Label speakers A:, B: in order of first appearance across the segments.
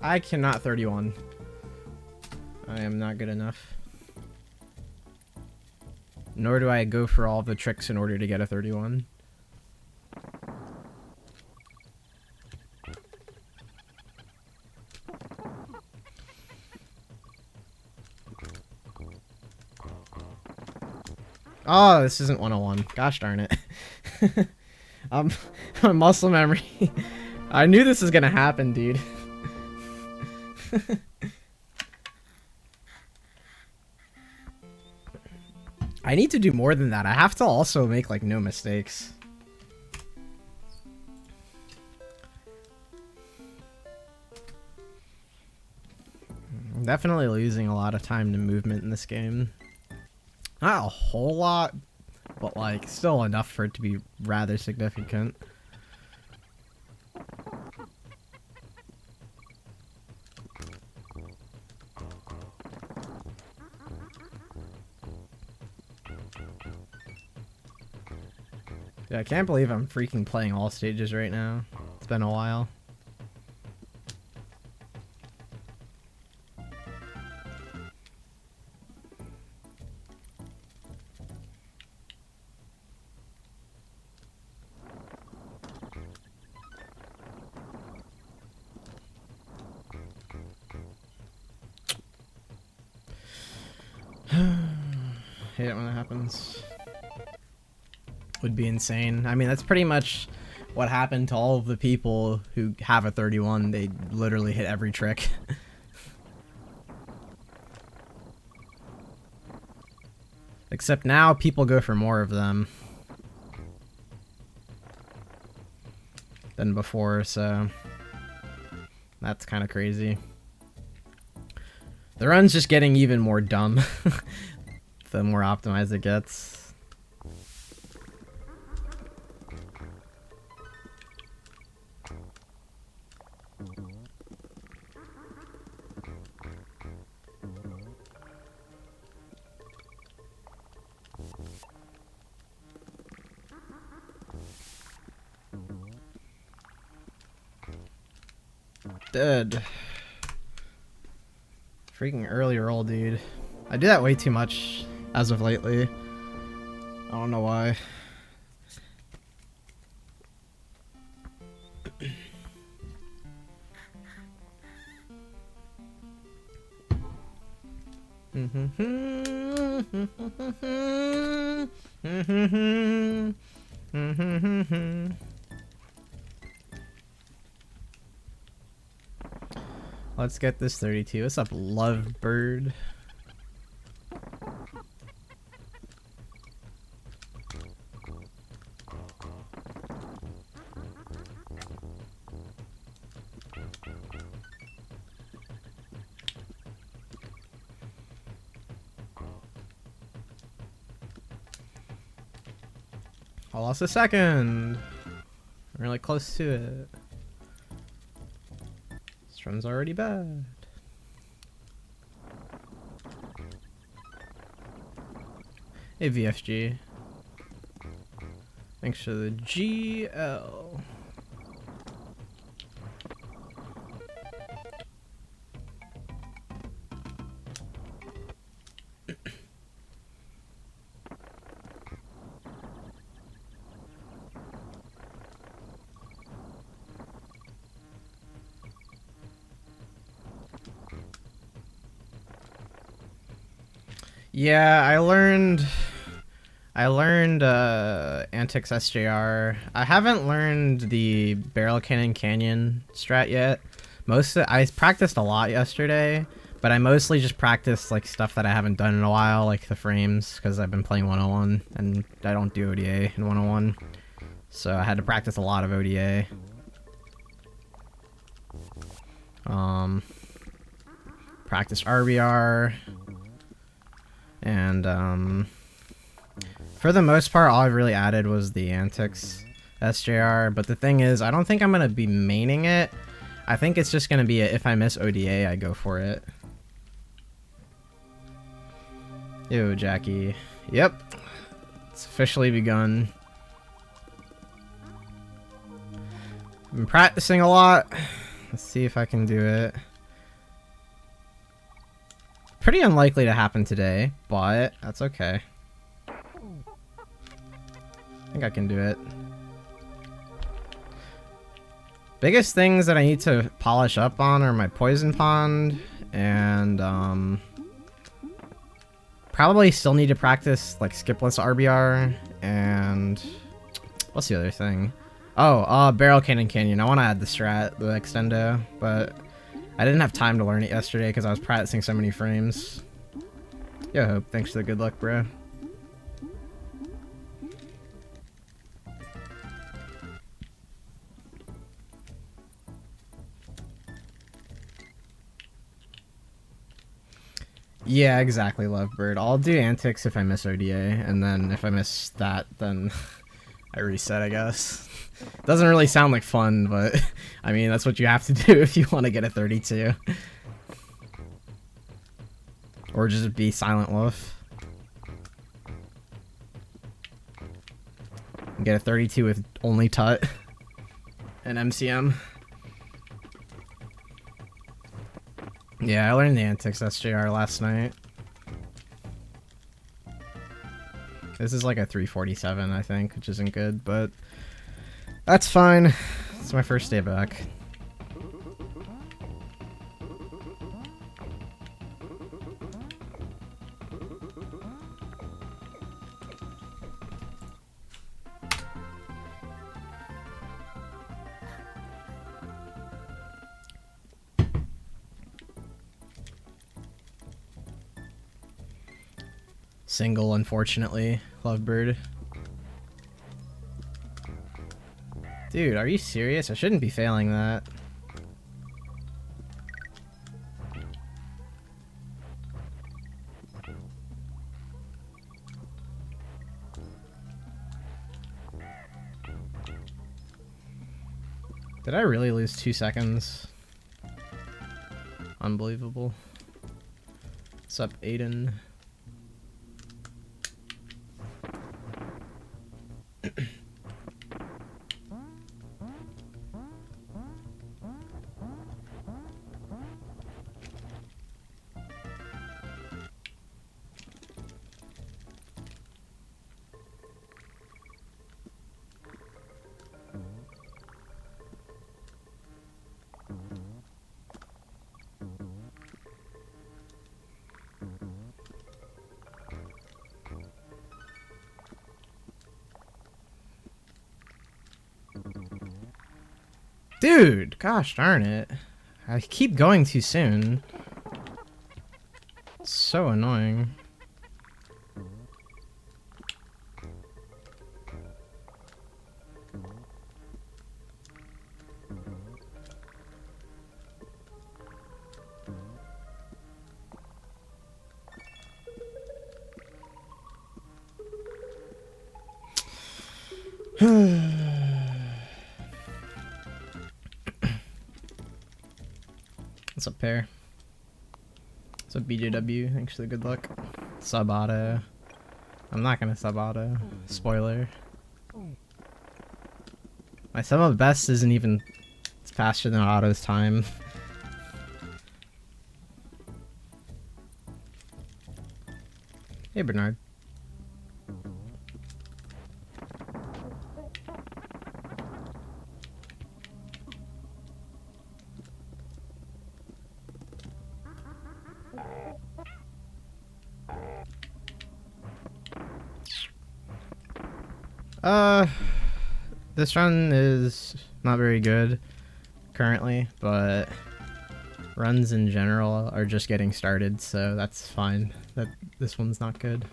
A: I cannot 31. I am not good enough. Nor do I go for all the tricks in order to get a 31. Oh, this isn't 101. Gosh darn it. My muscle memory. I knew this was gonna happen, dude. I need to do more than that. I have to also make, like, no mistakes. I'm definitely losing a lot of time to movement in this game. Not a whole lot, but, like, still enough for it to be rather significant. Yeah, I can't believe I'm freaking playing all stages right now. It's been a while. Hate it when that happens. Would be insane. I mean, that's pretty much what happened to all of the people who have a 31. They literally hit every trick. Except now people go for more of them than before, so that's kind of crazy. The run's just getting even more dumb the more optimized it gets. Dead. Freaking early roll, dude. I do that way too much as of lately. I don't know why. Let's get this 32. What's up, Lovebird? I lost a second. I'm really close to it. This run's already bad. Hey, VFG. Thanks for the GL. Yeah, I learned Antics SJR. I haven't learned the Barrel Canyon strat yet. I practiced a lot yesterday, but I mostly just practiced like stuff that I haven't done in a while, like the frames, because I've been playing 101 and I don't do ODA in 101. So I had to practice a lot of ODA. Practiced RBR. And for the most part, all I really added was the Antics SJR. But the thing is, I don't think I'm going to be maining it. I think it's just going to be if I miss ODA, I go for it. Yo, Jackie. Yep. It's officially begun. I've been practicing a lot. Let's see if I can do it. Pretty unlikely to happen today, but that's okay. I think I can do it. Biggest things that I need to polish up on are my poison pond, and probably still need to practice like skipless RBR, and what's the other thing? Oh, barrel canyon. I want to add the strat, the extendo, but I didn't have time to learn it yesterday because I was practicing so many frames. Yo, Hope, thanks for the good luck, bro. Yeah, exactly, Lovebird. I'll do antics if I miss ODA, and then if I miss that, then I reset, I guess. Doesn't really sound like fun, but I mean, that's what you have to do if you want to get a 32. Or just be Silent Wolf. And get a 32 with only Tut and MCM. Yeah, I learned the antics SJR last night. This is like a 347, I think, which isn't good, but that's fine. It's my first day back. Single, unfortunately, Lovebird. Dude, are you serious? I shouldn't be failing that. Did I really lose 2 seconds? Unbelievable. What's up, Aiden? Dude, gosh darn it. I keep going too soon. It's so annoying. What's up, Pear? What's up, BJW? Thanks for the good luck. Sub auto. I'm not gonna sub auto. Spoiler. My sum of best isn't even faster than auto's time. Hey, Bernard. This run is not very good currently, but runs in general are just getting started, so that's fine. That this one's not good.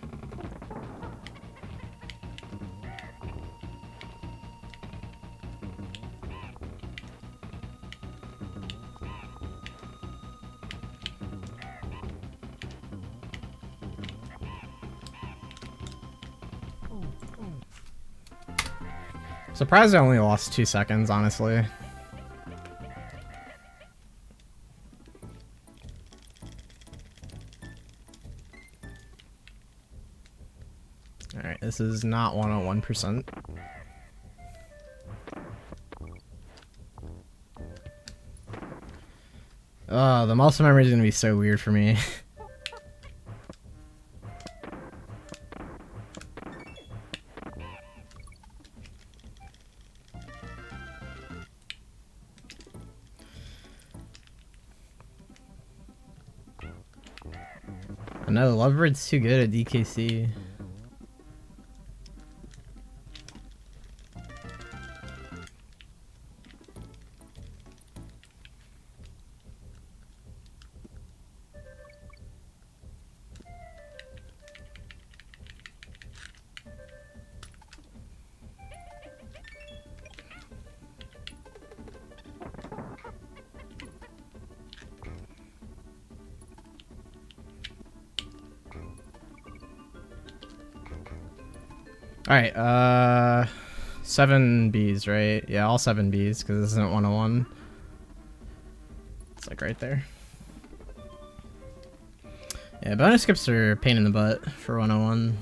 A: Surprised I only lost 2 seconds, honestly. Alright, this is not 101%. The muscle memory is going to be so weird for me. I know, Lovebird's too good at DKC. Alright, 7 Bs, right? Yeah, all 7 Bs, because this isn't 101. It's like right there. Yeah, bonus skips are a pain in the butt for 101.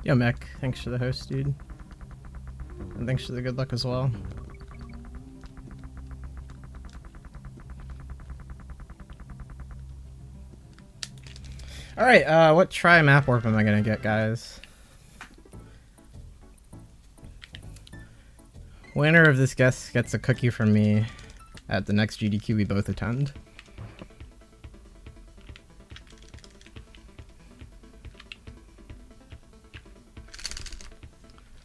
A: Yo, Mech, thanks for the host, dude. And thanks for the good luck as well. Alright, what try map warp am I gonna get, guys? Winner of this guess gets a cookie from me at the next GDQ we both attend.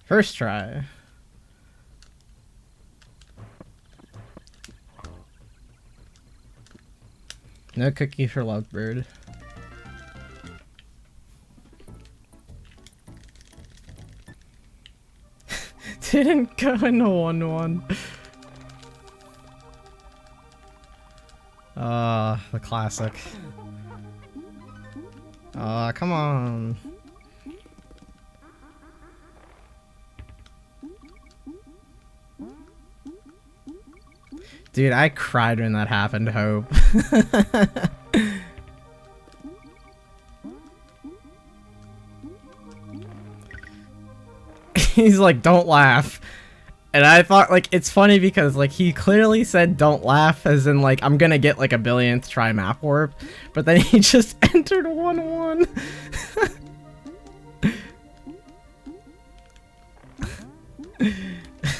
A: First try. No cookie for Lovebird. Didn't go into 1-1. The classic. Come on. Dude, I cried when that happened, Hope. He's like, don't laugh. And I thought, like, it's funny because, like, he clearly said don't laugh, as in, like, I'm gonna get, like, a billionth try map warp. But then he just entered 1-1.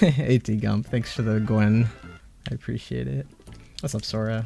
A: AT Gump, thanks for the Gwen. I appreciate it. What's up, Sora?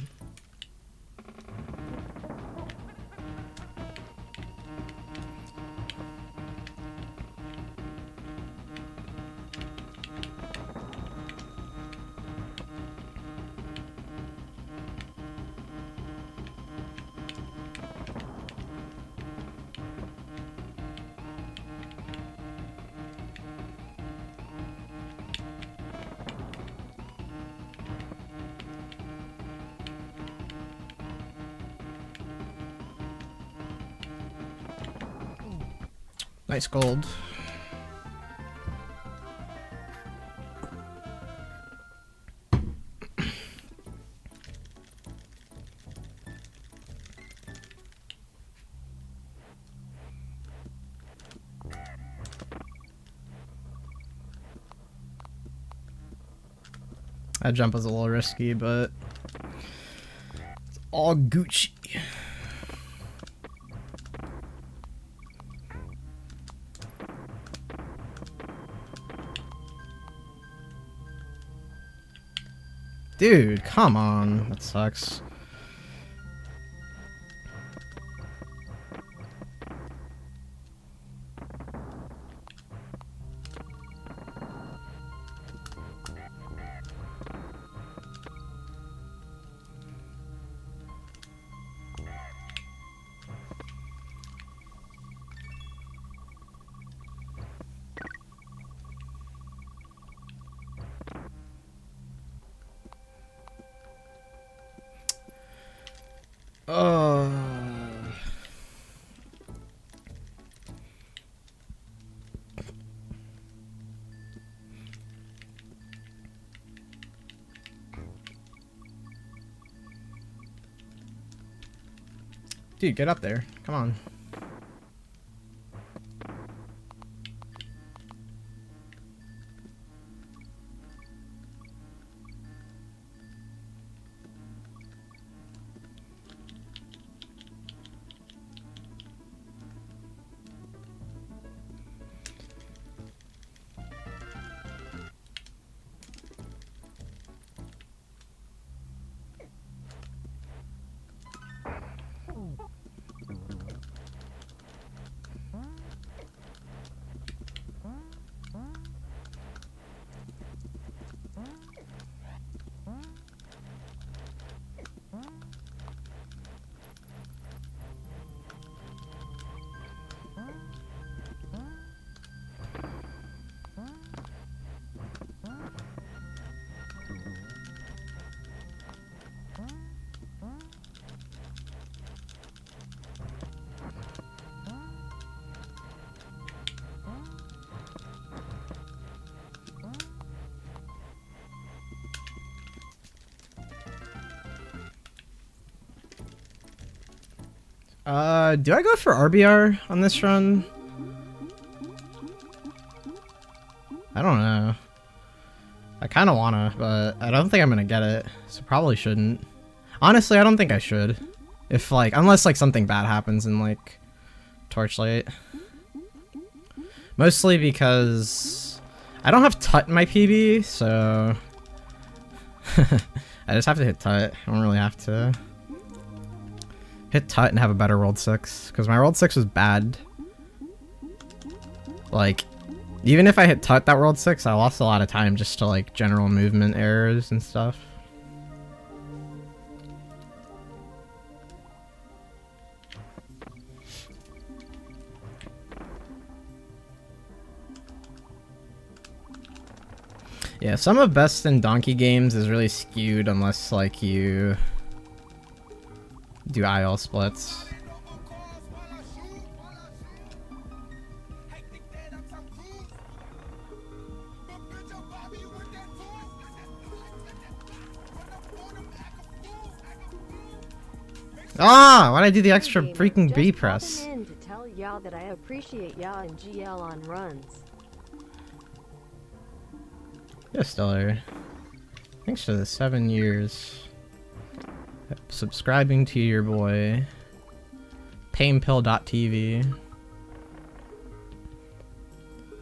A: Nice gold. That jump was a little risky, but it's all Gucci. Dude, come on. That sucks. Oh. Dude, get up there. Come on. Do I go for RBR on this run? I don't know. I kind of wanna, but I don't think I'm gonna get it, so probably shouldn't. Honestly, I don't think I should. If like, unless like something bad happens in like Torchlight. Mostly because I don't have Tut in my PB, so I just have to hit Tut. I don't really have to hit Tut and have a better World 6, because my World 6 was bad. Like, even if I hit Tut that World 6, I lost a lot of time just to like general movement errors and stuff. Yeah, some of best in Donkey games is really skewed unless like you do IL splits. Ah, why'd I do the extra freaking B press?
B: To tell y'all that I appreciate y'all and GL on runs.
A: Yeah, Stellar. Thanks for the 7 years. Subscribing to your boy. Painpill.tv.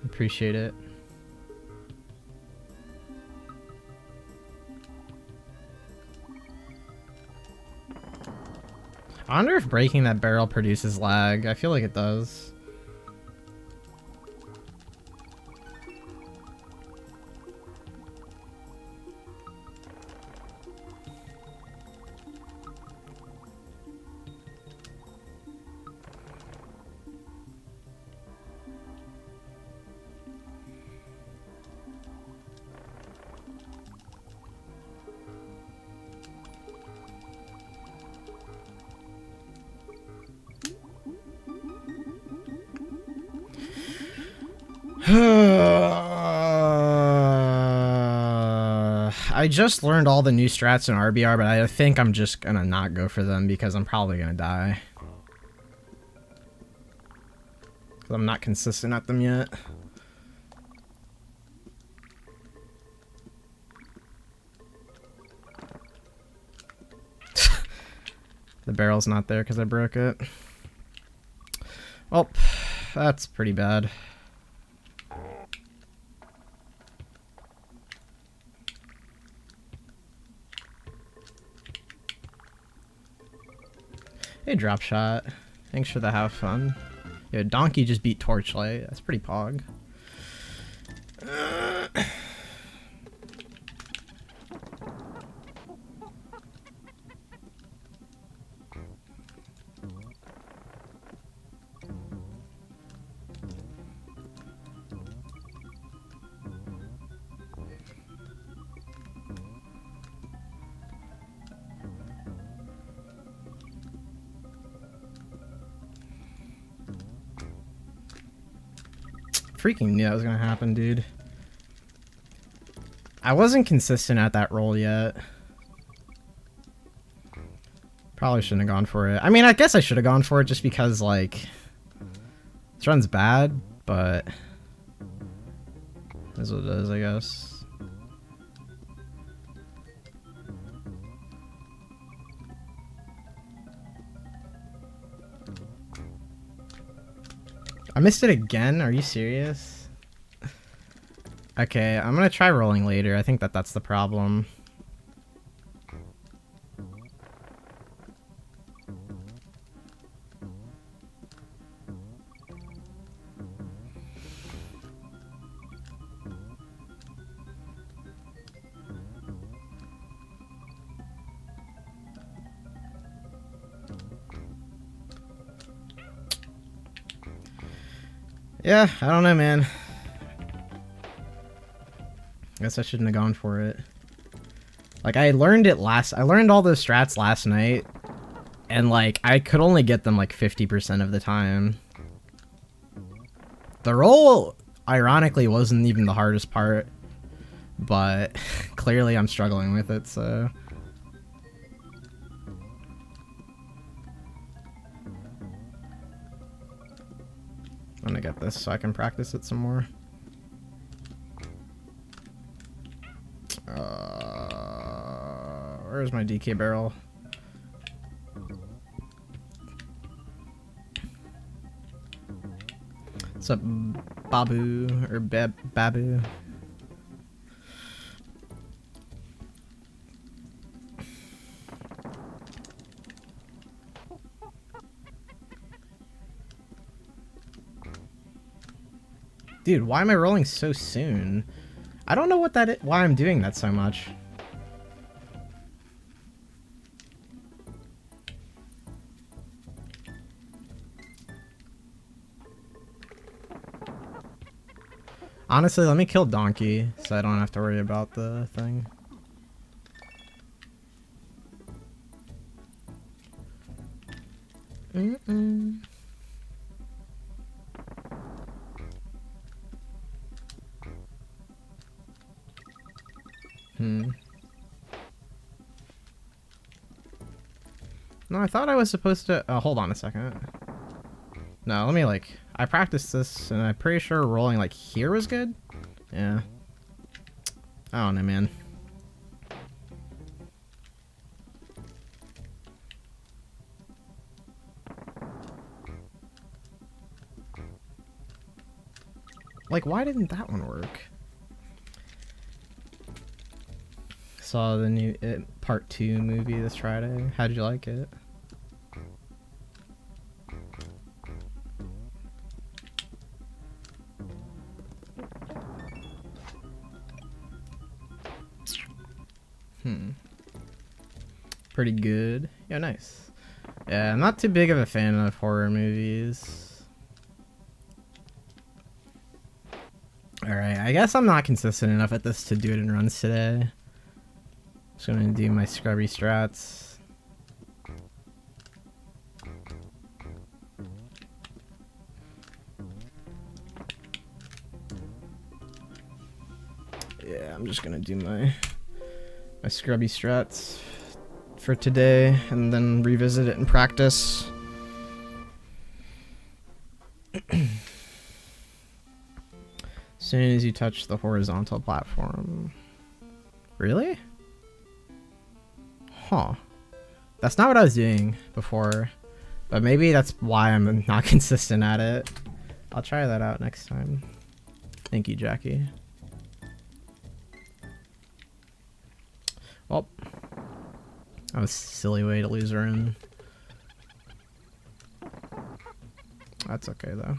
A: Appreciate it. I wonder if breaking that barrel produces lag. I feel like it does. I just learned all the new strats in RBR, but I think I'm just gonna not go for them because I'm probably gonna die. Because I'm not consistent at them yet. The barrel's not there because I broke it. Well, that's pretty bad. Hey, Drop Shot. Thanks for the have fun. Yeah, Donkey just beat Torchlight. That's pretty pog. freaking knew that was gonna happen, dude. I wasn't consistent at that roll yet. Probably shouldn't have gone for it. I mean, I guess I should have gone for it just because, like, this run's bad, but that's what it is, I guess. I missed it again? Are you serious? Okay, I'm gonna try rolling later. I think that's the problem. Yeah, I don't know, man. Guess I shouldn't have gone for it. Like, I learned all those strats last night, and like, I could only get them like 50% of the time. The roll, ironically, wasn't even the hardest part, but clearly I'm struggling with it, so. I'm gonna get this so I can practice it some more. Where's my DK barrel? What's up, Babu or Babu? Dude, why am I rolling so soon? I don't know what that is, why I'm doing that so much. Honestly, let me kill Donkey so I don't have to worry about the thing. No, I thought I was supposed to... hold on a second. No, let me, like... I practiced this, and I'm pretty sure rolling, like, here was good? Yeah. I don't know, man. Like, why didn't that one work? Saw the new Part 2 movie this Friday. How'd you like it? Pretty good. Yeah, nice. Yeah, I'm not too big of a fan of horror movies. Alright, I guess I'm not consistent enough at this to do it in runs today. Just gonna do my scrubby strats. Yeah, I'm just gonna do my scrubby strats for today and then revisit it in practice. As soon as you touch the horizontal platform. Really? Huh. That's not what I was doing before, but maybe that's why I'm not consistent at it. I'll try that out next time. Thank you, Jackie. Well, that was a silly way to lose a rune. That's okay, though.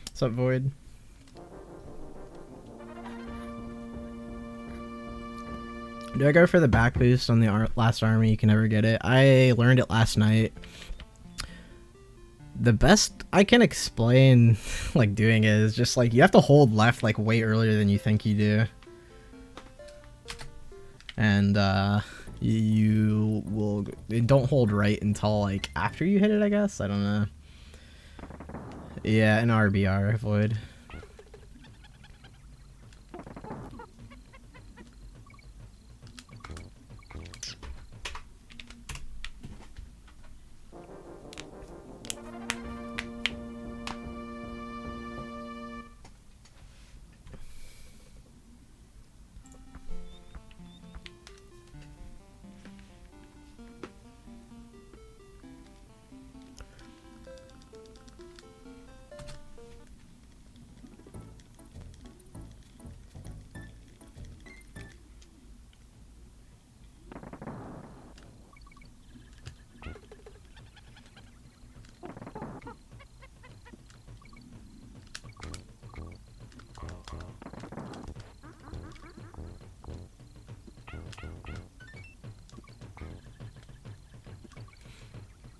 A: What's up, Void? Do I go for the back boost on the last army? You can never get it. I learned it last night. The best I can explain, like, doing it is just, like, you have to hold left, like, way earlier than you think you do. and you will don't hold right until like after you hit it, I guess. I don't know. Yeah, an RBR avoid.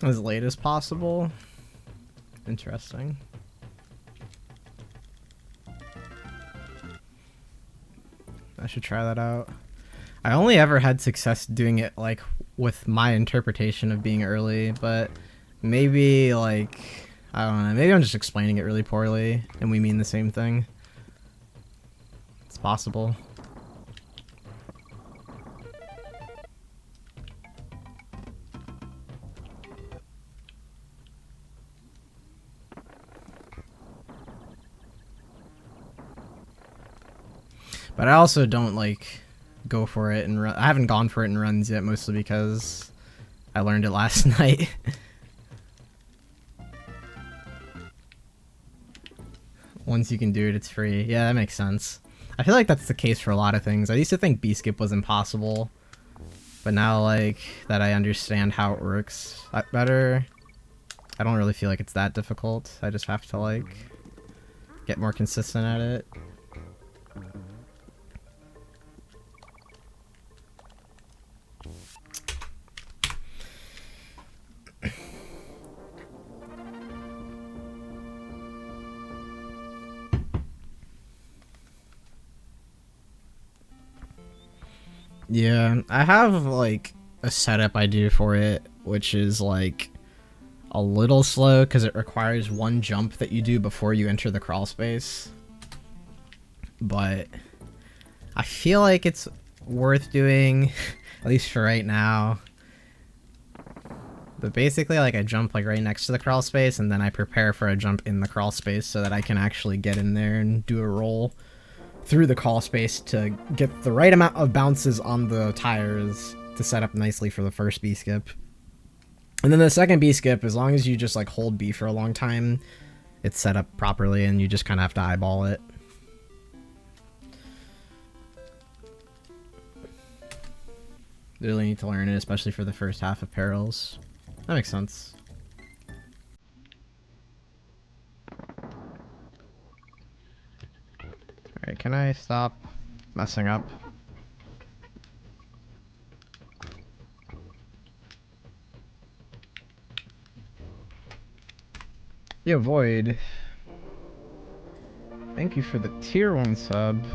A: As late as possible. Interesting. I should try that out. I only ever had success doing it like with my interpretation of being early, but maybe like I don't know, maybe I'm just explaining it really poorly and we mean the same thing. It's possible. But I also don't like go for it and run. I haven't gone for it in runs yet, mostly because I learned it last night. Once you can do it, it's free. Yeah, that makes sense. I feel like that's the case for a lot of things. I used to think B-skip was impossible, but now like that I understand how it works better, I don't really feel like it's that difficult. I just have to like get more consistent at it. Yeah, I have like a setup I do for it, which is like a little slow because it requires one jump that you do before you enter the crawl space. But I feel like it's worth doing, at least for right now. But basically, like I jump like right next to the crawl space, and then I prepare for a jump in the crawl space so that I can actually get in there and do a roll through the crawl space to get the right amount of bounces on the tires to set up nicely for the first B skip. And then the second B skip, as long as you just like hold B for a long time, it's set up properly and you just kind of have to eyeball it. Really need to learn it, especially for the first half of Perils. That makes sense. Alright, can I stop messing up? Yo, Void. Thank you for the tier 1 sub.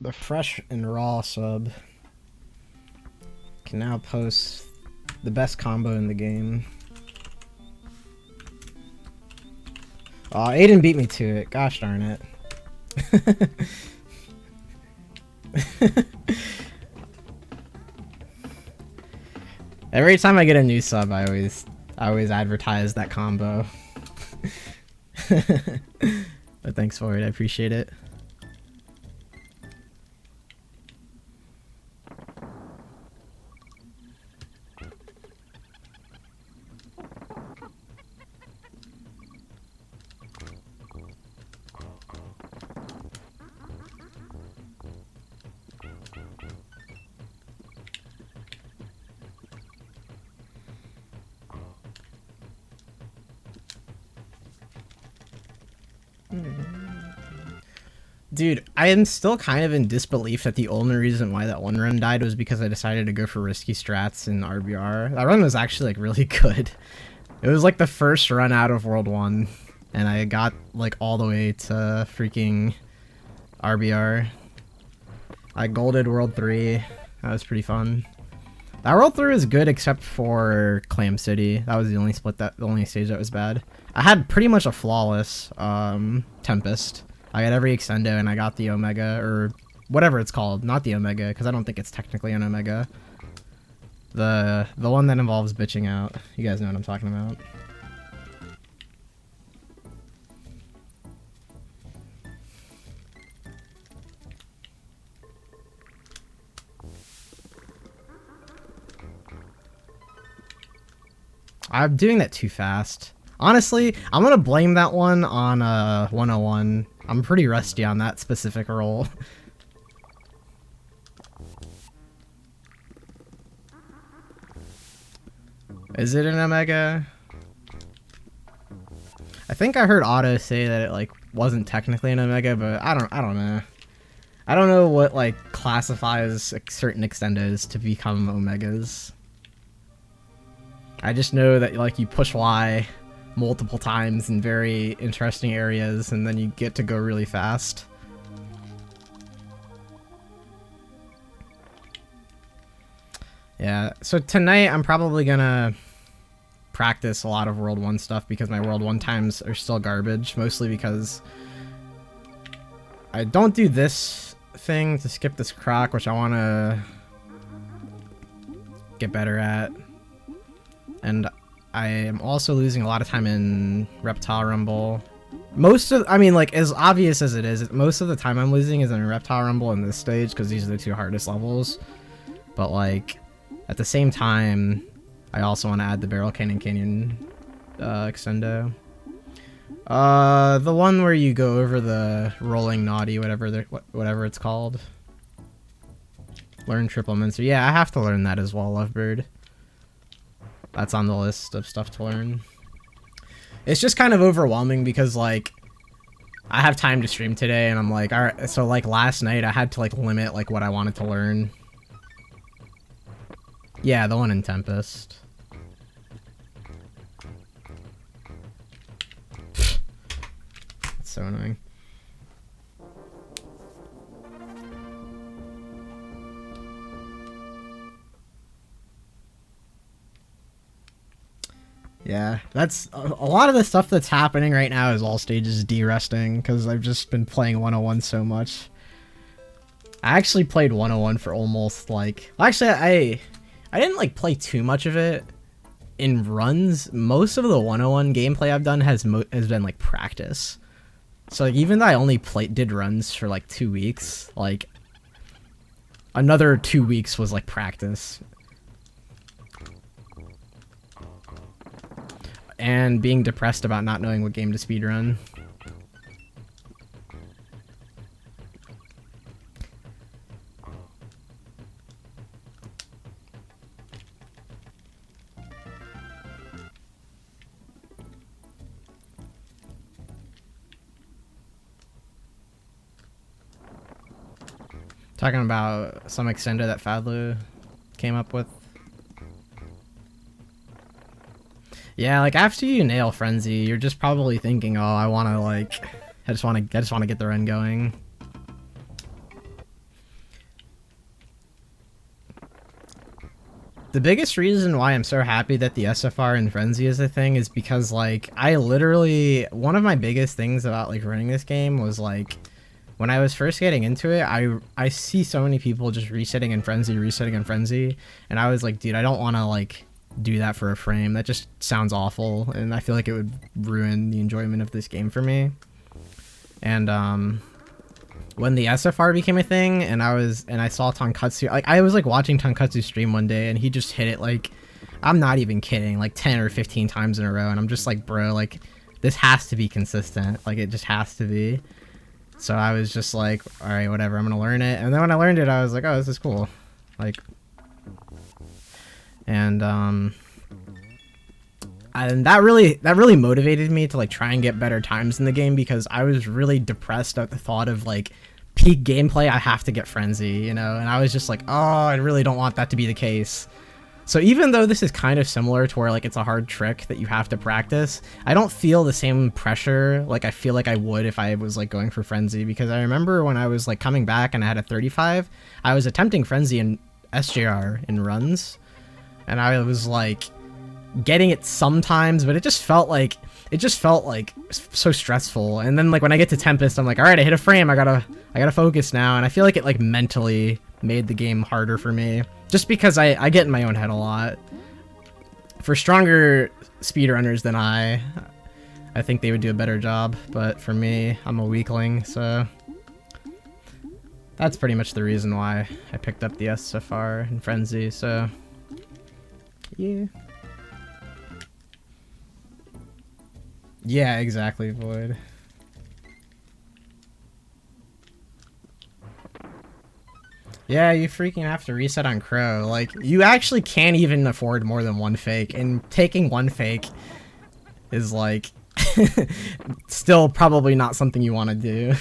A: The fresh and raw sub. Can now post the best combo in the game. Aw, Aiden beat me to it. Gosh darn it. Every time I get a new sub, I always advertise that combo. But thanks for it. I appreciate it. Dude, I am still kind of in disbelief that the only reason why that one run died was because I decided to go for risky strats in RBR. That run was actually like really good. It was like the first run out of World 1, and I got like all the way to freaking RBR. I golded World 3. That was pretty fun. That World 3 was good except for Clam City. That was the only the only stage that was bad. I had pretty much a flawless Tempest. I got every extendo and I got the Omega, or whatever it's called. Not the Omega, because I don't think it's technically an Omega. The one that involves bitching out. You guys know what I'm talking about. I'm doing that too fast. Honestly, I'm gonna blame that one on 101. I'm pretty rusty on that specific role. Is it an Omega? I think I heard Otto say that it like wasn't technically an Omega, but I don't know. I don't know what like classifies certain extendos to become Omegas. I just know that like you push Y multiple times in very interesting areas and then you get to go really fast. Yeah, so tonight I'm probably gonna practice a lot of World 1 stuff because my World 1 times are still garbage, mostly because I don't do this thing to skip this croc, which I want to get better at. And I am also losing a lot of time in Reptile Rumble. I mean, like, as obvious as it is, most of the time I'm losing is in Reptile Rumble in this stage because these are the two hardest levels. But, like, at the same time, I also want to add the Barrel Canyon extendo. The one where you go over the rolling naughty, whatever it's called. Learn Triple Mincer. Yeah, I have to learn that as well, Lovebird. That's on the list of stuff to learn. It's just kind of overwhelming because, like, I have time to stream today and I'm like, alright, so like last night I had to like limit like what I wanted to learn. Yeah, the one in Tempest. That's so annoying. Yeah, that's a lot of the stuff that's happening right now is all stages de-resting because I've just been playing 101 so much. I actually played 101 for almost like... Actually, I didn't like play too much of it in runs. Most of the 101 gameplay I've done has been like practice. So like, even though I only did runs for like 2 weeks, like another 2 weeks was like practice. And being depressed about not knowing what game to speedrun. Talking about some extender that Fadlu came up with. Yeah, like after you nail Frenzy, you're just probably thinking, "Oh, I want to like, I just want to get the run going." The biggest reason why I'm so happy that the SFR in Frenzy is a thing is because like I literally, one of my biggest things about like running this game was like when I was first getting into it, I see so many people just resetting in Frenzy, and I was like, dude, I don't want to like do that for a frame. That just sounds awful, and I feel like it would ruin the enjoyment of this game for me. And when the SFR became a thing, and I saw Tonkatsu, like I was like watching Tonkatsu stream one day, and he just hit it like, I'm not even kidding, like 10 or 15 times in a row, and I'm just like, bro, like this has to be consistent, like it just has to be. So I was just like, all right, whatever, I'm gonna learn it. And then when I learned it, I was like, oh, this is cool, like. And that really motivated me to like try and get better times in the game, because I was really depressed at the thought of like peak gameplay I have to get Frenzy, you know, and I was just like, oh, I really don't want that to be the case. So even though this is kind of similar to where like it's a hard trick that you have to practice, I don't feel the same pressure like I feel like I would if I was like going for Frenzy, because I remember when I was like coming back and I had a 35, I was attempting Frenzy in SJR in runs, and I was like getting it sometimes, but it just felt like so stressful. And then like when I get to Tempest, I'm like, all right, I hit a frame, I gotta focus now, and I feel like it like mentally made the game harder for me, just because I get in my own head a lot. For stronger speedrunners than I think they would do a better job, but for me, I'm a weakling, so that's pretty much the reason why I picked up the SFR and Frenzy, so yeah. Yeah, exactly, Void. Yeah, you freaking have to reset on Crow. Like, you actually can't even afford more than one fake, and taking one fake is like still probably not something you want to do.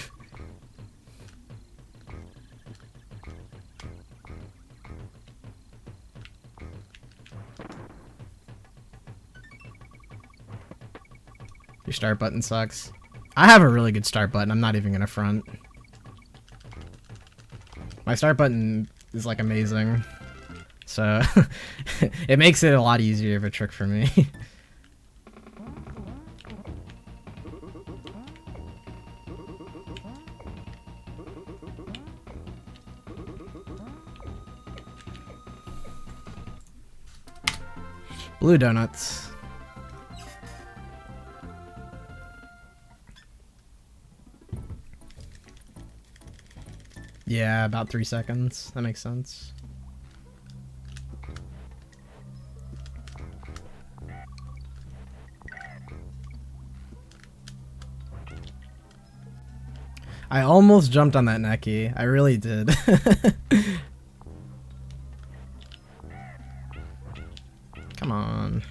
A: Your start button sucks. I have a really good start button, I'm not even gonna front. My start button is like amazing, so it makes it a lot easier of a trick for me. Blue donuts. Yeah, about 3 seconds. That makes sense. I almost jumped on that Neki. I really did. Come on.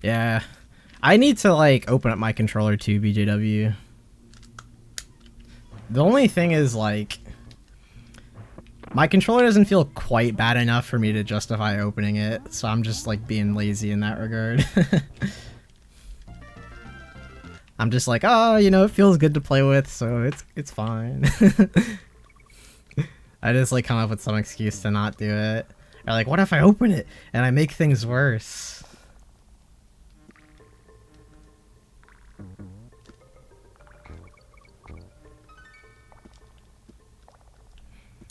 A: Yeah. I need to like open up my controller too, BJW. The only thing is, like, my controller doesn't feel quite bad enough for me to justify opening it, so I'm just, like, being lazy in that regard. I'm just like, oh, you know, it feels good to play with, so it's fine. I just, like, come up with some excuse to not do it. Or, like, what if I open it and I make things worse?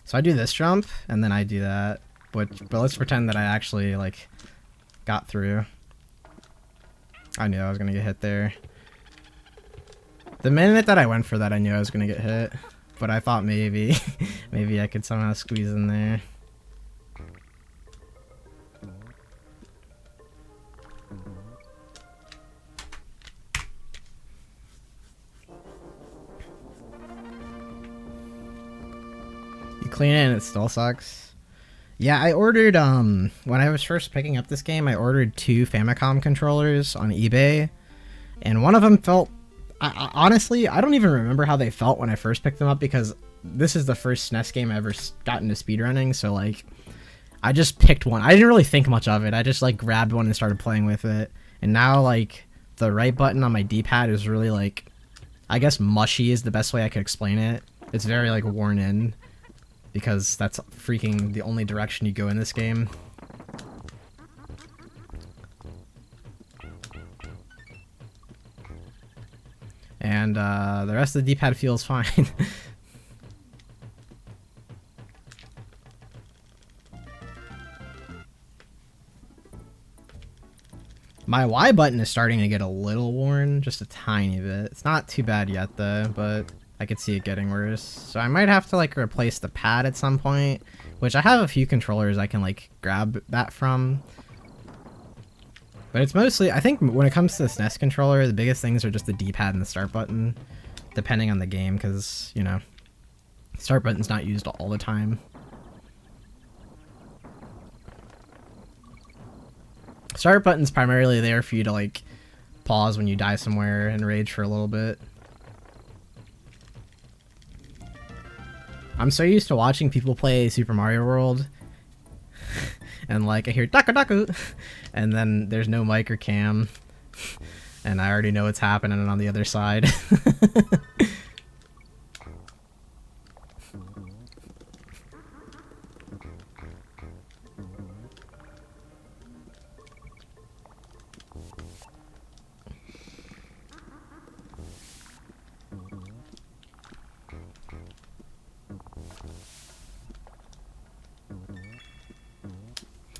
A: So I do this jump, and then I do that, but let's pretend that I actually, like, got through. I knew I was gonna get hit there. The minute that I went for that, I knew I was gonna get hit, but I thought maybe, maybe I could somehow squeeze in there. You clean it and it still sucks. Yeah, I ordered, when I was first picking up this game, I ordered 2 Famicom controllers on eBay, and one of them felt, honestly, I don't even remember how they felt when I first picked them up, because this is the first SNES game I ever got into speedrunning, so, like, I just picked one. I didn't really think much of it. I just, like, grabbed one and started playing with it, and now, like, the right button on my D-pad is really, like, I guess mushy is the best way I could explain it. It's very, like, worn in, because that's freaking the only direction you go in this game. And the rest of the D-pad feels fine. My Y button is starting to get a little worn, just a tiny bit. It's not too bad yet though, but I could see it getting worse. So I might have to like replace the pad at some point, which I have a few controllers I can like grab that from. But it's mostly, I think when it comes to the SNES controller, the biggest things are just the D-pad and the start button, depending on the game, because, you know, start button's not used all the time. Start button's primarily there for you to like pause when you die somewhere and rage for a little bit. I'm so used to watching people play Super Mario World, and like I hear Daku Daku, and then there's no mic or cam, and I already know what's happening on the other side.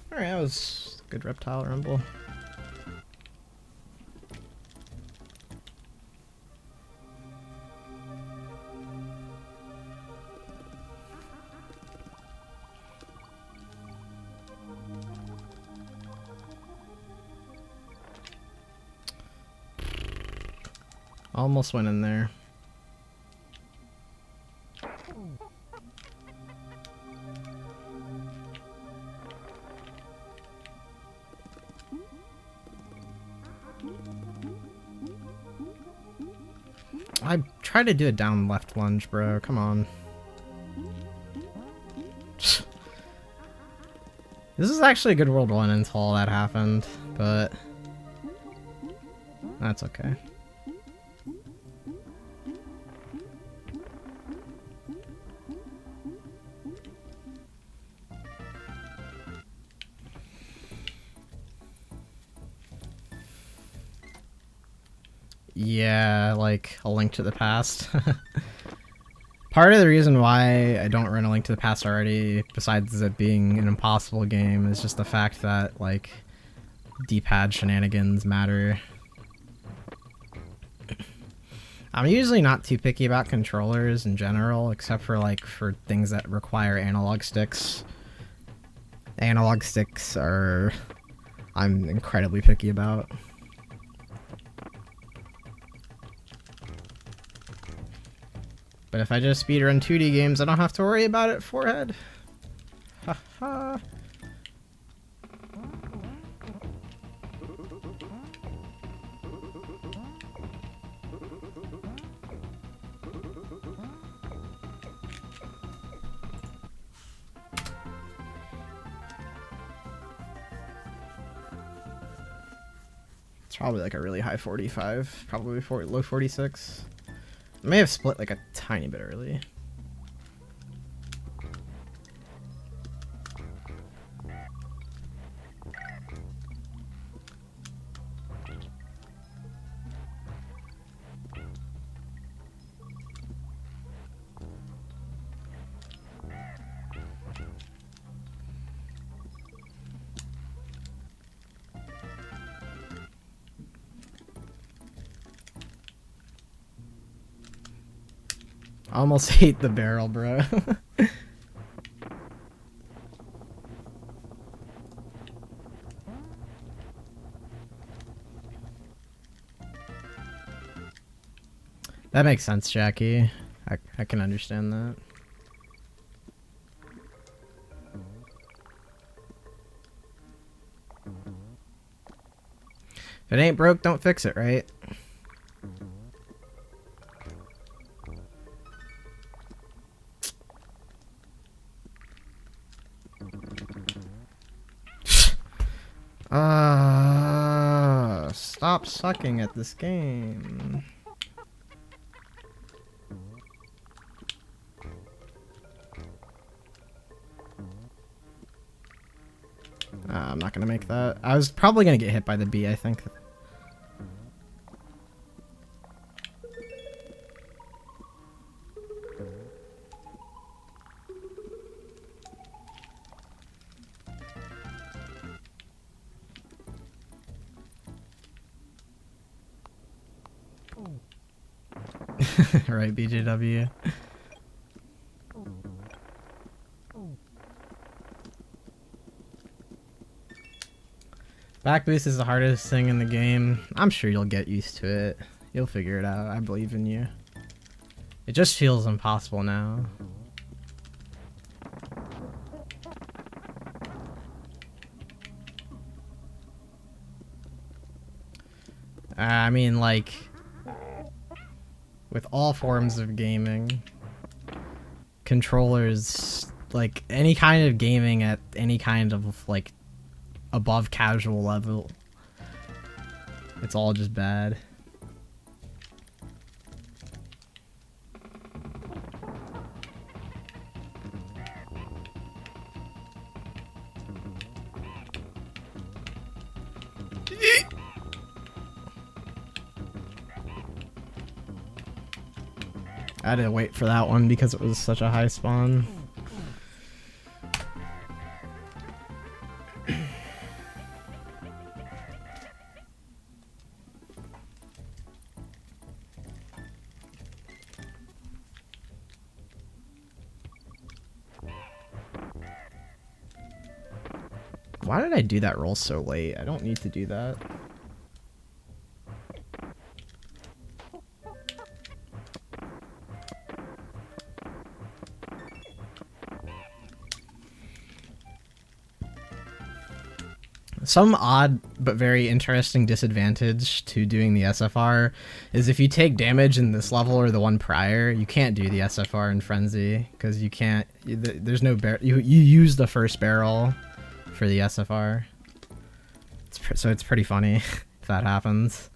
A: Alright, that was a good reptile rumble. Almost went in there. I tried to do a down left lunge, bro. Come on. This is actually a good World 1 until all that happened, but that's okay. Yeah, like A Link to the Past. Part of the reason why I don't run A Link to the Past already, besides it being an impossible game, is just the fact that, like, D-pad shenanigans matter. I'm usually not too picky about controllers in general, except for, like, for things that require analog sticks. Analog sticks are... I'm incredibly picky about. But if I just speedrun 2D games, I don't have to worry about it, forehead. Haha. It's probably like a really high 45, probably low 46. I may have split like a tiny bit early. I almost hate the barrel, bro. That makes sense, Jackie. I can understand that. If it ain't broke, don't fix it, right? Stop sucking at this game. I'm not gonna make that. I was probably gonna get hit by the bee, I think. Right, BJW. Back boost is the hardest thing in the game. I'm sure you'll get used to it. You'll figure it out. I believe in you. It just feels impossible now. I mean, like, with all forms of gaming, controllers, like any kind of gaming at any kind of like above casual level, it's all just bad. I had to wait for that one because it was such a high spawn. Why did I do that roll so late? I don't need to do that. Some odd but very interesting disadvantage to doing the SFR is if you take damage in this level or the one prior, you can't do the SFR in Frenzy because you can't. There's no you use the first barrel for the SFR. So it's pretty funny if that happens.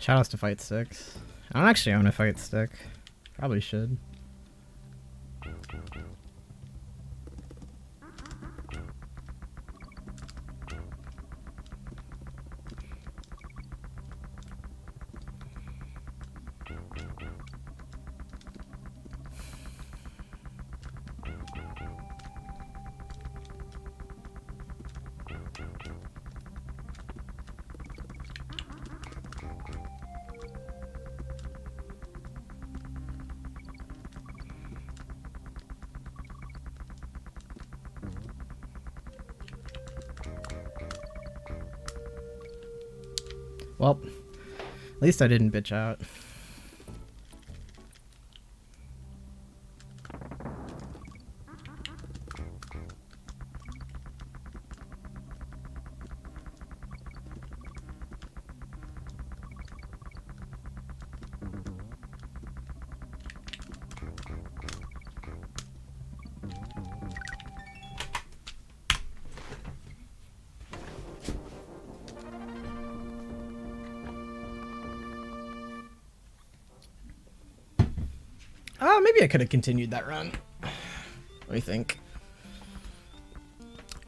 A: Shoutouts to Fight Sticks. I don't actually own a Fight Stick. Probably should. Well, at least I didn't bitch out. Maybe I could have continued that run. What do you think?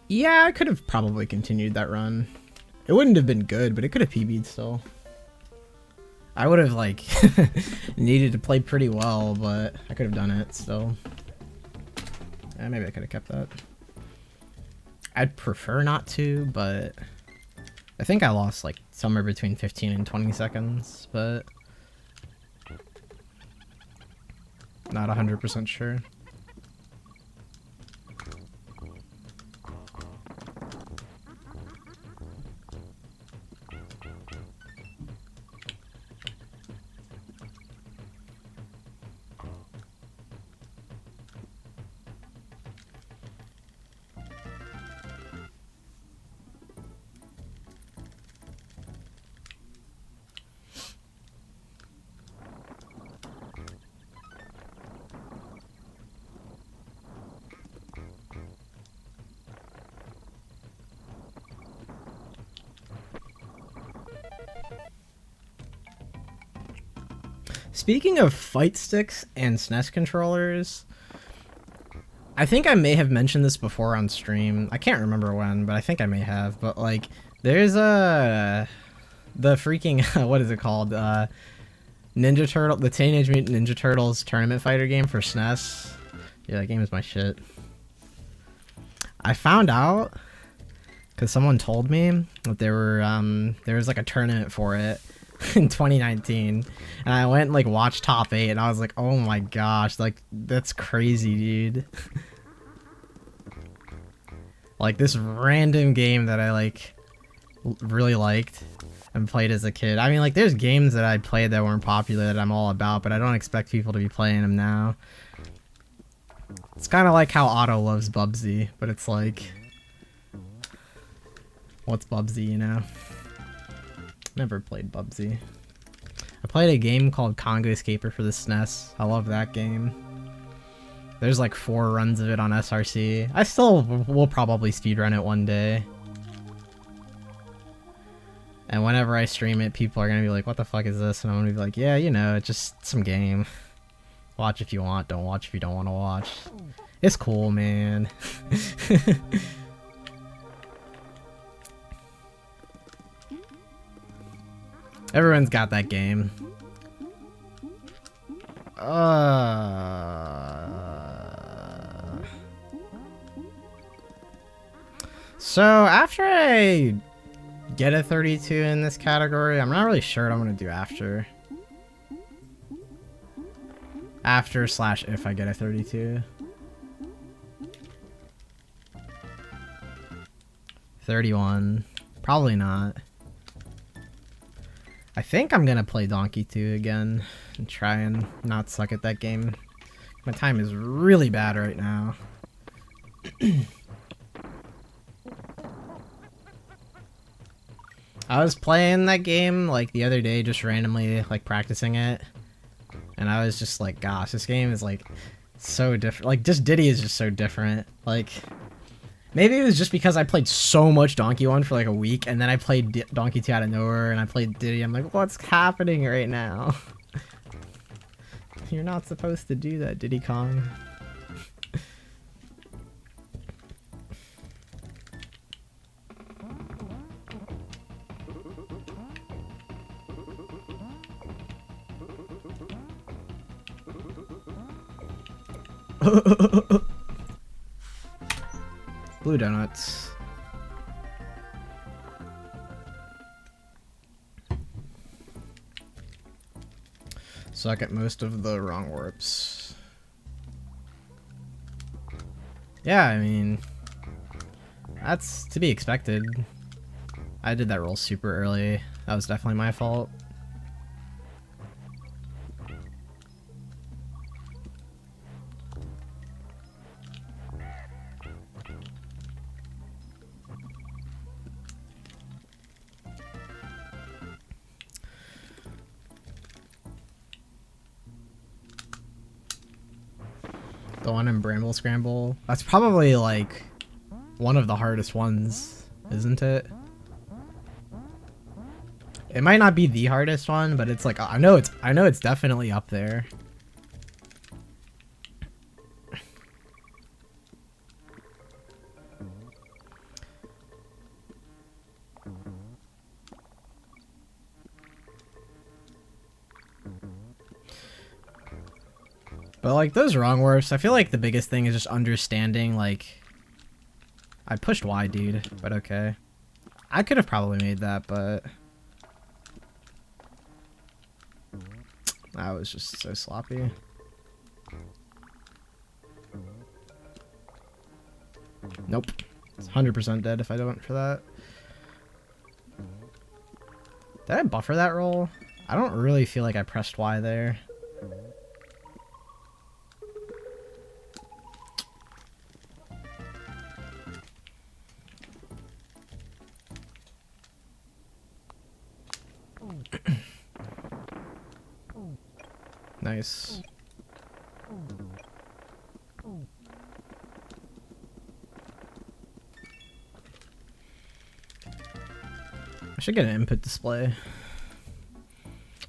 A: Yeah, I could have probably continued that run. It wouldn't have been good, but it could have PB'd still. I would have, like, needed to play pretty well, but I could have done it still. Yeah, maybe I could have kept that. I'd prefer not to, but I think I lost, like, somewhere between 15 and 20 seconds, but not 100% sure. Speaking of fight sticks and SNES controllers, I think I may have mentioned this before on stream. I can't remember when, but I think I may have. But like, there's the freaking what is it called? Ninja Turtle, the Teenage Mutant Ninja Turtles tournament fighter game for SNES. Yeah, that game is my shit. I found out because someone told me that there was like a tournament for it in 2019, and I went and like watched top 8, and I was like, oh my gosh, like that's crazy, dude. Like this random game that I like really liked and played as a kid. I mean, like there's games that I played that weren't popular that I'm all about, but I don't expect people to be playing them now. It's kind of like how Otto loves Bubsy, but it's like, what's Bubsy, you know? Never played Bubsy. I played a game called Congo Escaper for the SNES. I love that game. There's like 4 runs of it on SRC. I still will probably speedrun it one day. And whenever I stream it, people are gonna be like, what the fuck is this? And I'm gonna be like, yeah, you know, it's just some game. Watch if you want, don't watch if you don't want to watch. It's cool, man. Everyone's got that game. So after I get a 32 in this category, I'm not really sure what I'm gonna do after. After/if I get a 32. 31. Probably not. I think I'm gonna play Donkey 2 again and try and not suck at that game. My time is really bad right now. I was playing that game like the other day, just randomly like practicing it, and I was just like, gosh, this game is like so different. Like just Diddy is just so different. Like maybe it was just because I played so much Donkey 1 for like a week, and then I played Donkey 2 out of nowhere, and I played Diddy. I'm like, what's happening right now? You're not supposed to do that, Diddy Kong. Blue donuts. Suck at most of the wrong warps. Yeah, I mean, that's to be expected. I did that roll super early. That was definitely my fault. The one in Bramble Scramble. That's probably like one of the hardest ones, isn't it? It might not be the hardest one, but it's like I know it's definitely up there. But like those wrong warps, I feel like the biggest thing is just understanding, like, I pushed Y, dude, but okay. I could have probably made that, but that was just so sloppy. Nope. It's 100% dead if I don't for that. Did I buffer that roll? I don't really feel like I pressed Y there. Nice. I should get an input display.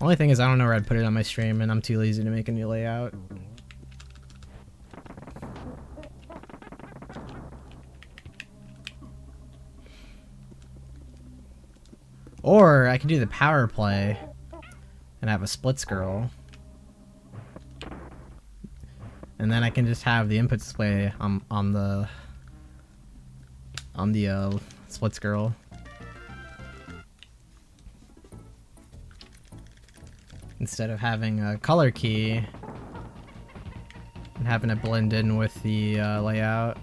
A: Only thing is I don't know where I'd put it on my stream, and I'm too lazy to make a new layout. Or I could do the power play and have a split scroll. And then I can just have the input display on the on the split scroll. Instead of having a color key and having it blend in with the layout.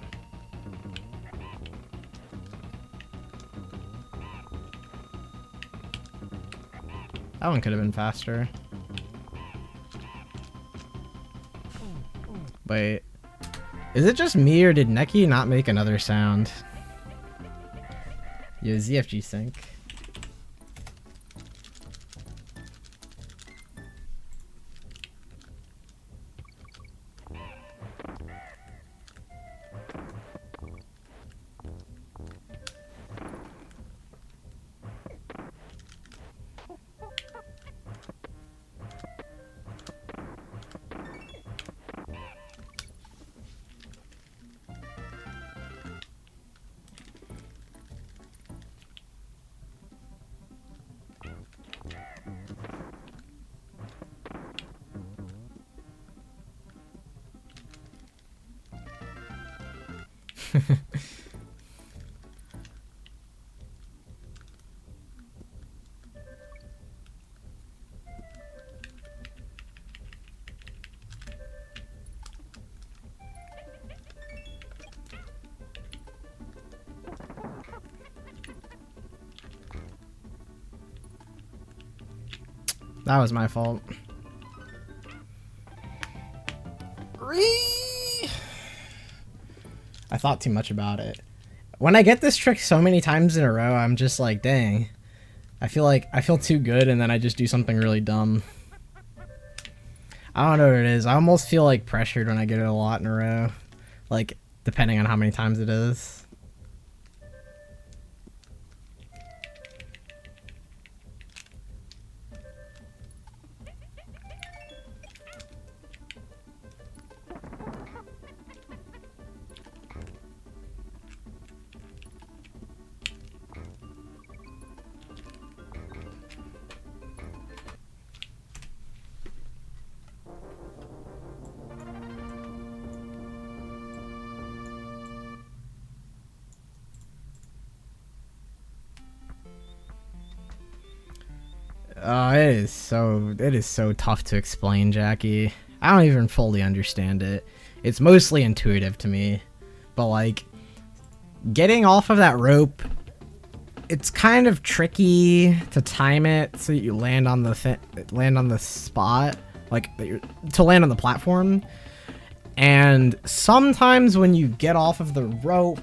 A: That one could have been faster. Wait. Is it just me or did Neki not make another sound? Yo, ZFG sync. That was my fault. I thought too much about it. When I get this trick so many times in a row, I'm just like, dang. I feel too good and then I just do something really dumb. I don't know what it is. I almost feel like pressured when I get it a lot in a row. Like, depending on how many times it is. It is so tough to explain, Jackie. I don't even fully understand it. It's mostly intuitive to me, but like getting off of that rope, it's kind of tricky to time it so that you land on the spot, like to land on the platform. And sometimes when you get off of the rope,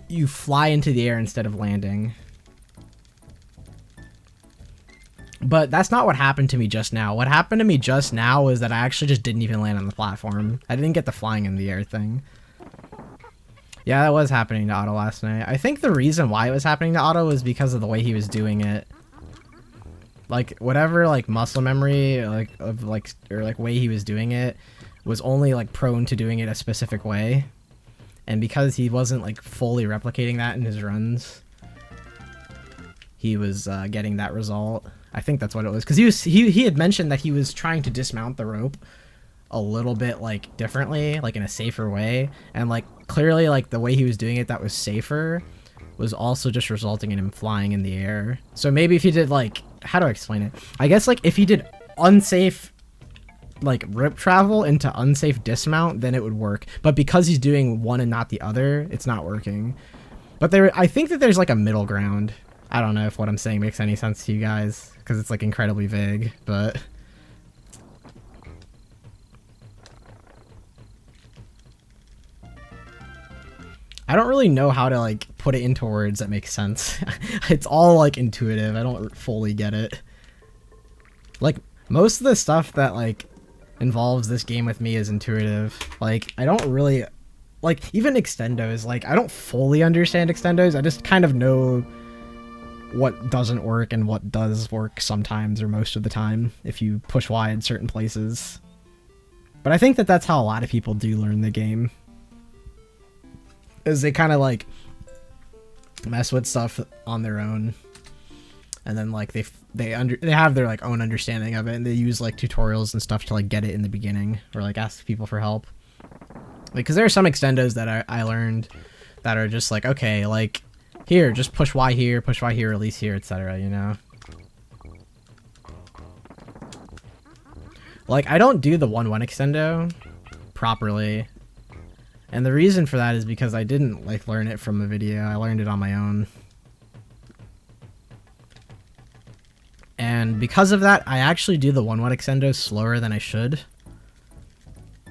A: you fly into the air instead of landing. But that's not what happened to me just now. What happened to me just now was that I actually just didn't even land on the platform. I didn't get the flying in the air thing. Yeah, that was happening to Otto last night. I think the reason why it was happening to Otto was because of the way he was doing it. Like, whatever, like, muscle memory, or way he was doing it was only, like, prone to doing it a specific way. And because he wasn't, like, fully replicating that in his runs, he was getting that result. I think that's what it was, because he had mentioned that he was trying to dismount the rope a little bit like differently, like in a safer way, and like clearly like the way he was doing it that was safer was also just resulting in him flying in the air. So maybe if he did like, how do I explain it? I guess like if he did unsafe like rope travel into unsafe dismount, then it would work. But because he's doing one and not the other, it's not working. But I think that there's like a middle ground. I don't know if what I'm saying makes any sense to you guys, because it's like incredibly vague, but I don't really know how to like put it into words that make sense. It's all like intuitive. I don't fully get it. Like most of the stuff that like involves this game with me is intuitive. Like I don't really like even extendos. Like I don't fully understand extendos. I just kind of know what doesn't work and what does work sometimes or most of the time if you push Y in certain places. But I think that that's how a lot of people do learn the game, is they kind of like mess with stuff on their own, and then like they have their like own understanding of it, and they use like tutorials and stuff to like get it in the beginning, or like ask people for help. Like, because there are some extendos that I learned that are just like, okay, like Here, just push Y here, release here, etc., you know? Like, I don't do the 1-1 extendo properly. And the reason for that is because I didn't, like, learn it from a video. I learned it on my own. And because of that, I actually do the 1-1 extendo slower than I should.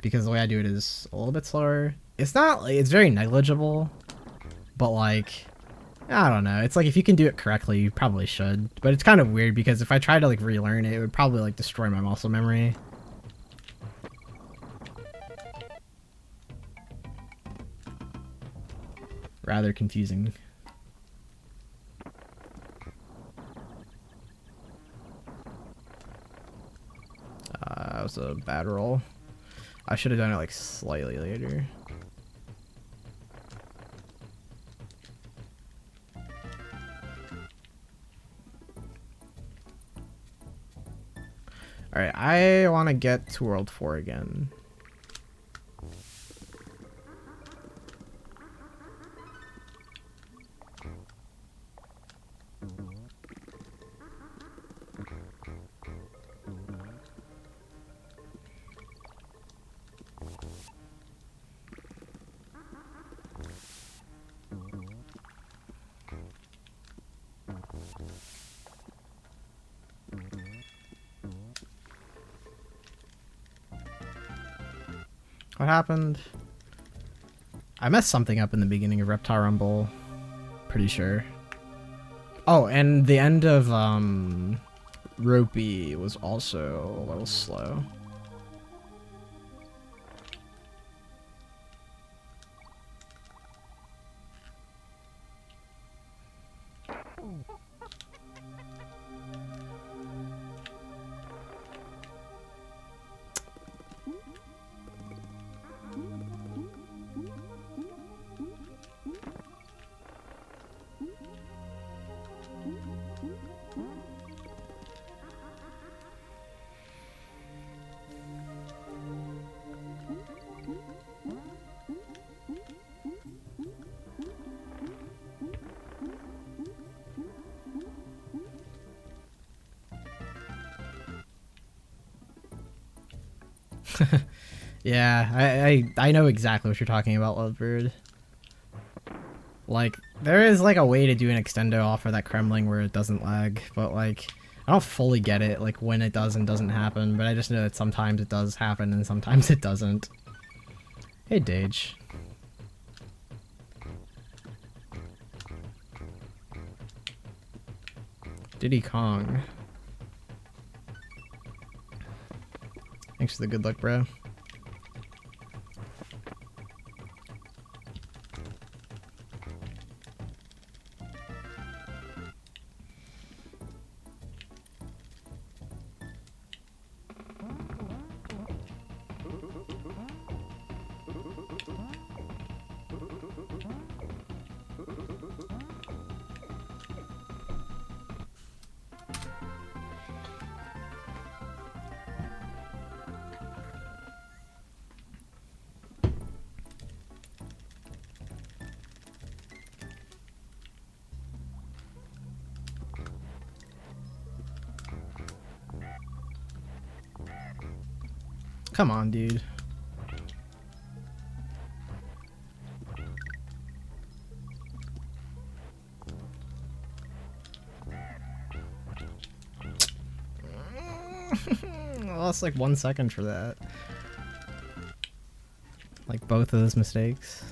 A: Because the way I do it is a little bit slower. It's not, like, it's very negligible. But, like, I don't know. It's like, if you can do it correctly, you probably should. But it's kind of weird because if I try to, like, relearn it, it would probably, like, destroy my muscle memory. Rather confusing. That was a bad roll. I should have done it like slightly later. Alright, I want to get to World 4 again. What happened? I messed something up in the beginning of Reptile Rumble. Pretty sure. Oh, and the end of Ropey was also a little slow. Yeah, I know exactly what you're talking about, Lovebird. Like, there is like a way to do an extendo off of that Kremling where it doesn't lag, but like, I don't fully get it, like when it does and doesn't happen, but I just know that sometimes it does happen and sometimes it doesn't. Hey, Dage. Diddy Kong. Thanks for the good luck, bro. Come on, dude. I lost like 1 second for that. Like both of those mistakes.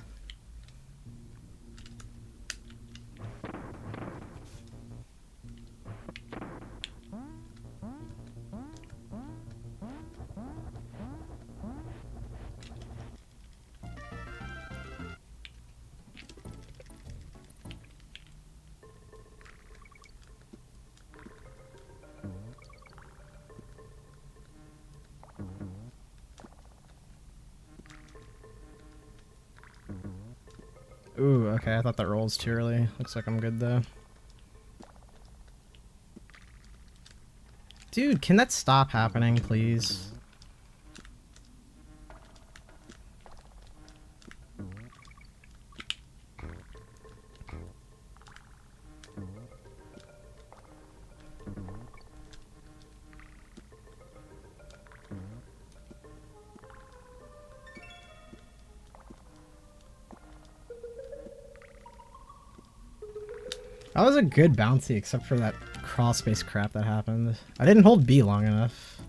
A: Ooh, okay, I thought that roll's too early. Looks like I'm good though. Dude, can that stop happening, please? That was a good bouncy, except for that crawl space crap that happened. I didn't hold B long enough.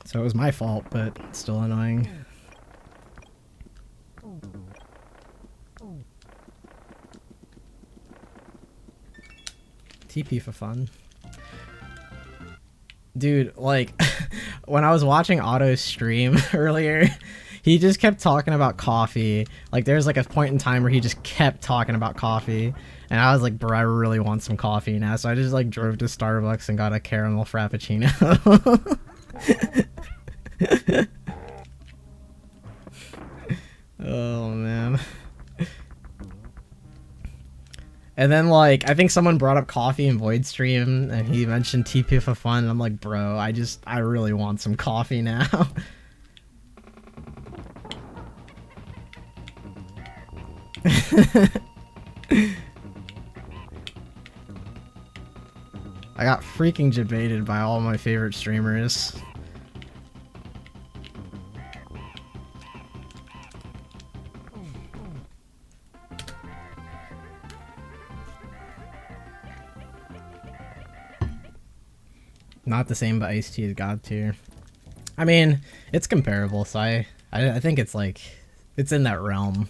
A: So it was my fault, but still annoying. TP for fun. Dude, like, when I was watching Otto's stream earlier, he just kept talking about coffee. Like, there's like a point in time where he just kept talking about coffee. And I was like, bro, I really want some coffee now. So I just like drove to Starbucks and got a caramel frappuccino. Oh, man. And then, like, I think someone brought up coffee in Void stream, and he mentioned TP for fun, and I'm like, bro, I really want some coffee now. I got freaking debated by all my favorite streamers. Not the same, but Ice-T is God tier. I mean, it's comparable, so I think it's like, it's in that realm.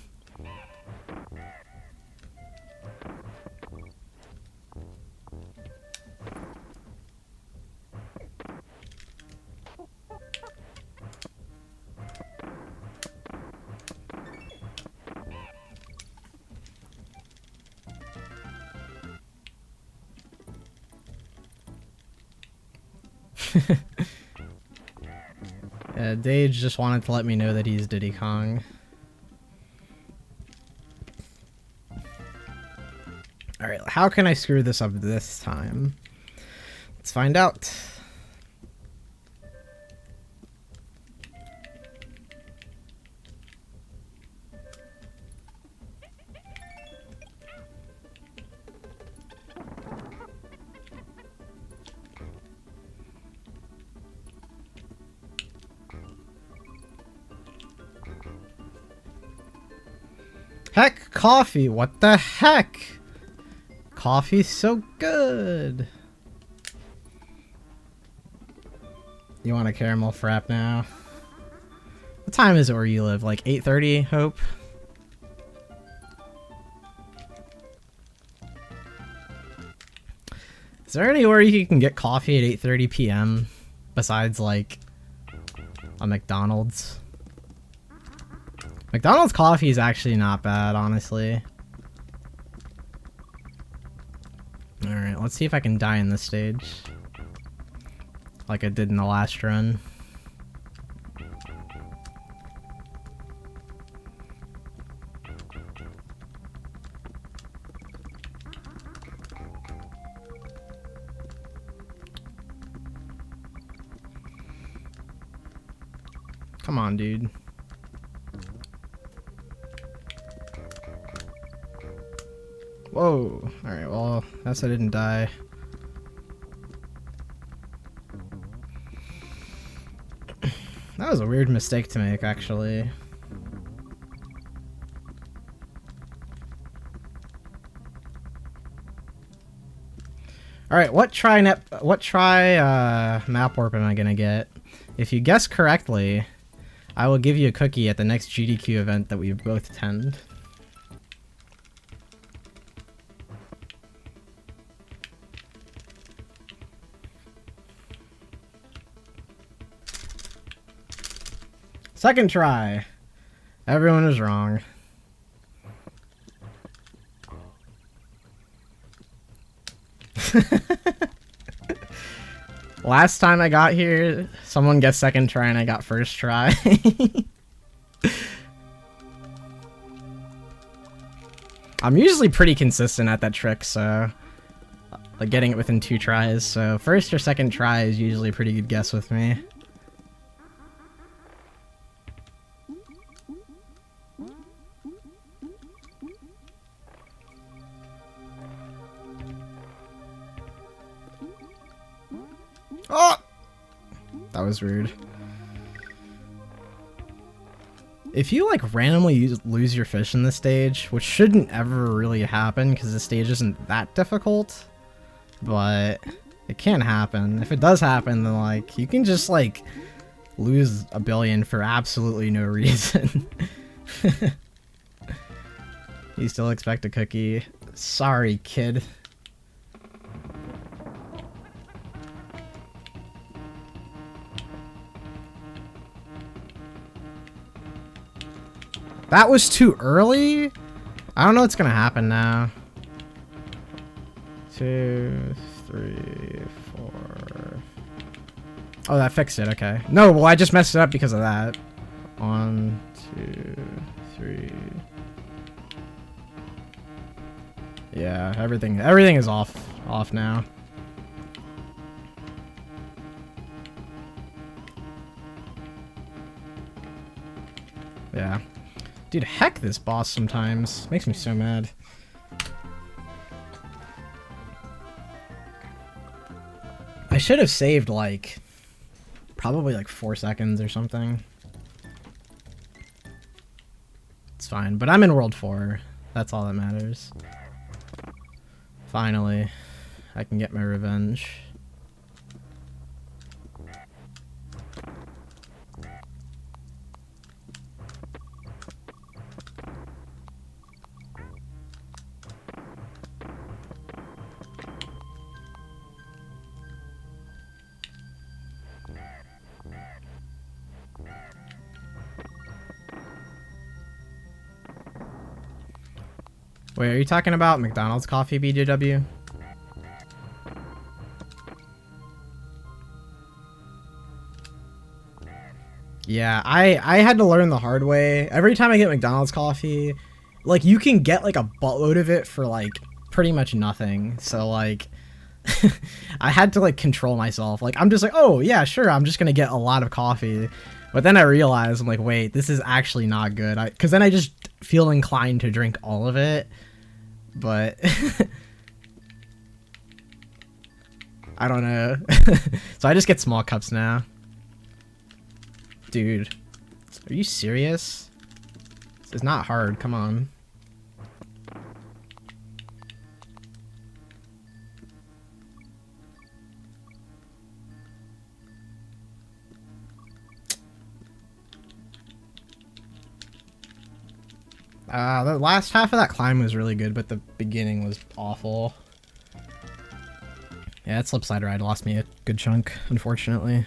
A: Dage just wanted to let me know that he's Diddy Kong. Alright, how can I screw this up this time? Let's find out. Heck, coffee! What the heck? Coffee's so good! You want a caramel frap now? What time is it where you live? Like 8:30, Hope? Is there anywhere you can get coffee at 8:30 p.m. besides like a McDonald's? McDonald's coffee is actually not bad, honestly. Alright, let's see if I can die in this stage. Like I did in the last run. Come on, dude. Whoa. Alright, well, that's I didn't die. That was a weird mistake to make, actually. Alright, what try map warp am I gonna get? If you guess correctly, I will give you a cookie at the next GDQ event that we both attend. Second try. Everyone was wrong. Last time I got here, someone guessed second try and I got first try. I'm usually pretty consistent at that trick, so like getting it within 2 tries. So first or second try is usually a pretty good guess with me. Oh! That was rude. If you like randomly lose your fish in this stage, which shouldn't ever really happen because the stage isn't that difficult, but it can happen. If it does happen, then like you can just like lose a billion for absolutely no reason. You still expect a cookie? Sorry, kid. That was too early? I don't know what's gonna happen now. 2, 3, 4. Oh, that fixed it, okay. No, well, I just messed it up because of that. 1, 2, 3. Yeah, everything is off now. Yeah. Dude, heck this boss sometimes. Makes me so mad. I should have saved like probably like 4 seconds or something. It's fine, but I'm in World 4. That's all that matters. Finally, I can get my revenge. Wait, are you talking about McDonald's coffee, BJW? Yeah, I had to learn the hard way. Every time I get McDonald's coffee, like you can get like a buttload of it for like pretty much nothing. So like I had to like control myself. Like I'm just like, oh yeah, sure, I'm just gonna get a lot of coffee. But then I realized, I'm like, wait, this is actually not good. Because then I just feel inclined to drink all of it. But I don't know. So I just get small cups now. Dude, are you serious? This is not hard, come on. The last half of that climb was really good, but the beginning was awful. Yeah, that slip slide ride lost me a good chunk, unfortunately.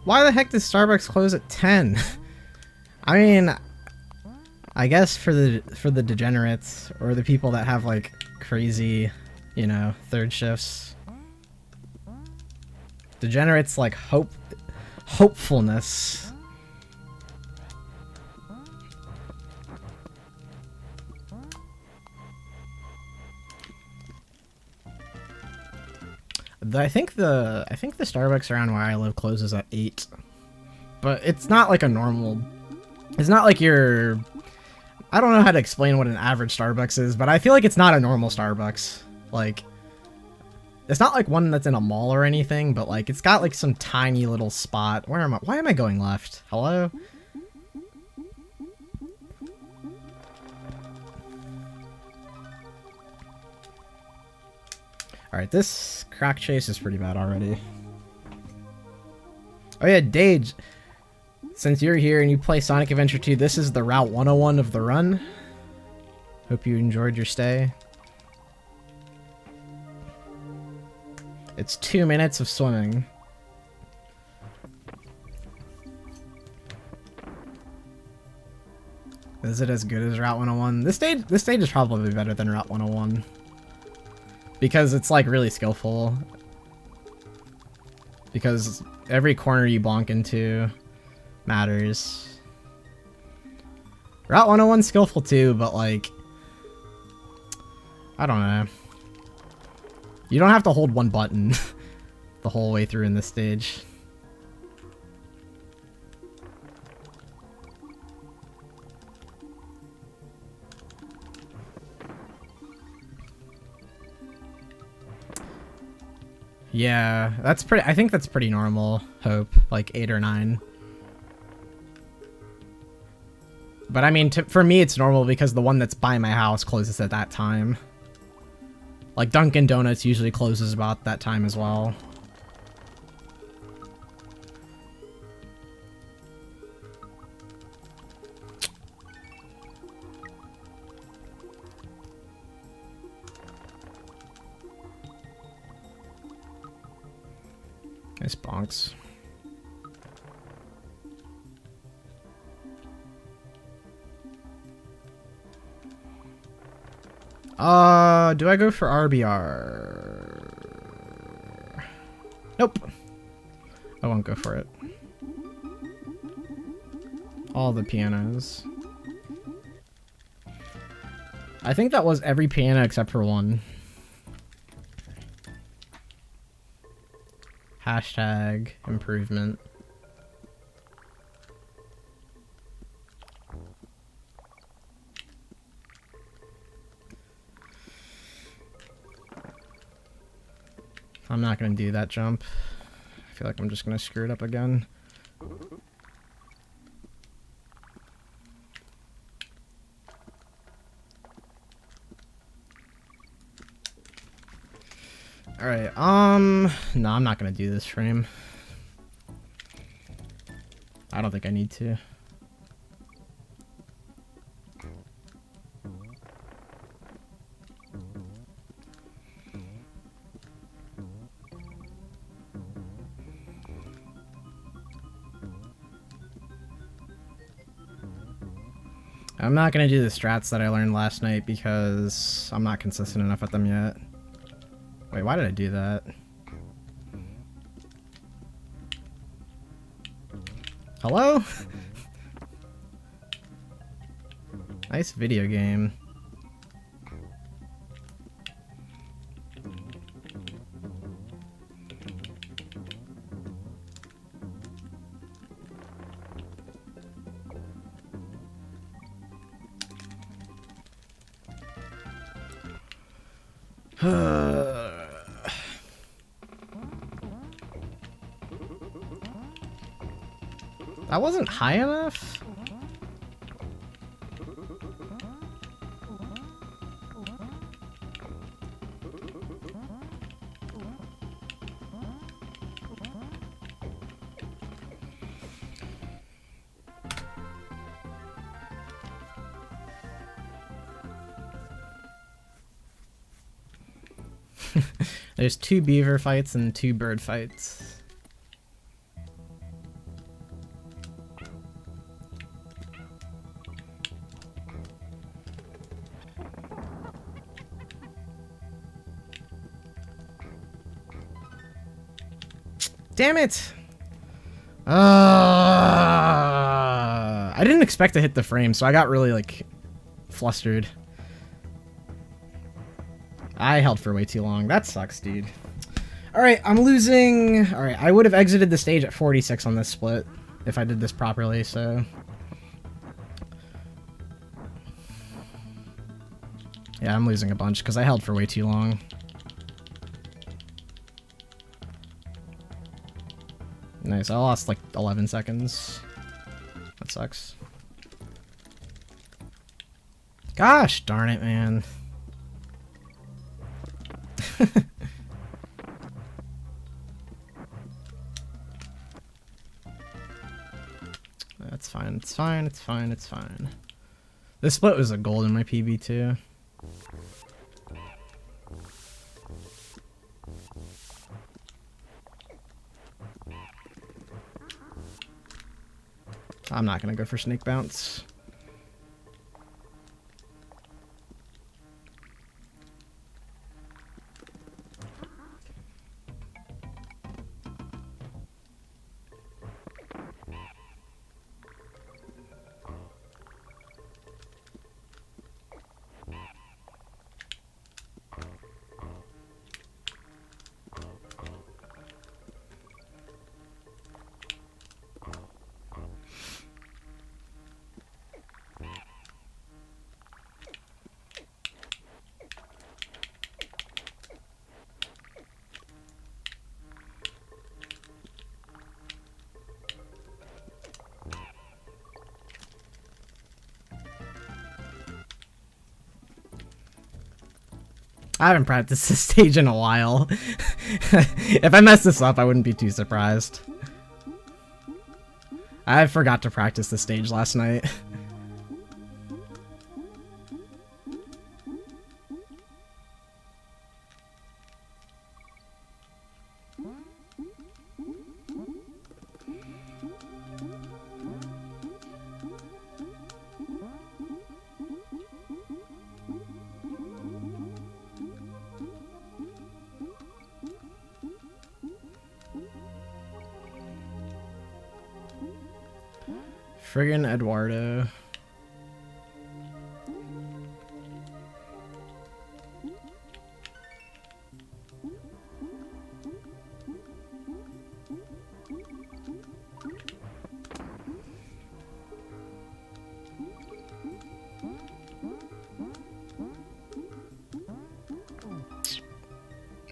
A: Why the heck does Starbucks close at 10? I mean, I guess for the degenerates or the people that have like crazy, you know, third shifts. Degenerates like hopefulness. I think the Starbucks around where I live closes at 8, but it's not like a normal. It's not like your. I don't know how to explain what an average Starbucks is, but I feel like it's not a normal Starbucks. Like, it's not like one that's in a mall or anything, but like it's got like some tiny little spot. Where am I? Why am I going left? Hello? Alright, this crack chase is pretty bad already. Oh yeah, Dage, since you're here and you play Sonic Adventure 2, this is the Route 101 of the run. Hope you enjoyed your stay. It's 2 minutes of swimming. Is it as good as Route 101? This stage is probably better than Route 101. Because it's like really skillful. Because every corner you bonk into matters. Route 101's skillful too, but like, I don't know. You don't have to hold one button. the whole way through in this stage. Yeah, that's pretty. I think that's pretty normal. Hope like 8 or 9. But I mean, for me, it's normal because the one that's by my house closes at that time. Like Dunkin' Donuts usually closes about that time as well. Nice bonks. Do I go for RBR? Nope. I won't go for it. All the pianos. I think that was every piano except for one. Hashtag improvement. I'm not gonna do that jump. I feel like I'm just gonna screw it up again. Alright, no, I'm not gonna do this frame. I don't think I need to. I'm not gonna do the strats that I learned last night because I'm not consistent enough at them yet. Wait, why did I do that? Hello? Nice video game. That wasn't high enough? There's 2 beaver fights and 2 bird fights. Damn it! I didn't expect to hit the frame, so I got really, like, flustered. I held for way too long. That sucks, dude. Alright, I'm losing... Alright, I would have exited the stage at 46 on this split if I did this properly, so... Yeah, I'm losing a bunch because I held for way too long. Nice, I lost like 11 seconds. That sucks. Gosh darn it, man. That's fine, it's fine, it's fine, it's fine. This split was a gold in my PB too. I'm not gonna go for snake bounce. I haven't practiced this stage in a while. If I mess this up, I wouldn't be too surprised. I forgot to practice the stage last night. Friggin' Eduardo.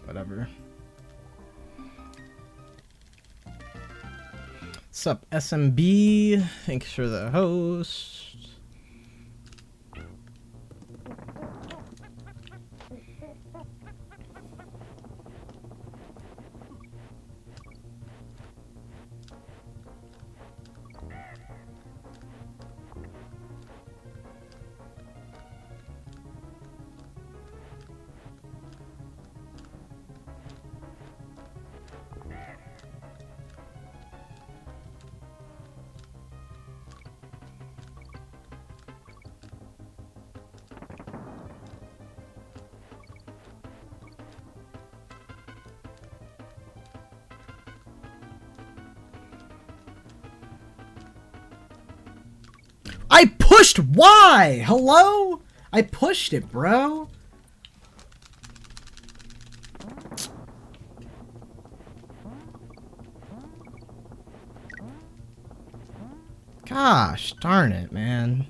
A: Whatever. Sup, SMB? Thanks for the host. I pushed Y! Hello? I pushed it, bro. Gosh, darn it, man.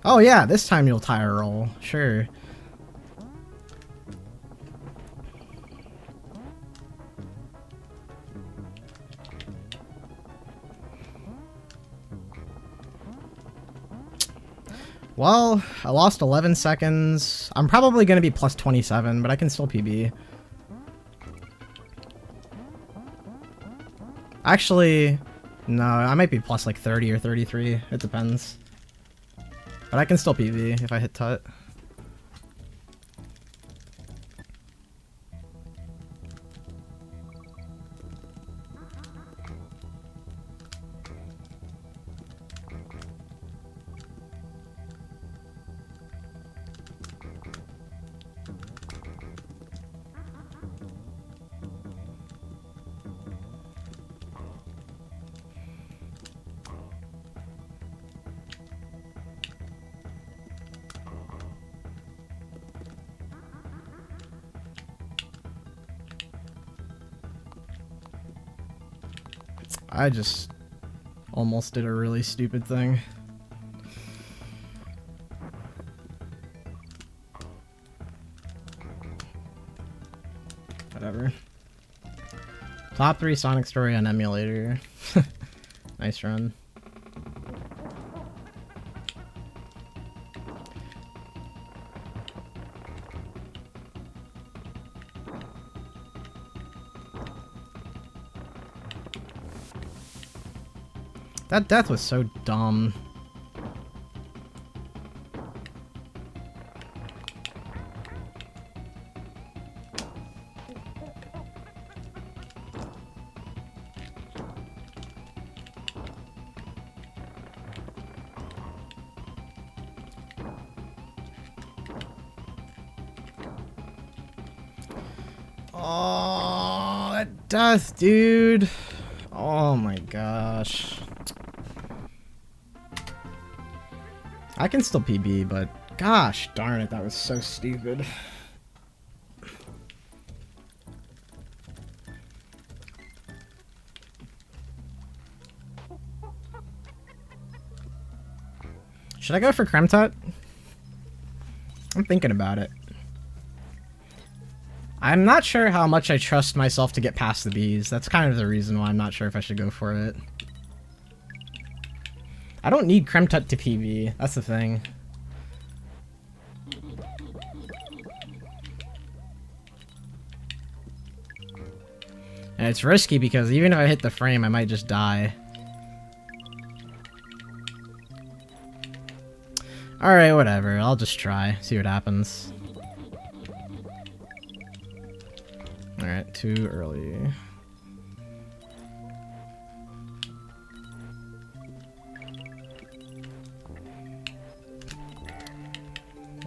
A: Oh yeah, this time you'll tire roll. Sure. Well, I lost 11 seconds. I'm probably going to be plus 27, but I can still PB. Actually, no, I might be plus like 30 or 33. It depends. But I can still PB if I hit tut. I just almost did a really stupid thing. Whatever. Top 3 Sonic story on emulator. Nice run. That death was so dumb. Oh, that death, dude. Oh my gosh. I can still PB, but gosh darn it, that was so stupid. Should I go for Kremtut? I'm thinking about it. I'm not sure how much I trust myself to get past the bees. That's kind of the reason why I'm not sure if I should go for it. I don't need Kremtut to PB. That's the thing. And it's risky because even if I hit the frame, I might just die. Alright, whatever. I'll just try. See what happens. Alright, too early.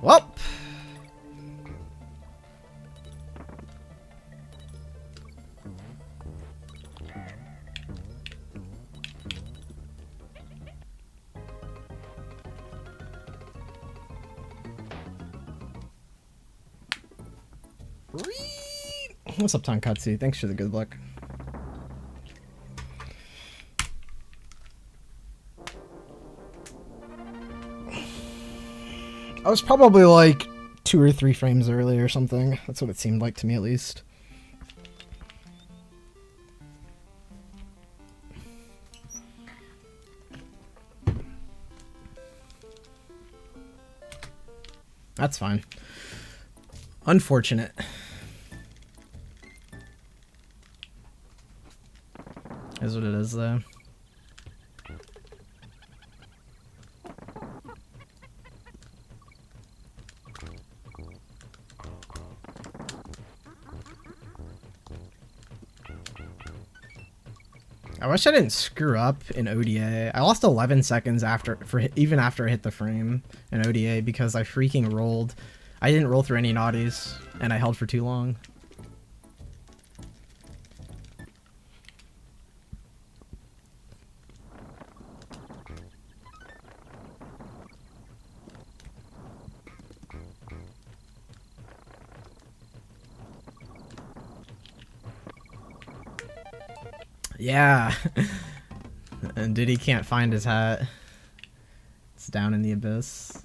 A: Well. What's up, Tonkatsu? Thanks for the good luck. I was probably like 2 or 3 frames early or something. That's what it seemed like to me, at least. That's fine. Unfortunate. Is what it is, though. I wish I didn't screw up in ODA. I lost 11 seconds even after I hit the frame in ODA because I freaking rolled. I didn't roll through any naughties, and I held for too long. Yeah. And Diddy can't find his hat. It's down in the abyss.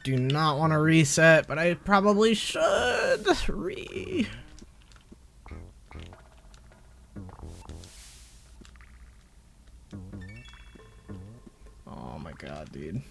A: Do not want to reset, but I probably should. Oh my god, dude.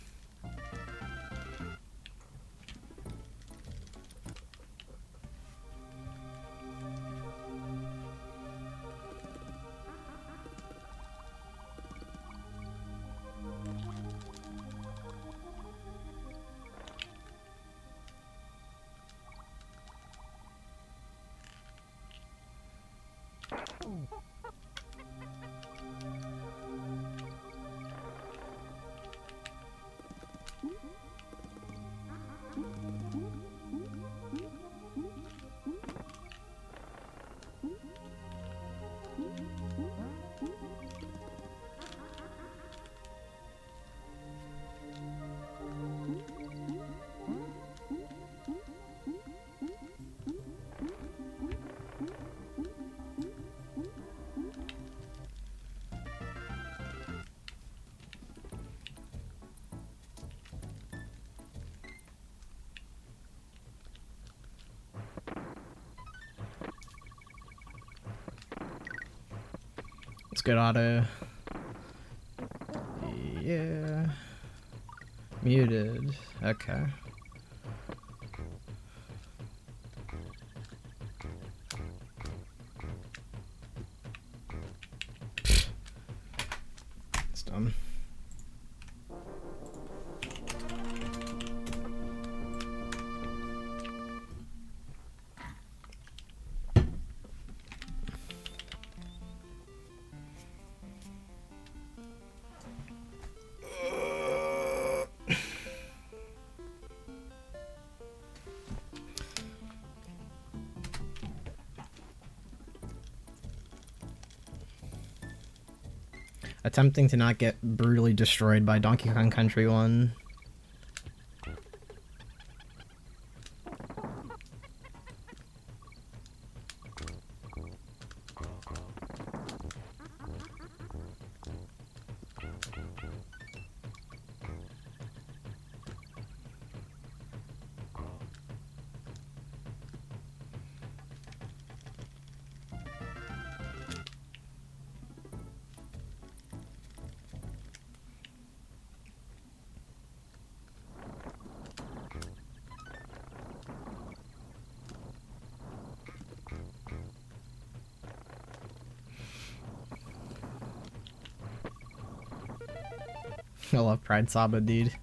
A: It's good auto. Yeah. Muted. Okay. It's done. Attempting to not get brutally destroyed by Donkey Kong Country 1. I love Pride Saba, dude.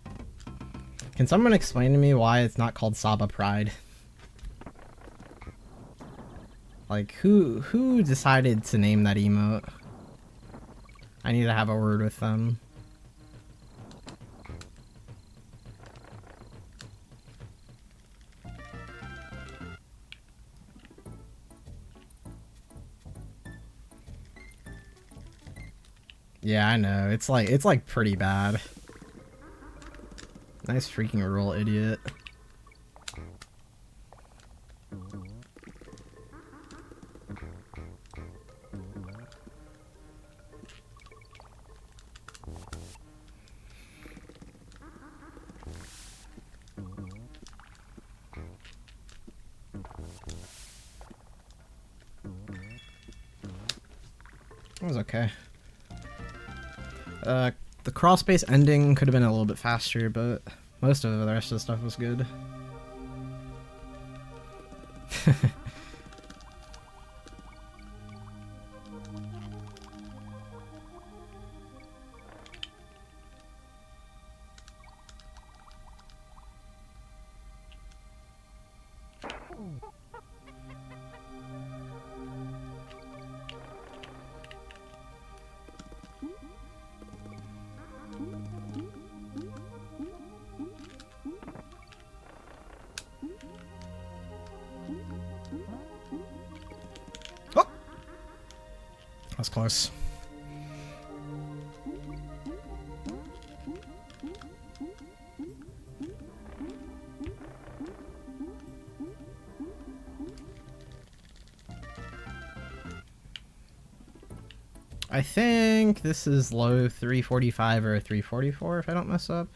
A: Can someone explain to me why it's not called Saba Pride? Like, who decided to name that emote? I need to have a word with them. Yeah, I know. It's like pretty bad. Nice freaking rule, idiot. It was okay. The crawl space ending could have been a little bit faster, but most of the rest of the stuff was good. Oh! That was close. I think this is low 345 or 344 if I don't mess up.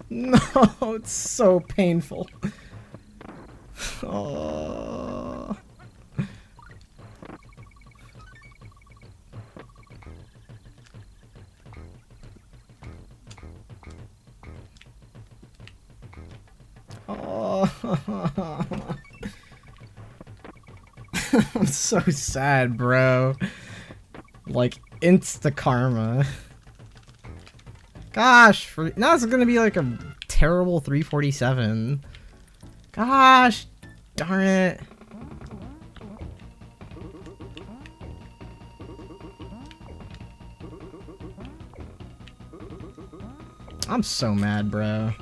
A: No, it's so painful. Oh. Oh. I'm so sad, bro. Like, insta karma. Gosh, now it's gonna be like a terrible 347. Gosh, darn it. I'm so mad, bro.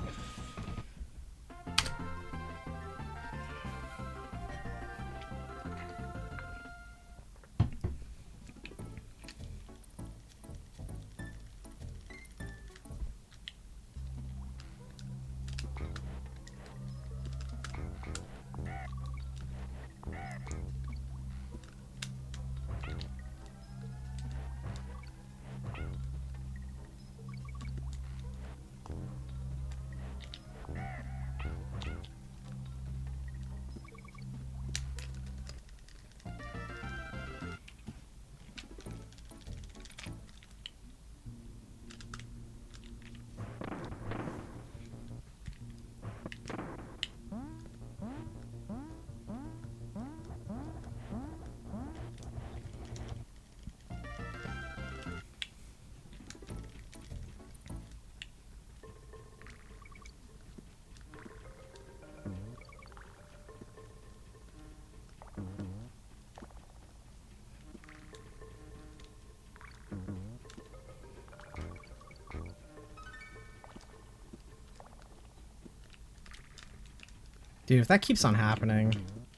A: Dude, if that keeps on happening,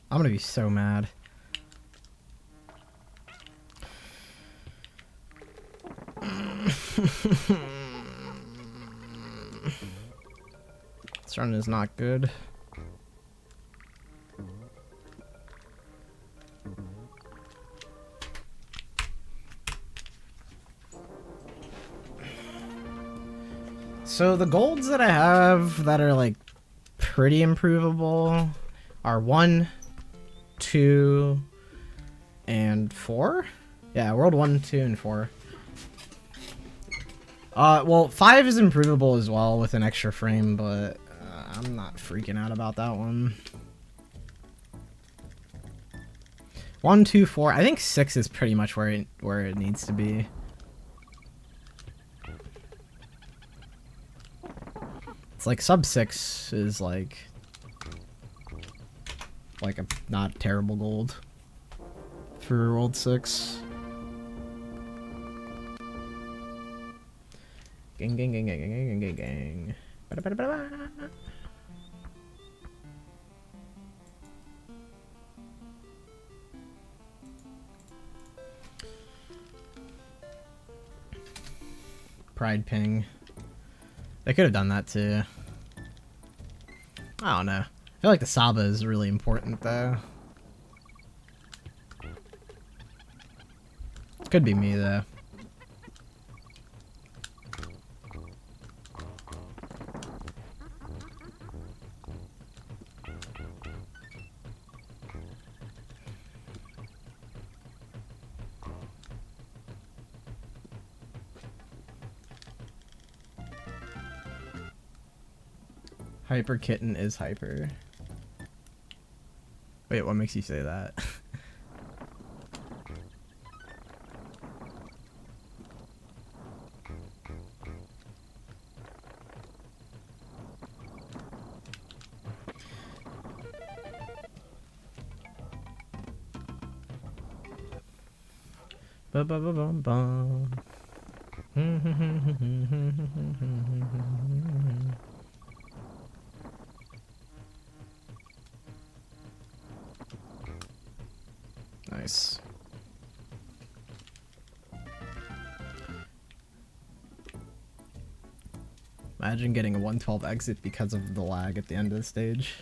A: I'm gonna be so mad. This run is not good. So the golds that I have that are like pretty improvable are 1, 2, and 4. Yeah, world 1, 2, and 4. Well, 5 is improvable as well with an extra frame, but I'm not freaking out about that one. 1, 2, 4. I think 6 is pretty much where it needs to be. It's like sub 6 is like a not terrible gold for world 6. Gang gang gang gang gang gang gang. Ba-da-ba-da-ba-da. Pride ping. They could have done that too. I don't know. I feel like the Saba is really important though. Could be me though. Hyper Kitten is hyper. Wait, what makes you say that? Ba ba ba bum bum. Nice. Imagine getting a 112 exit because of the lag at the end of the stage.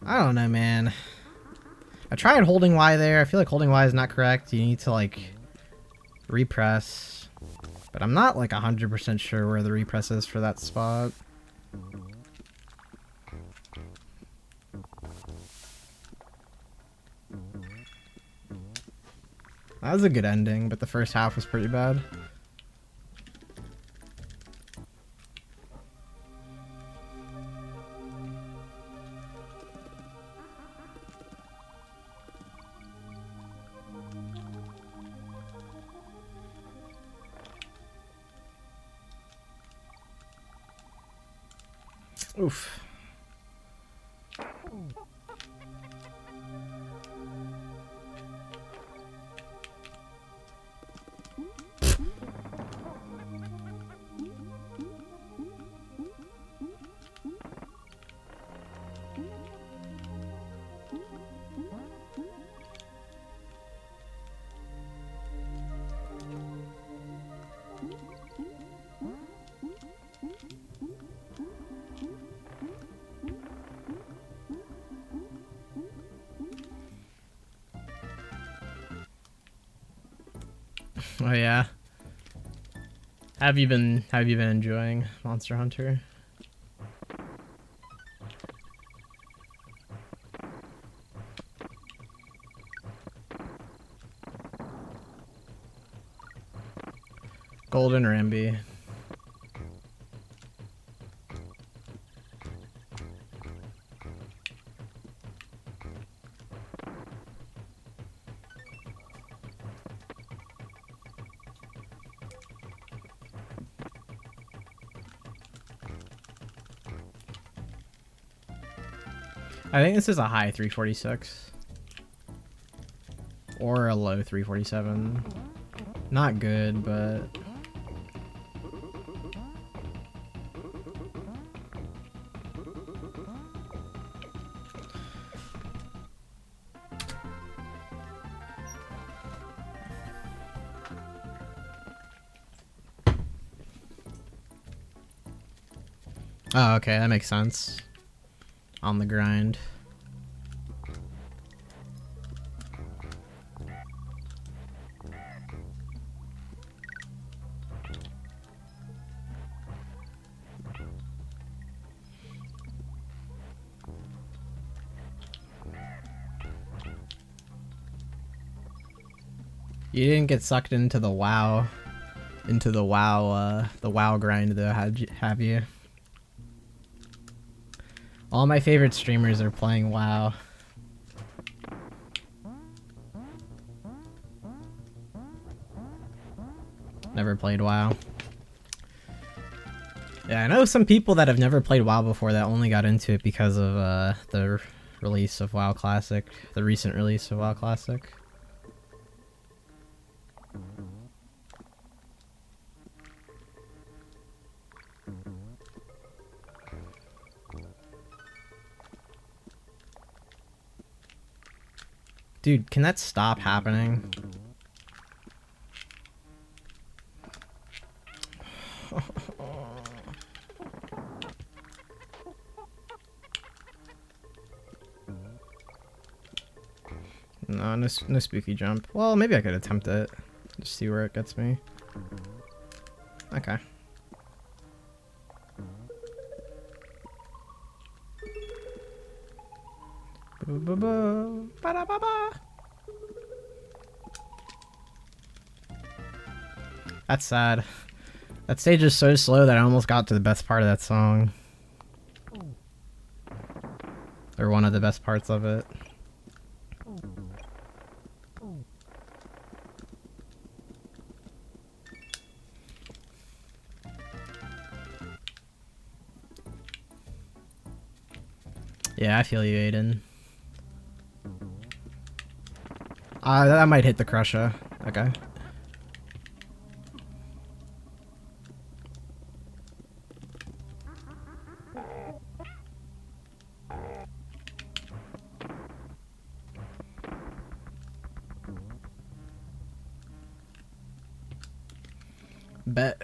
A: I don't know, man. I tried holding Y there. I feel like holding Y is not correct. You need to, like, repress. But I'm not, like, 100% sure where the repress is for that spot. That was a good ending, but the first half was pretty bad. Oof. Oh yeah. Have you been enjoying Monster Hunter? Golden or MB? I think this is a high 346. Or a low 347. Not good, but... Oh, okay, that makes sense. On the grind. You didn't get sucked into the WoW, the WoW grind though, have you? All my favorite streamers are playing WoW. Never played WoW. Yeah, I know some people that have never played WoW before that only got into it because of the release of WoW Classic, the recent release of WoW Classic. Dude, can that stop happening? No spooky jump. Well, maybe I could attempt it. Just see where it gets me. Okay. That's sad. That stage is so slow that I almost got to the best part of that song. Or one of the best parts of it. Yeah, I feel you, Aiden. That might hit the crusher. Okay. Bet.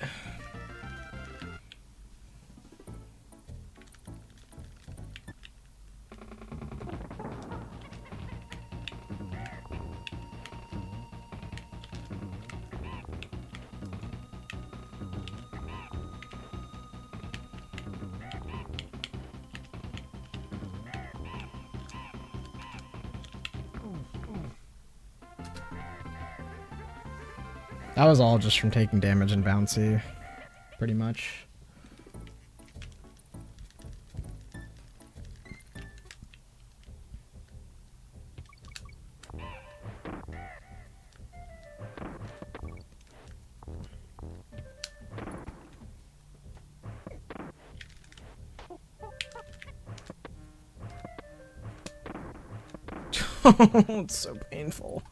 A: That was all just from taking damage and bouncy, pretty much. It's so painful.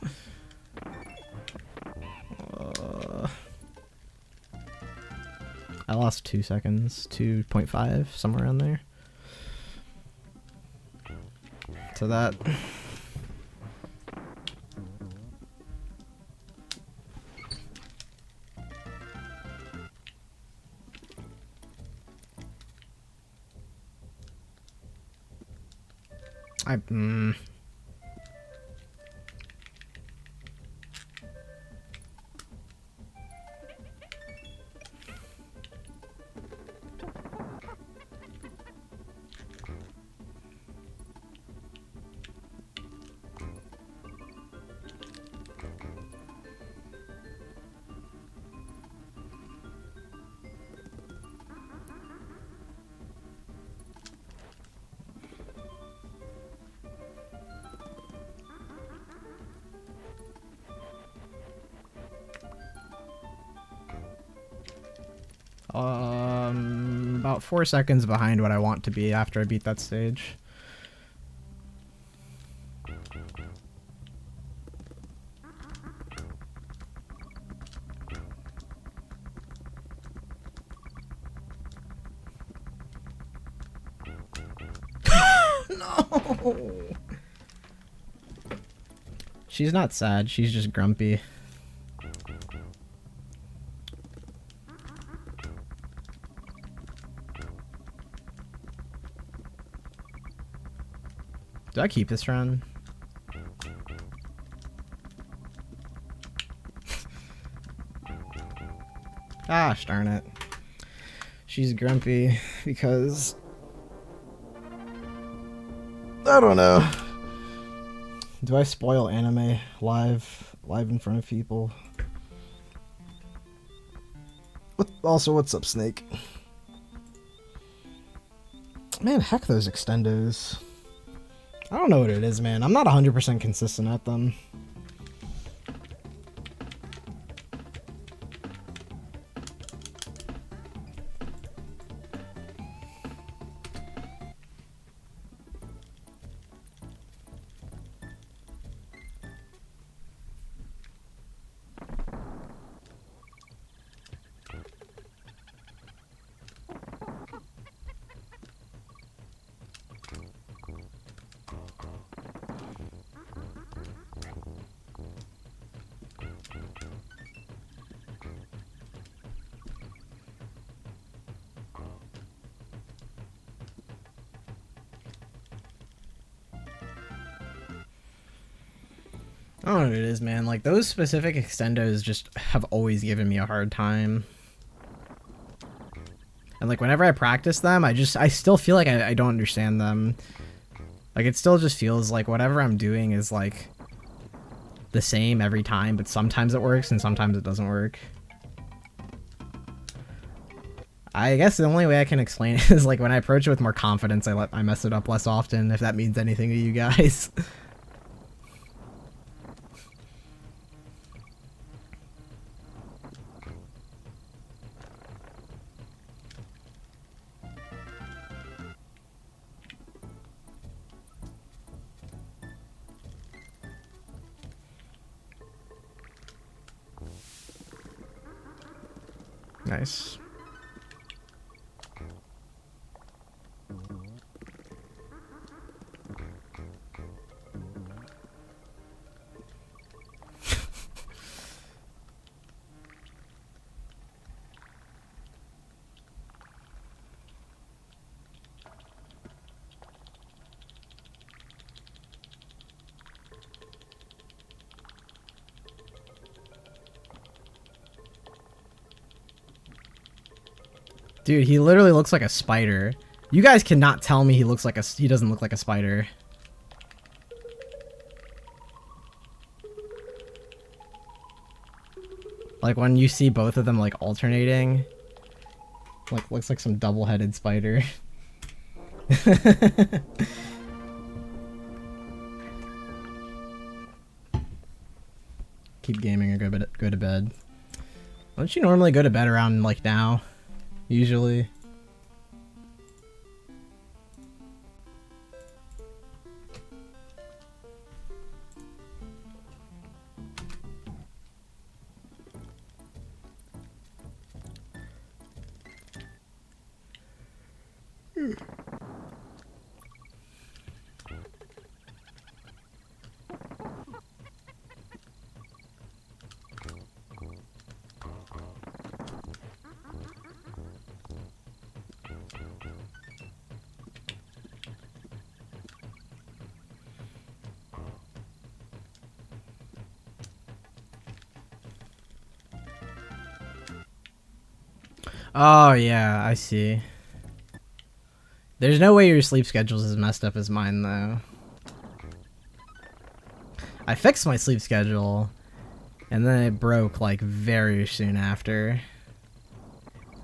A: I lost 2 seconds, 2.5, somewhere around there. To that. About 4 seconds behind what I want to be after I beat that stage. No! She's not sad, she's just grumpy. I keep this run? Gosh darn it. She's grumpy because I don't know. Do I spoil anime live in front of people? Also, what's up, Snake? Man, heck those extendos. I don't know what it is, man. I'm not 100% consistent at them. I don't know what it is, man. Like, those specific extendos just have always given me a hard time. And, like, whenever I practice them, I still feel like I don't understand them. Like, it still just feels like whatever I'm doing is, like, the same every time, but sometimes it works and sometimes it doesn't work. I guess the only way I can explain it is, like, when I approach it with more confidence, I mess it up less often, if that means anything to you guys. Nice. Dude, he literally looks like a spider. You guys cannot tell me he doesn't look like a spider. Like when you see both of them like alternating, like looks like some double-headed spider. Keep gaming or go to bed. Don't you normally go to bed around like now? Usually. Oh, yeah, I see. There's no way your sleep schedule's as messed up as mine, though. I fixed my sleep schedule, and then it broke, like, very soon after.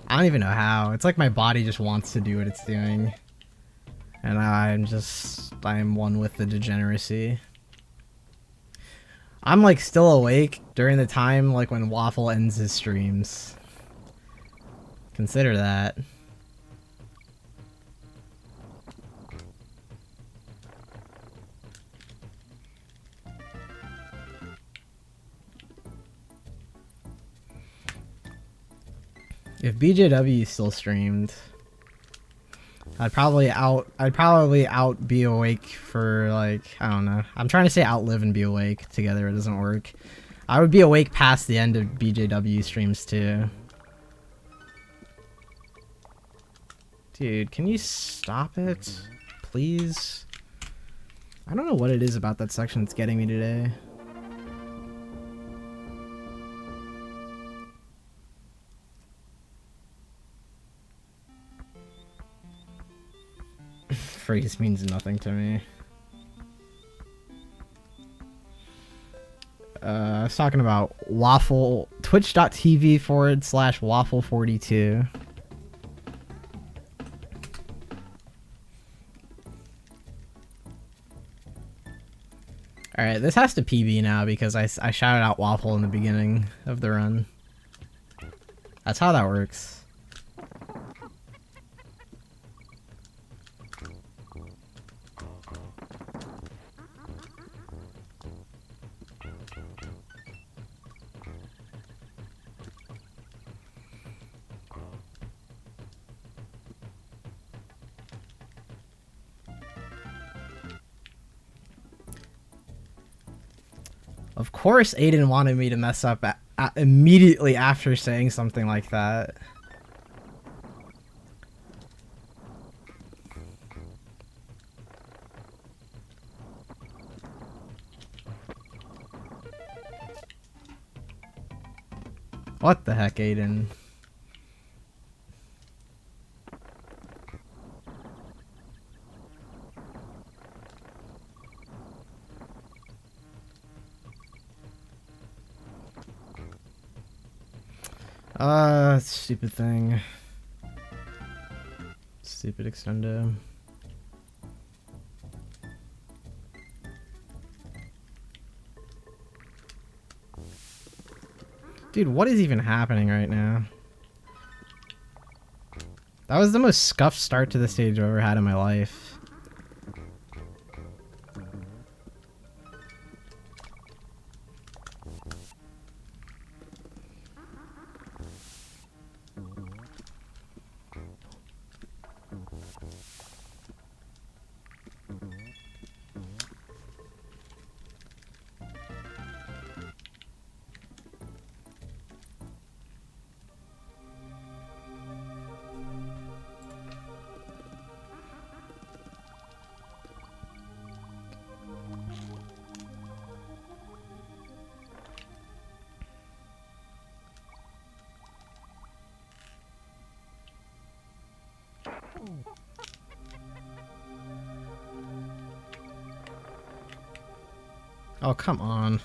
A: I don't even know how. It's like my body just wants to do what it's doing. And I'm one with the degeneracy. I'm, like, still awake during the time, like, when Waffle ends his streams. Consider that. If BJW still streamed, I'd probably be awake for like, I don't know. I'm trying to say outlive and be awake together. It doesn't work. I would be awake past the end of BJW streams too. Dude, can you stop it? Please? I don't know what it is about that section that's getting me today. Freeze means nothing to me. I was talking about waffle, twitch.tv/waffle42. Alright, this has to PB now because I shouted out waffle in the beginning of the run. That's how that works. Of course Aiden wanted me to mess up immediately after saying something like that. What the heck, Aiden? Stupid thing. Stupid extendo. Dude, what is even happening right now? That was the most scuffed start to the stage I've ever had in my life. Oh, come on.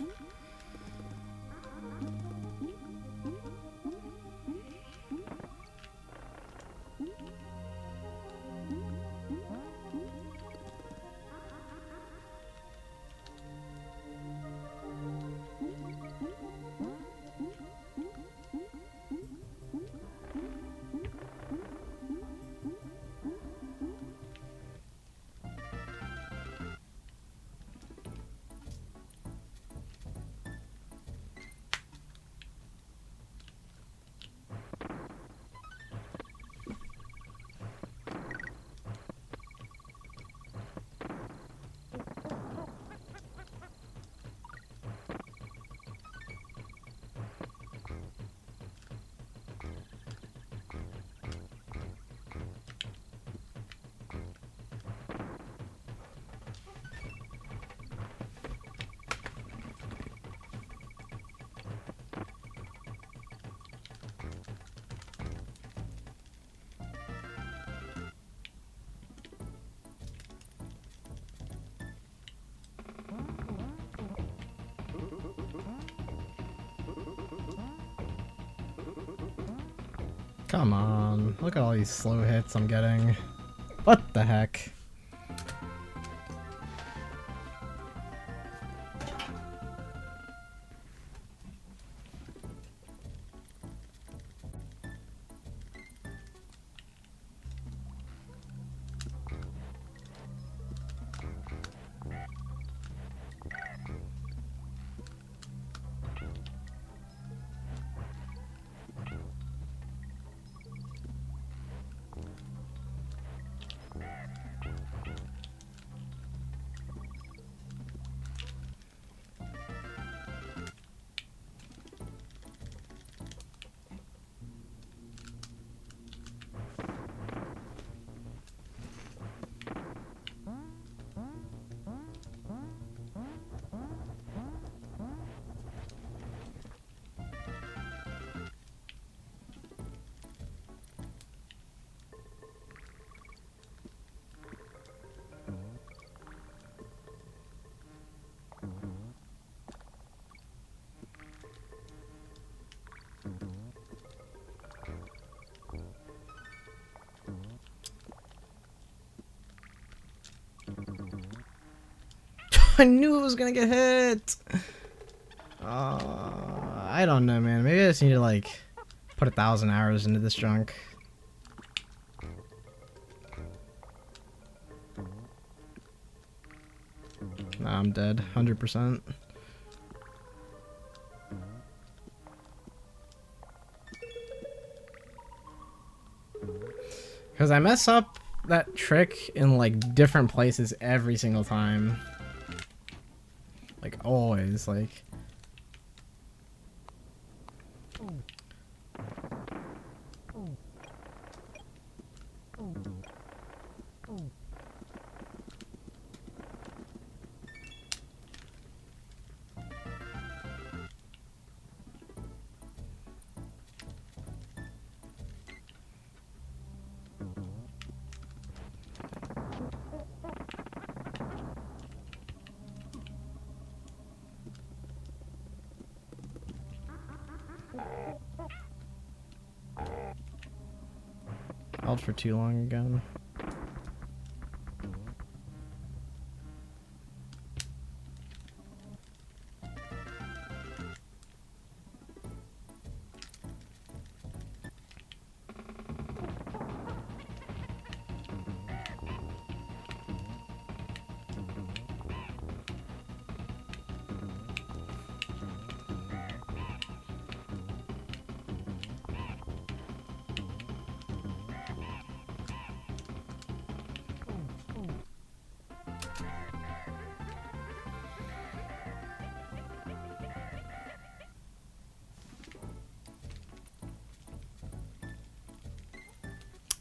A: Come on. Look at all these slow hits I'm getting. What the heck? I knew it was gonna get hit. I don't know, man. Maybe I just need to like put 1,000 hours into this junk. Nah, I'm dead. 100%. Because I mess up that trick in like different places every single time. Like always, like. Held for too long again.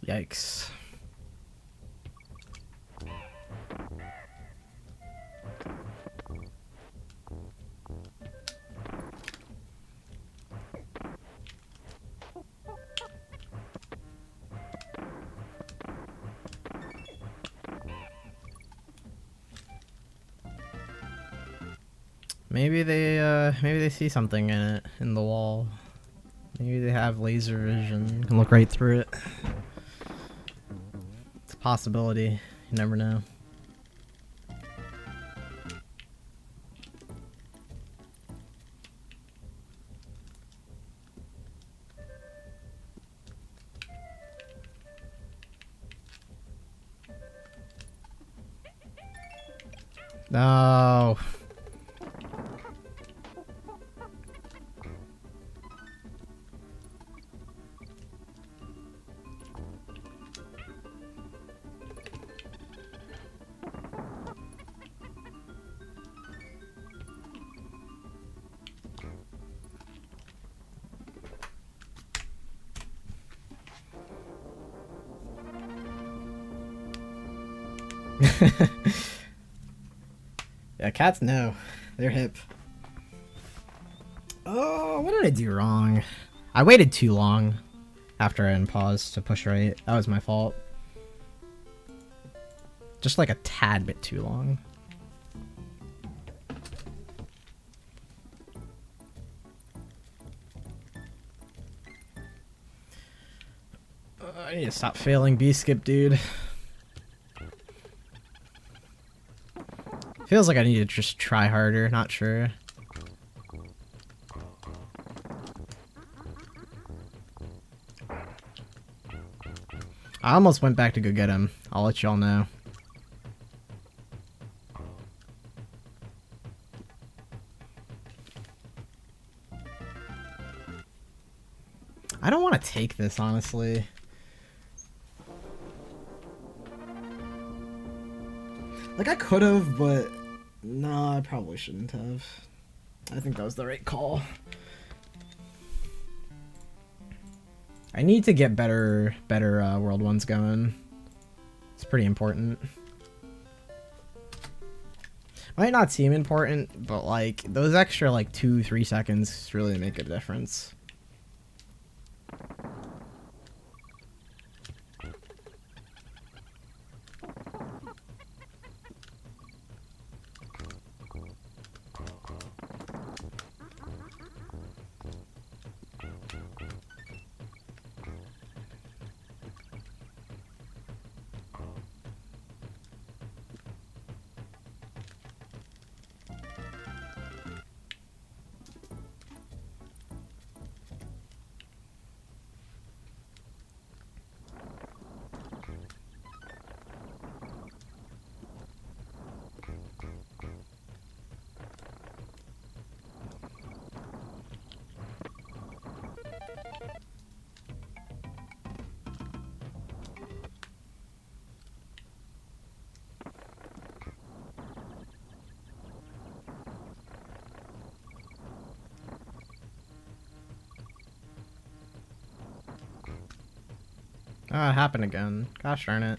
A: Yikes. Maybe they see something in it, in the wall. Maybe they have laser vision, can look right through it. It's a possibility, you never know. No. Yeah, cats know. They're hip. Oh, what did I do wrong? I waited too long after I unpaused to push right. That was my fault. Just like a tad bit too long. I need to stop failing B-skip, dude. Feels like I need to just try harder, not sure. I almost went back to go get him. I'll let y'all know. I don't want to take this, honestly. Like, I could have, but no, I probably shouldn't have. I think that was the right call. I need to get better World 1s going. It's pretty important. Might not seem important, but like, those extra like 2-3 seconds really make a difference. Ah, it happened again. Gosh darn it.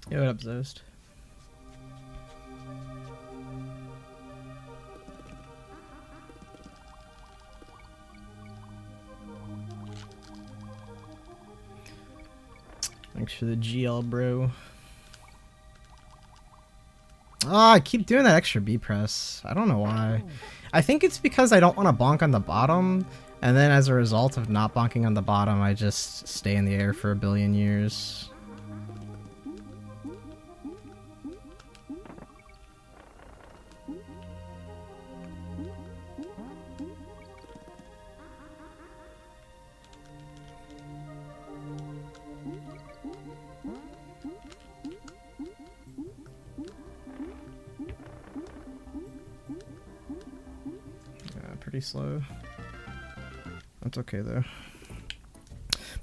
A: Yo, what up, Zost? Thanks for the GL, bro. Oh, I keep doing that extra B press. I don't know why. I think it's because I don't want to bonk on the bottom, and then as a result of not bonking on the bottom, I just stay in the air for a billion years. Pretty slow. That's okay though.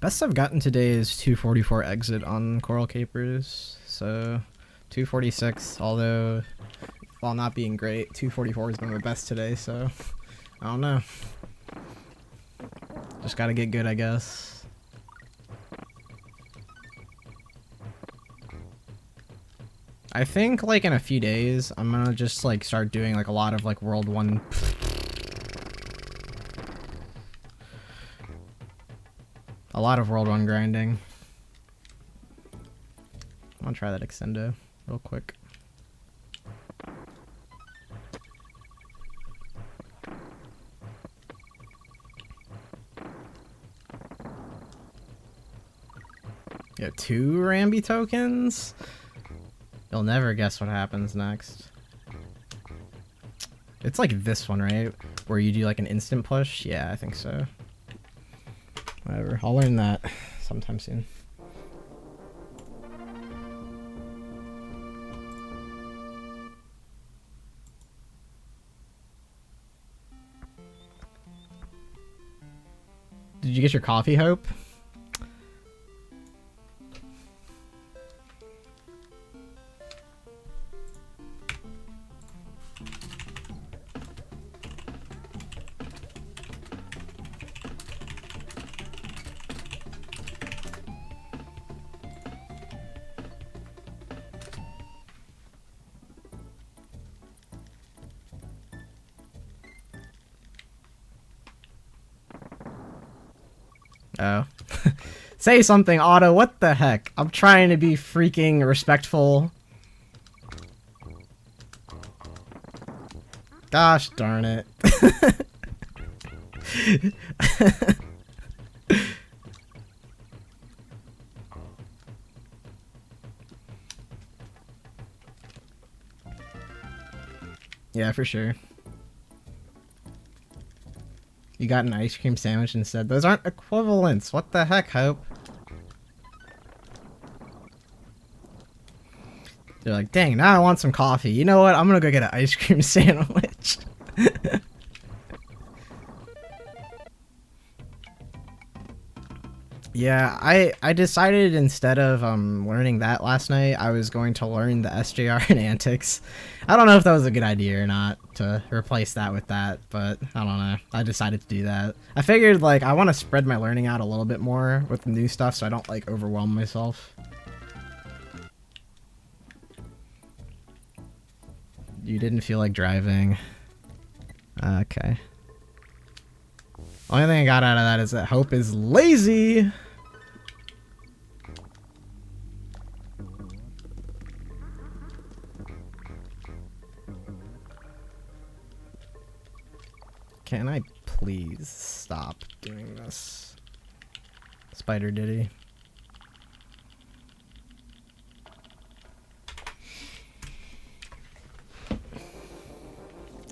A: Best I've gotten today is 244 exit on Coral Capers. So 246, although while not being great, 244 has been my best today, so I don't know. Just gotta get good, I guess. I think like in a few days I'm gonna just like start doing like a lot of like World 1 a lot of World 1 grinding. I'm gonna try that extendo real quick. Yeah, 2 Rambi tokens? You'll never guess what happens next. It's like this one, right? Where you do like an instant push? Yeah, I think so. Whatever, I'll learn that sometime soon. Did you get your coffee, Hope? Oh. Say something, Otto. What the heck? I'm trying to be freaking respectful. Gosh darn it. Yeah, for sure. You got an ice cream sandwich instead. Those aren't equivalents. What the heck, Hope? They're like, dang, now I want some coffee. You know what? I'm gonna go get an ice cream sandwich. Yeah, I decided instead of learning that last night, I was going to learn the SJR and antics. I don't know if that was a good idea or not to replace that with that, but I don't know. I decided to do that. I figured like I want to spread my learning out a little bit more with the new stuff so I don't like overwhelm myself. You didn't feel like driving. Okay. Only thing I got out of that is that Hope is lazy. Can I please stop doing this? Spider Diddy.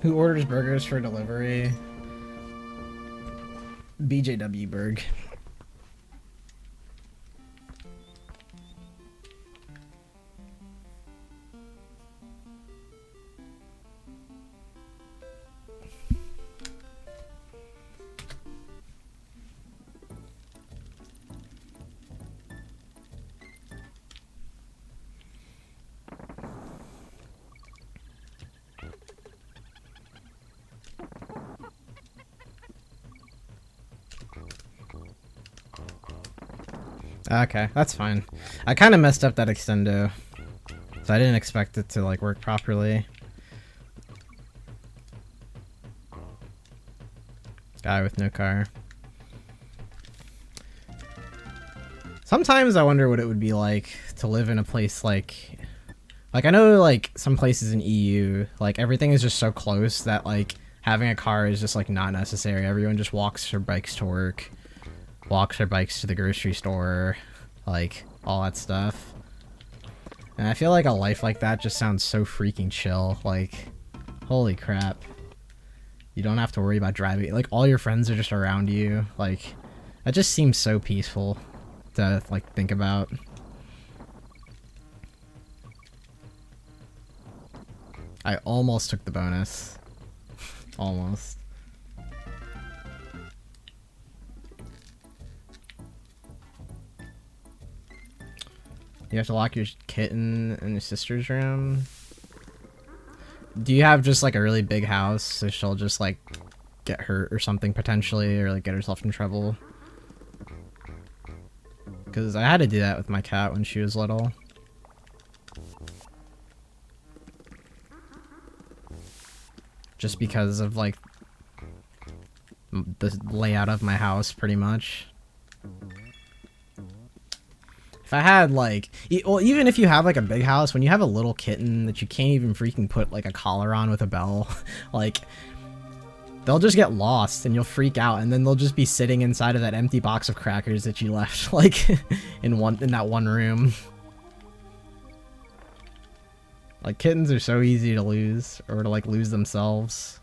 A: Who orders burgers for delivery? BJW Berg. Okay, that's fine. I kind of messed up that extendo, so I didn't expect it to like work properly. Guy with no car. Sometimes I wonder what it would be like to live in a place like I know like some places in EU, like everything is just so close that like having a car is just like not necessary. Everyone just walks their bikes to work, walks their bikes to the grocery store, like all that stuff. And I feel like a life like that just sounds so freaking chill. Like, holy crap. You don't have to worry about driving. Like, all your friends are just around you. Like, that just seems so peaceful to, like, think about. I almost took the bonus. Almost. You have to lock your kitten in your sister's room. Do you have just like a really big house so she'll just like get hurt or something potentially, or like get herself in trouble? Because I had to do that with my cat when she was little. Just because of like the layout of my house pretty much. If I had like, well, even if you have like a big house, when you have a little kitten that you can't even freaking put like a collar on with a bell, like they'll just get lost and you'll freak out, and then they'll just be sitting inside of that empty box of crackers that you left like in that one room. Like kittens are so easy to lose, or to like lose themselves.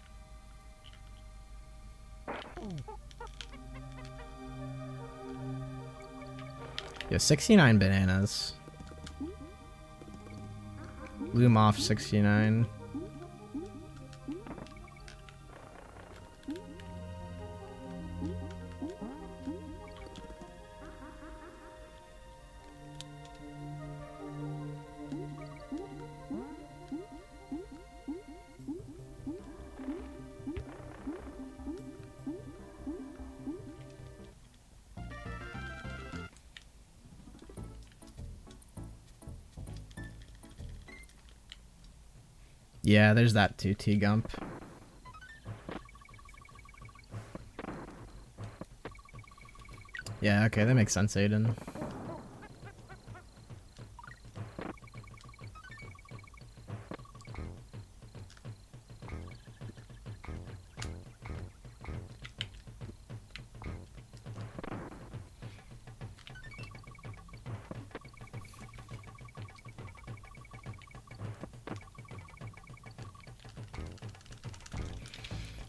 A: Yo, 69 bananas. Loom off 69. Yeah, there's that too, T-Gump. Yeah, okay, that makes sense, Aiden.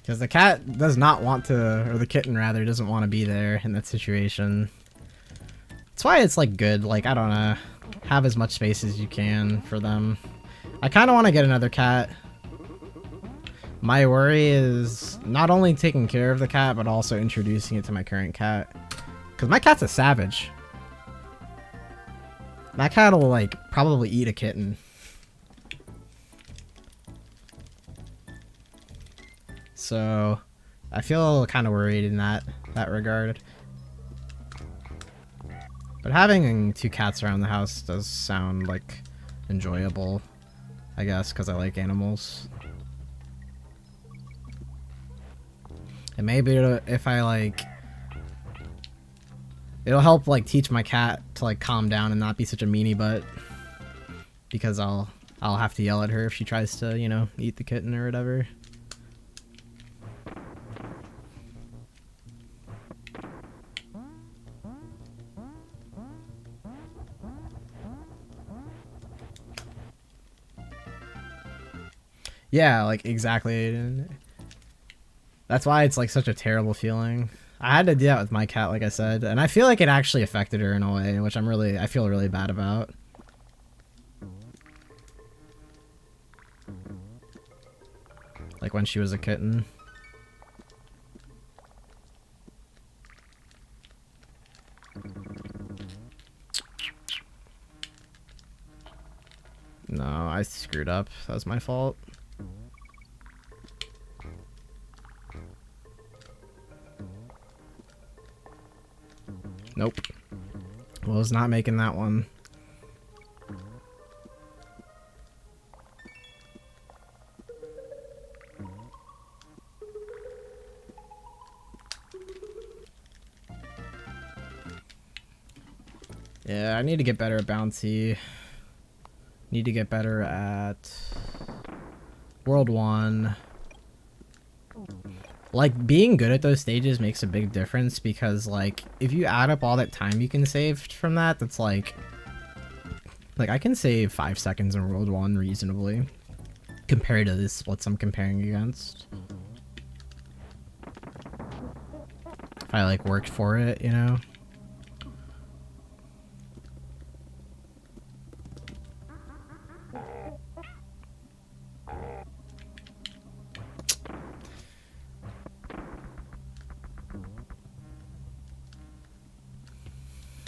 A: Because the cat does not want to, or the kitten rather, doesn't want to be there in that situation. That's why it's like good, like, I don't know, have as much space as you can for them. I kind of want to get another cat. My worry is not only taking care of the cat, but also introducing it to my current cat. Because my cat's a savage. That cat will like probably eat a kitten. So, I feel kind of worried in that regard. But having two cats around the house does sound like enjoyable, I guess, because I like animals. And maybe if I like, it'll help like teach my cat to like calm down and not be such a meanie butt, because I'll have to yell at her if she tries to, you know, eat the kitten or whatever. Yeah, like exactly. That's why it's like such a terrible feeling. I had to do that with my cat, like I said, and I feel like it actually affected her in a way, which I feel really bad about. Like when she was a kitten. No, I screwed up. That was my fault. Nope. Was not making that one. Yeah, I need to get better at bouncy. Need to get better at World 1. Like, being good at those stages makes a big difference because, like, if you add up all that time you can save from that, that's like I can save 5 seconds in World 1 reasonably compared to the splits I'm comparing against. If I, like, worked for it, you know?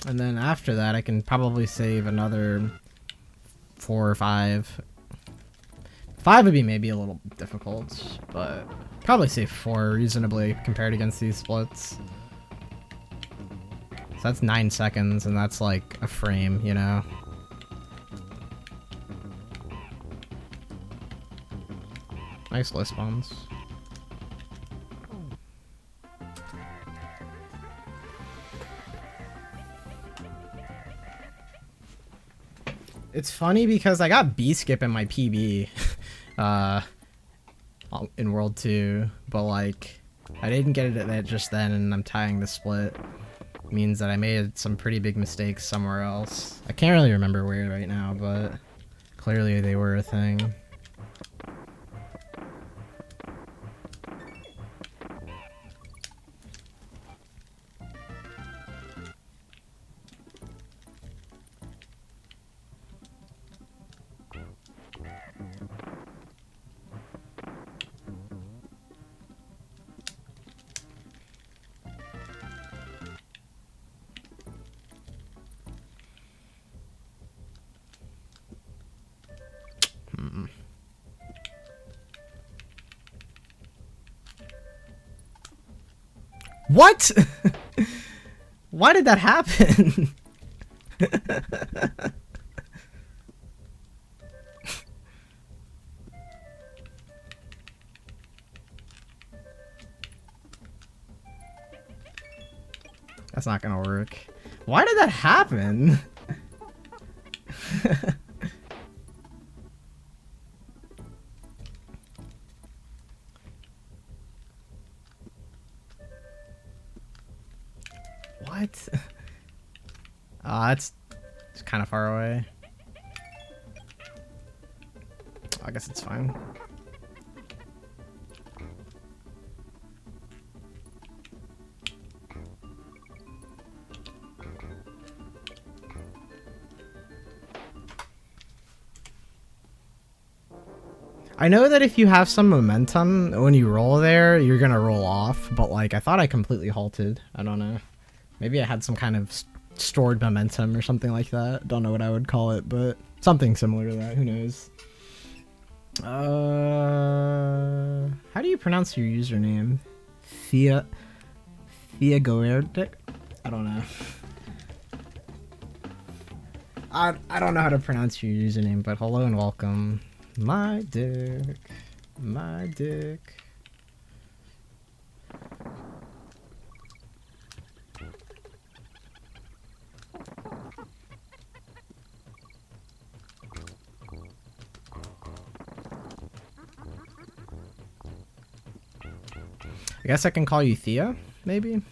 A: And then after that, I can probably save another 4 or 5. 5 would be maybe a little difficult, but probably save 4 reasonably compared against these splits. So that's 9 seconds, and that's like a frame, you know? Nice list bombs. It's funny because I got B-skip in my PB in World 2, but like I didn't get it at just then, and I'm tying the split. Means that I made some pretty big mistakes somewhere else. I can't really remember where right now, but clearly they were a thing. What? Why did that happen? That's not gonna work. Why did that happen? What? It's kind of far away. I guess it's fine. I know that if you have some momentum, when you roll there, you're gonna roll off, but like, I thought I completely halted. I don't know. Maybe I had some kind of stored momentum or something like that. Don't know what I would call it, but something similar to that. Who knows? How do you pronounce your username? Thea Goerdic? I don't know. I don't know how to pronounce your username, but hello and welcome. My dick. My dick. I guess I can call you Thea, maybe?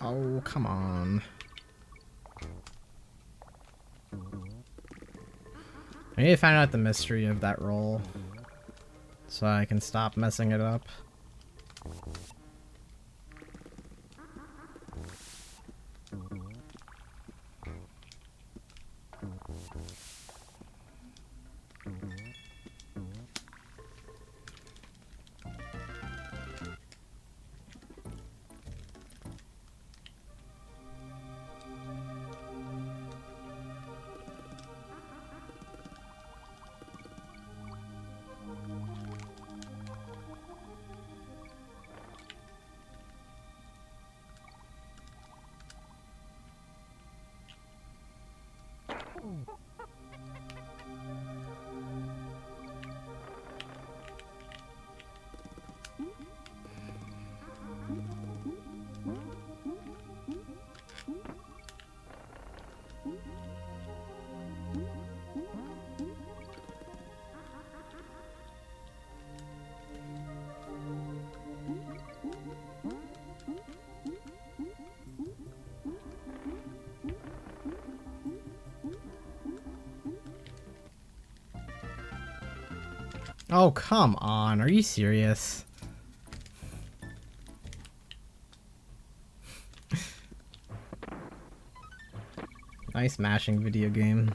A: Oh, come on. I need to find out the mystery of that roll so I can stop messing it up. Oh, come on. Are you serious? Nice mashing video game.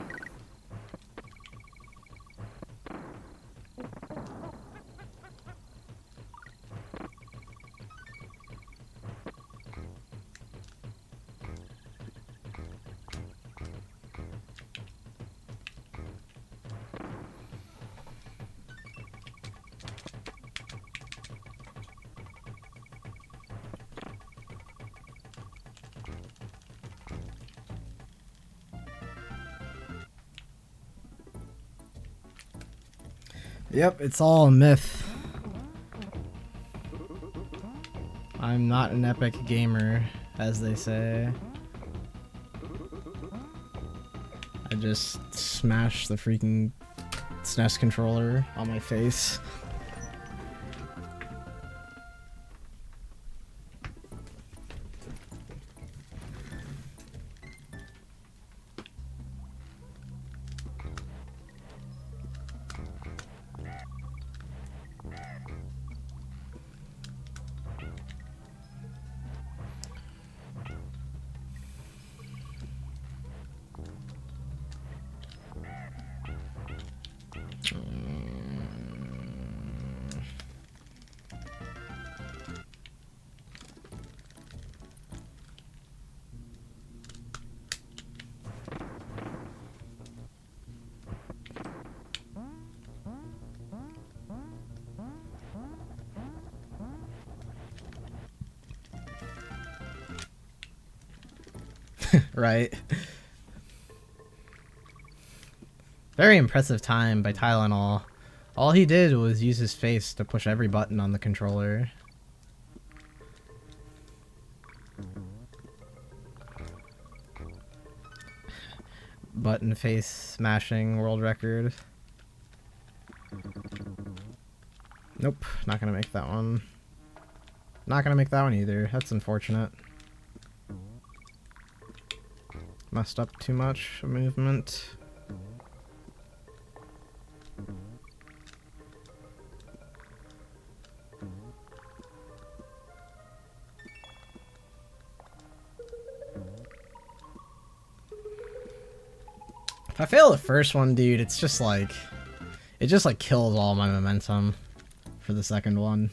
A: Yep, it's all a myth. I'm not an epic gamer, as they say. I just smashed the freaking SNES controller on my face. Right. Very impressive time by Tylenol. All he did was use his face to push every button on the controller. Button face smashing world record. Nope, not gonna make that one. Not gonna make that one either. That's unfortunate. Messed up too much movement. If I fail the first one, dude, it's just like... It just like kills all my momentum for the second one.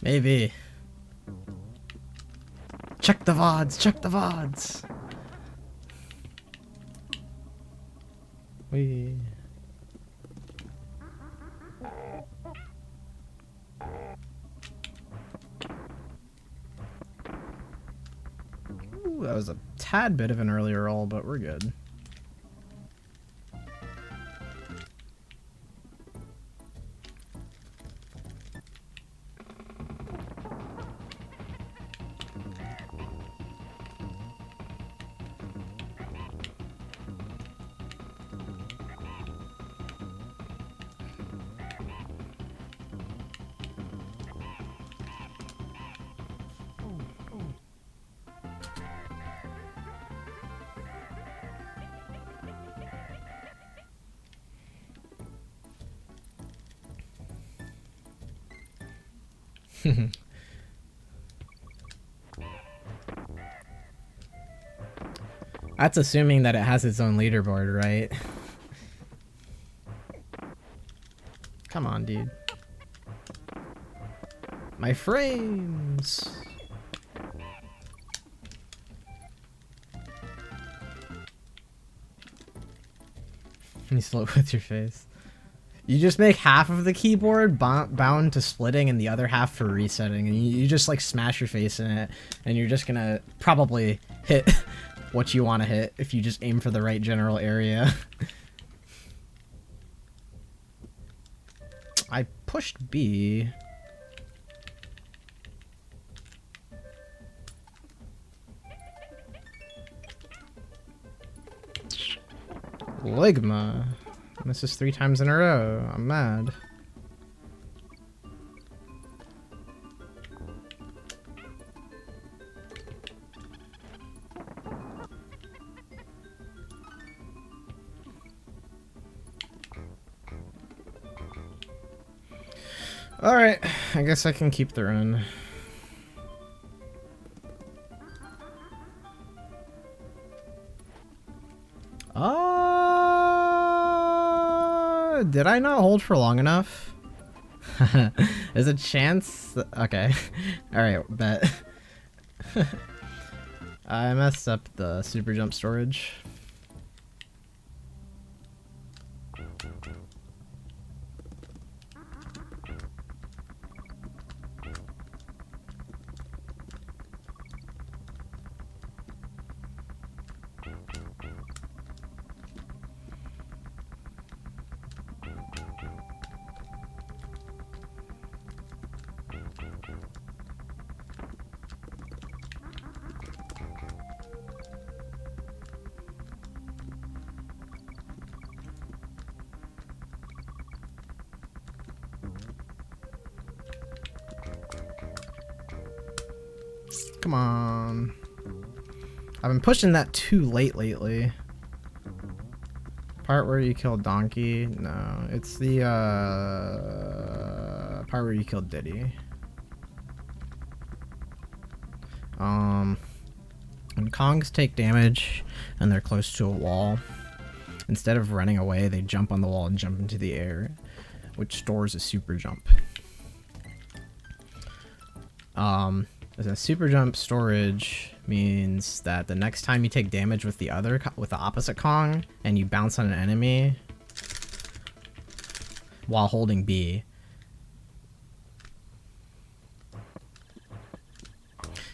A: Maybe. Check the VODs, check the VODs. Wee. Ooh, that was a tad bit of an earlier roll, but we're good. That's assuming that it has its own leaderboard, right? Come on, dude. My frames! You slow with your face. You just make half of the keyboard bound to splitting and the other half for resetting, and you just like smash your face in it, and you're just gonna probably hit what you want to hit if you just aim for the right general area. I pushed B. Ligma. This is 3 times in a row. I'm mad. Alright, I guess I can keep the run. Did I not hold for long enough? There's a chance. Okay. Alright, bet. I messed up the super jump storage. Come on. I've been pushing that too late lately. Part where you kill Donkey? No, it's the part where you kill Diddy. When Kongs take damage and they're close to a wall, instead of running away, they jump on the wall and jump into the air, which stores a super jump. A super jump storage means that the next time you take damage with the opposite Kong and you bounce on an enemy while holding B.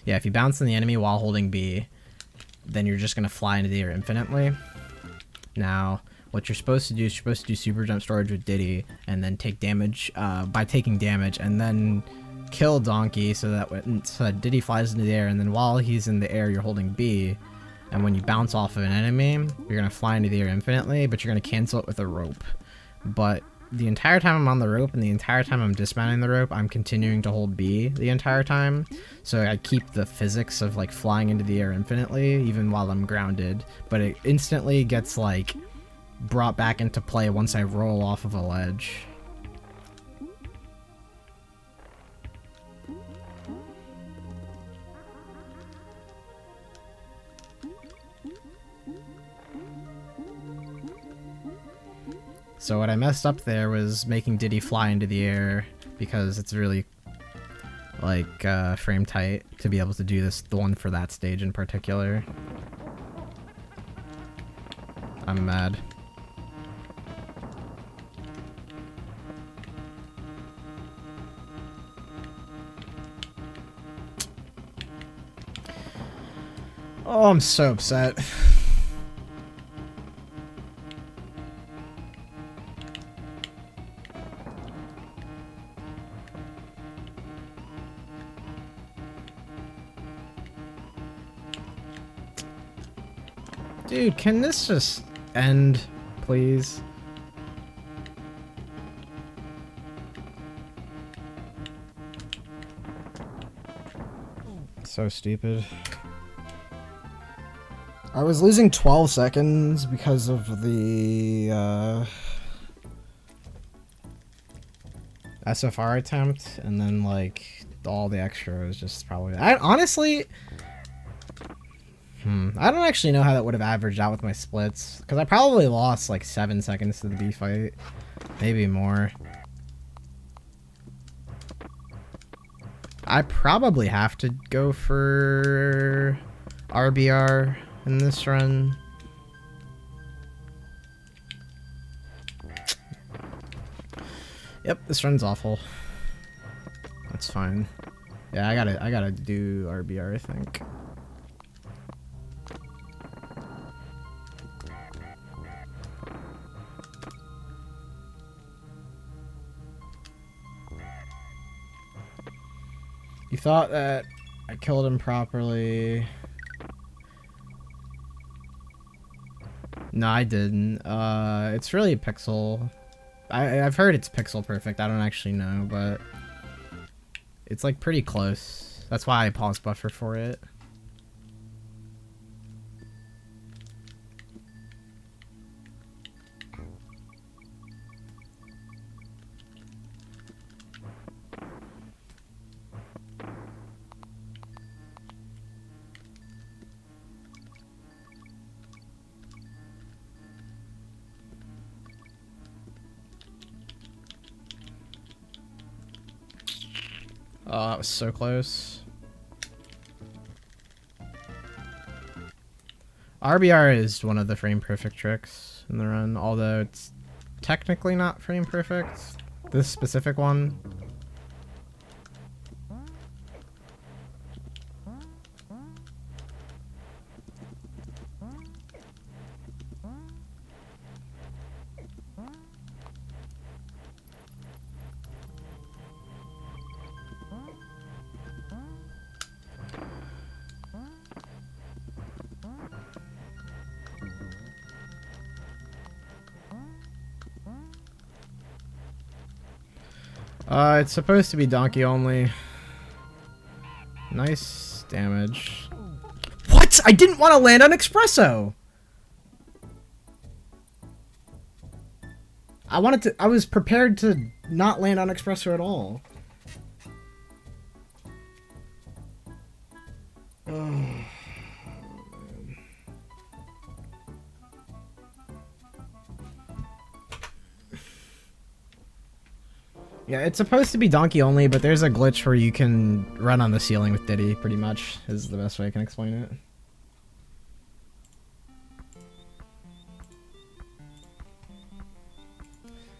A: Yeah, if you bounce on the enemy while holding B, then you're just gonna fly into the air infinitely. Now, what you're supposed to do is you're supposed to do super jump storage with Diddy and then take damage by taking damage and then kill Donkey so that Diddy flies into the air, and then while he's in the air you're holding B, and when you bounce off of an enemy you're gonna fly into the air infinitely, but you're gonna cancel it with a rope. But the entire time I'm on the rope and the entire time I'm dismounting the rope, I'm continuing to hold B the entire time, so I keep the physics of like flying into the air infinitely even while I'm grounded, but it instantly gets like brought back into play once I roll off of a ledge. So what I messed up there was making Diddy fly into the air, because it's really like frame tight to be able to do this, the one for that stage in particular. I'm mad. Oh, I'm so upset. Dude, can this just end, please? So stupid. I was losing 12 seconds because of the SFR attempt, and then like all the extra was just probably... I honestly... I don't actually know how that would have averaged out with my splits. Because I probably lost like 7 seconds to the B fight. Maybe more. I probably have to go for RBR in this run. Yep, this run's awful. That's fine. Yeah, I gotta do RBR, I think. You thought that I killed him properly. No, I didn't. It's really pixel. I've heard it's pixel perfect. I don't actually know, but it's like pretty close. That's why I paused buffer for it. Oh, that was so close. RBR is one of the frame perfect tricks in the run, although it's technically not frame perfect. This specific one. It's supposed to be donkey only. Nice damage. What? I didn't want to land on espresso. I was prepared to not land on espresso at all. Oh. Yeah, it's supposed to be donkey only, but there's a glitch where you can run on the ceiling with Diddy, pretty much, is the best way I can explain it.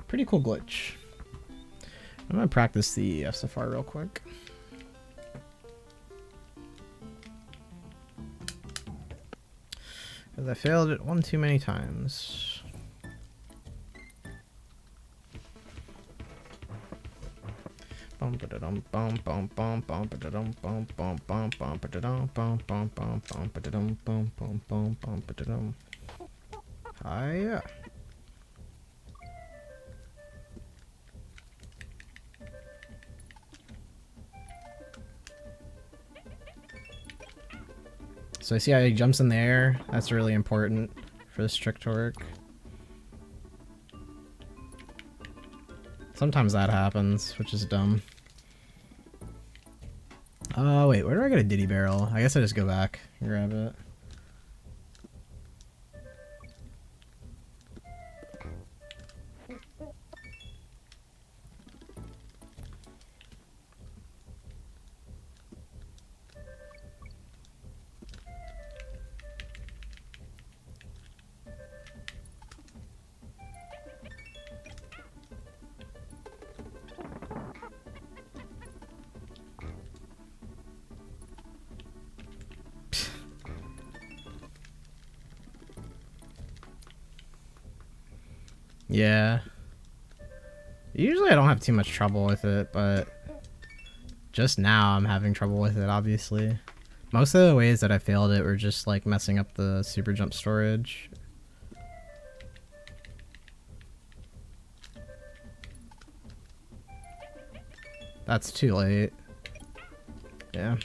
A: Pretty cool glitch. I'm gonna practice the FSFR real quick. Because I failed it one too many times. Hiya. So I see how he jumps in the air. That's really important for this trick to work. Sometimes that happens, which is dumb. Oh, wait, where do I get a Diddy barrel? I guess I just go back and grab it. Yeah. Usually I don't have too much trouble with it, but just now I'm having trouble with it, obviously. Most of the ways that I failed it were just like messing up the super jump storage. That's too late. Yeah.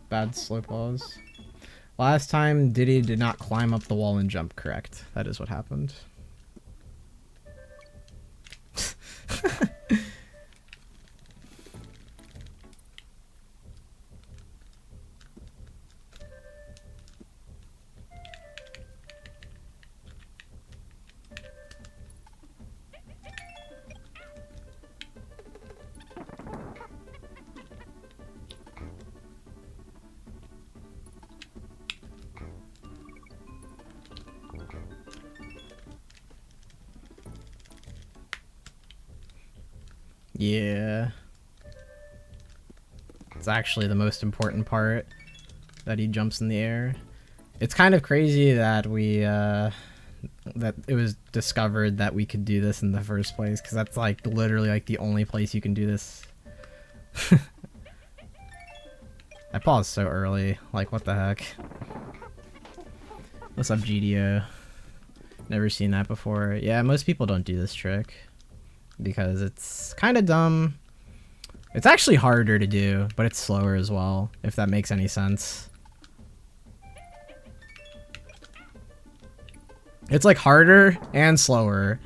A: Bad slow pause. Last time, Diddy did not climb up the wall and jump correct. That is what happened. Yeah. It's actually the most important part, that he jumps in the air. It's kind of crazy that we, that it was discovered that we could do this in the first place, because that's like literally like the only place you can do this. I paused so early, like what the heck. What's up, GDO? Never seen that before. Yeah, most people don't do this trick because it's kind of dumb. It's actually harder to do, but it's slower as well, if that makes any sense. It's like harder and slower,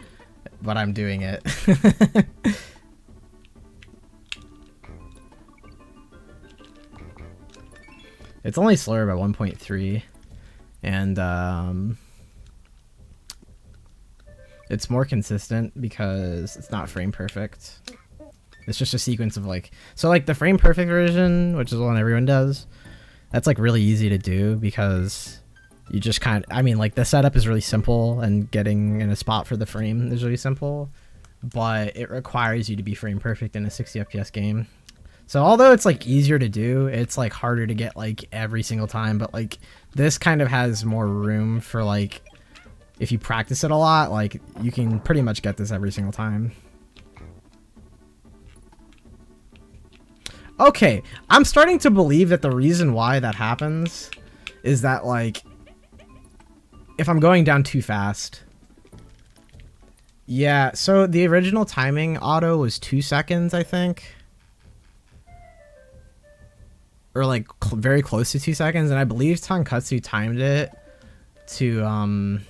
A: but I'm doing it. It's only slower by 1.3, and it's more consistent because it's not frame perfect. It's just a sequence of like, so like the frame perfect version, which is the one everyone does, that's like really easy to do because you just kind of, I mean, like the setup is really simple and getting in a spot for the frame is really simple, but it requires you to be frame perfect in a 60 FPS game. So although it's like easier to do, it's like harder to get like every single time, but like this kind of has more room for like, if you practice it a lot, like you can pretty much get this every single time. Okay, I'm starting to believe that the reason why that happens is that like, if I'm going down too fast. Yeah, so the original timing auto was 2 seconds, I think. Or like very close to 2 seconds, and I believe Tonkatsu timed it to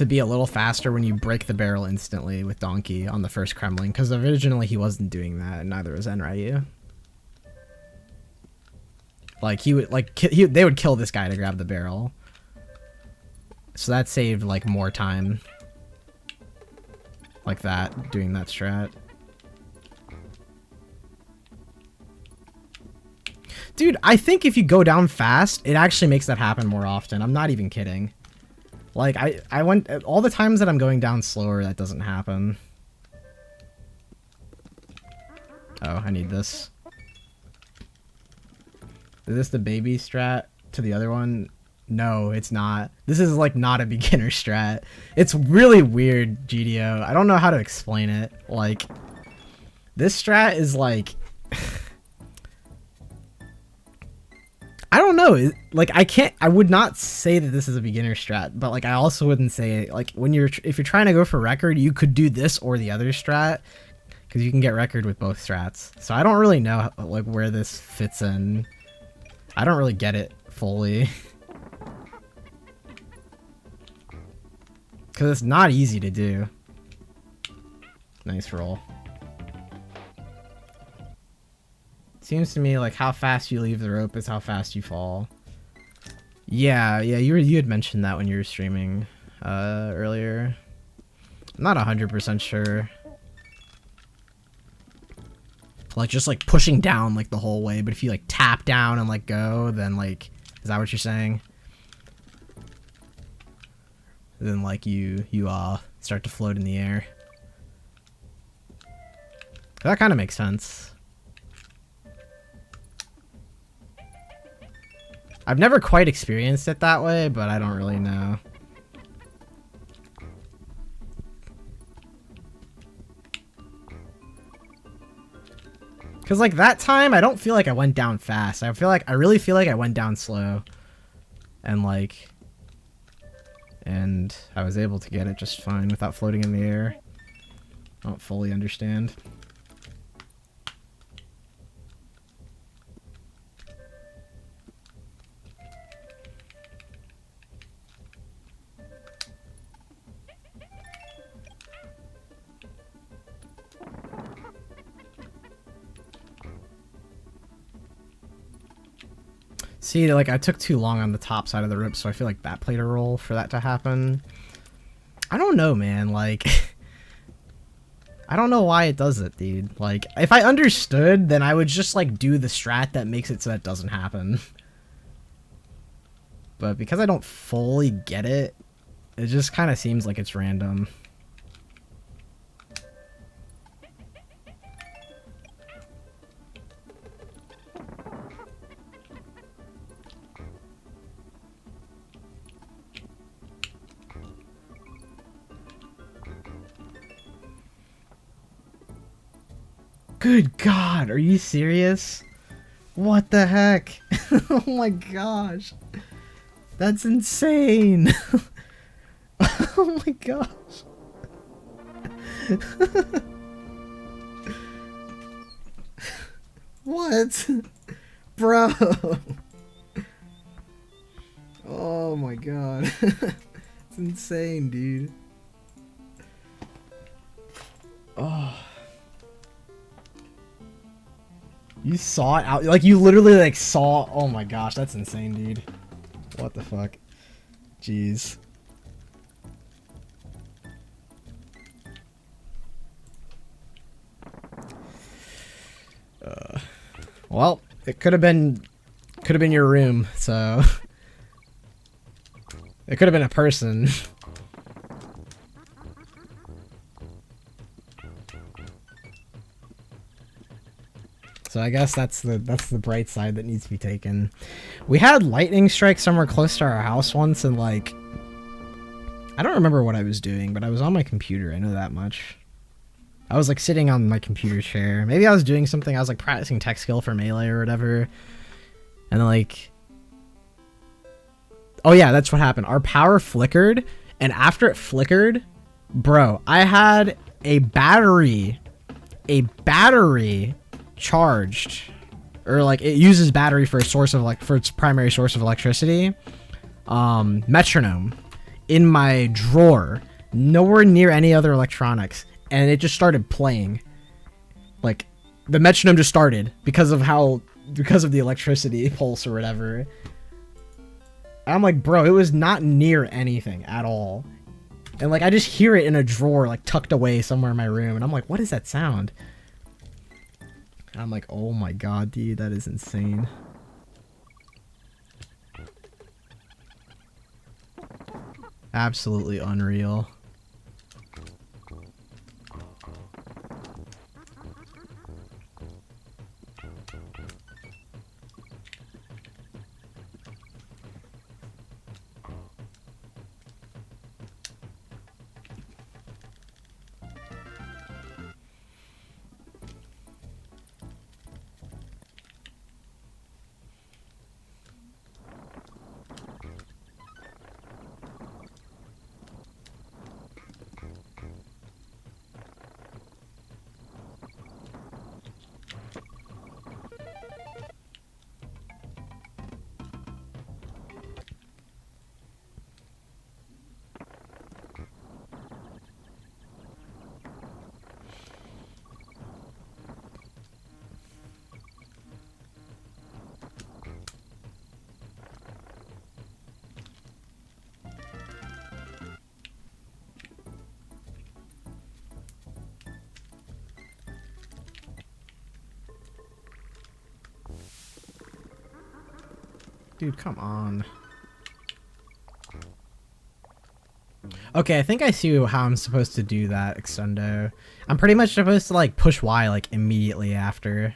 A: be a little faster when you break the barrel instantly with Donkey on the first Kremling, because originally he wasn't doing that, and neither was Enryu. Like he would like they would kill this guy to grab the barrel, so that saved like more time, like that, doing that strat. Dude, I think if you go down fast, it actually makes that happen more often. I'm not even kidding. Like, I went... All the times that I'm going down slower, that doesn't happen. Oh, I need this. Is this the baby strat to the other one? No, it's not. This is, like, not a beginner strat. It's really weird, GDO. I don't know how to explain it. Like, this strat is, like... I don't know, like I would not say that this is a beginner strat, but like I also wouldn't say like if you're trying to go for record, you could do this or the other strat because you can get record with both strats. So I don't really know like where this fits in. I don't really get it fully because it's not easy to do. Nice roll. Seems to me like how fast you leave the rope is how fast you fall. Yeah, you had mentioned that when you were streaming earlier. I'm not 100% sure. Like just like pushing down like the whole way, but if you like tap down and like go, then like, is that what you're saying? Then like you start to float in the air. That kind of makes sense. I've never quite experienced it that way, but I don't really know. Cause like that time, I don't feel like I went down fast. I really feel like I went down slow. And like, and I was able to get it just fine without floating in the air. I don't fully understand. See, like, I took too long on the top side of the rope, so I feel like that played a role for that to happen. I don't know, man, like... I don't know why it does it, dude. Like, if I understood, then I would just, like, do the strat that makes it so that doesn't happen. But because I don't fully get it, it just kind of seems like it's random. Good God, are you serious? What the heck? Oh my gosh. That's insane. Oh my gosh. What? Bro. Oh my god. It's insane, dude. Oh. You saw it out, like you literally like saw, oh my gosh, that's insane, dude. What the fuck? Jeez. Well, it could have been your room, so it could have been a person. So I guess that's the bright side that needs to be taken. We had lightning strike somewhere close to our house once, and like I don't remember what I was doing, but I was on my computer. I know that much. I was like sitting on my computer chair. Maybe I was doing something. I was like practicing tech skill for Melee or whatever. And like, oh yeah, that's what happened. Our power flickered, and after it flickered, bro, I had a battery charged, or like it uses battery for a source of like for its primary source of electricity. Metronome in my drawer, nowhere near any other electronics. And it just started playing. Like, the metronome just started because of the electricity pulse or whatever. And I'm like, bro, it was not near anything at all. And like, I just hear it in a drawer, like tucked away somewhere in my room. And I'm like, what is that sound? And I'm like, oh my god, dude, that is insane. Absolutely unreal. Dude, come on. Okay, I think I see how I'm supposed to do that, Extendo. I'm pretty much supposed to, like, push Y, like, immediately after.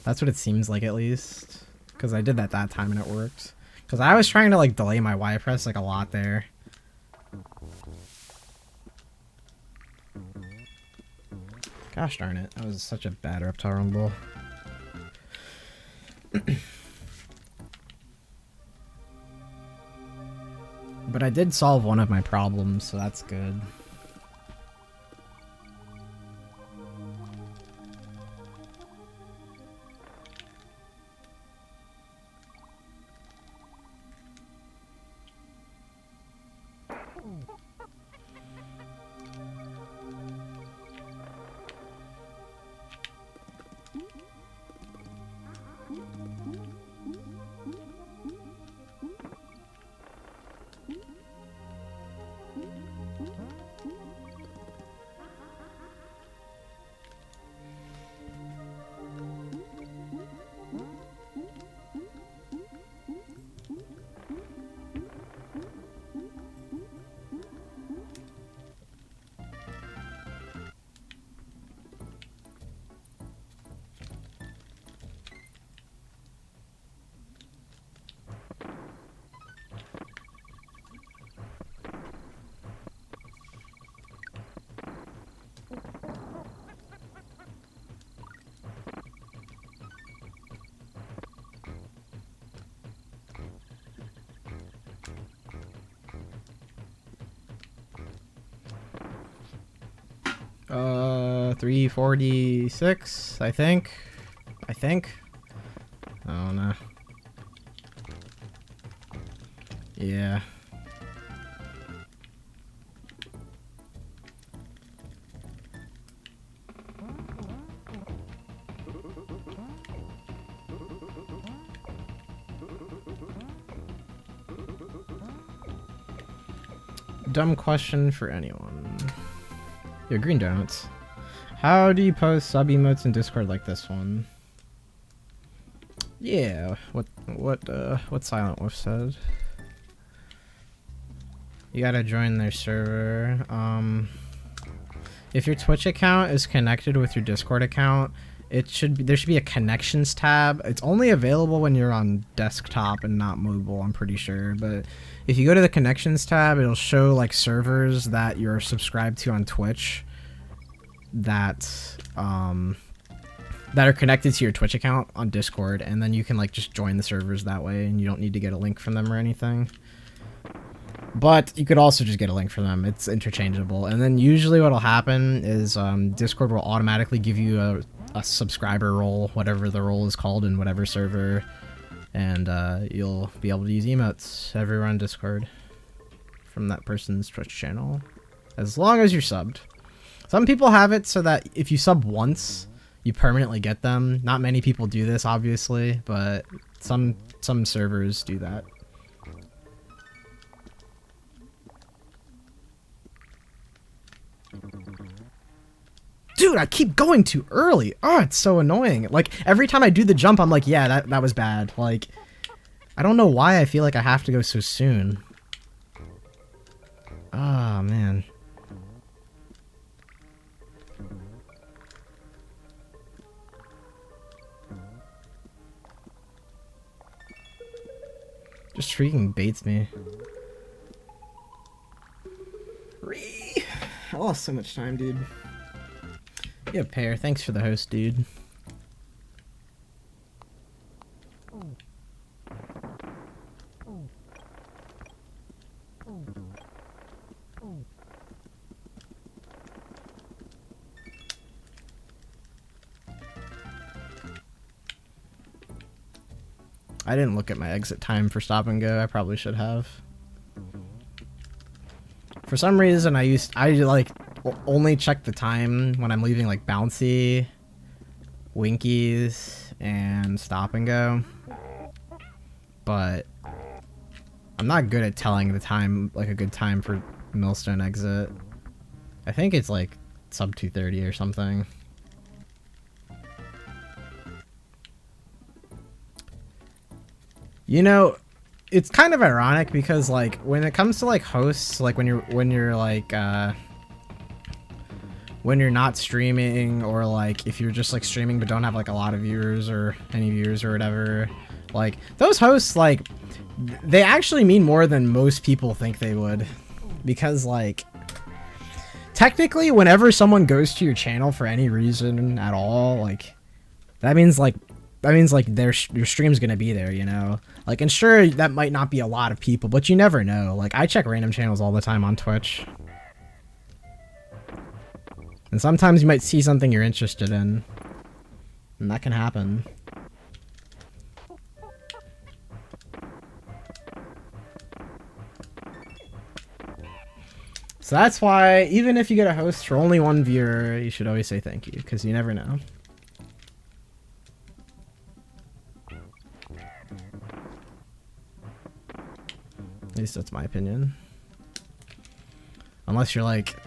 A: That's what it seems like, at least. Because I did that time and it worked. Because I was trying to, like, delay my Y press, like, a lot there. Gosh darn it. That was such a bad reptile rumble. But I did solve one of my problems, so that's good. 346, I think. I don't know. Yeah. Dumb question for anyone. Yo, green donuts. How do you post sub emotes in Discord like this one? Yeah, what Silent Wolf said. You gotta join their server. If your Twitch account is connected with your Discord account, there should be a connections tab. It's only available when you're on desktop and not mobile, I'm pretty sure. But if you go to the connections tab, it'll show like servers that you're subscribed to on Twitch that are connected to your Twitch account on Discord, and then you can like just join the servers that way, and you don't need to get a link from them or anything. But you could also just get a link from them. It's interchangeable. And then usually what'll happen is Discord will automatically give you a subscriber role, whatever the role is called in whatever server, and you'll be able to use emotes everywhere on Discord from that person's Twitch channel, as long as you're subbed. Some people have it so that if you sub once, you permanently get them. Not many people do this, obviously, but some servers do that. Dude, I keep going too early. Oh, it's so annoying. Like, every time I do the jump, I'm like, yeah, that was bad. Like, I don't know why I feel like I have to go so soon. Oh, man. Just freaking baits me. I lost so much time, dude. Yeah, Pear, thanks for the host, dude. I didn't look at my exit time for stop and go. I probably should have. For some reason, I like only check the time when I'm leaving like Bouncy, Winkies, and stop and go. But I'm not good at telling the time, like a good time for Millstone exit. I think it's like sub 2:30 or something. You know, it's kind of ironic because like when it comes to like hosts, like when you're like when you're not streaming, or like if you're just like streaming but don't have like a lot of viewers or any viewers or whatever, like those hosts, like they actually mean more than most people think they would, because like technically whenever someone goes to your channel for any reason at all, like that means like your stream's gonna be there, you know? Like, and sure, that might not be a lot of people, but you never know. Like, I check random channels all the time on Twitch. And sometimes you might see something you're interested in. And that can happen. So that's why, even if you get a host for only one viewer, you should always say thank you, because you never know. At least that's my opinion. Unless you're like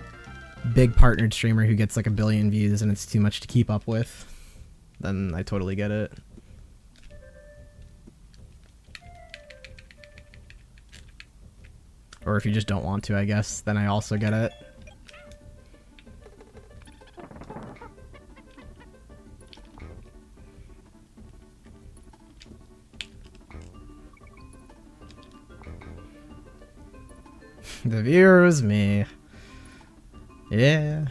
A: big partnered streamer who gets like 1 billion views and it's too much to keep up with, then I totally get it. Or if you just don't want to, I guess, then I also get it. The viewer was me. Yeah.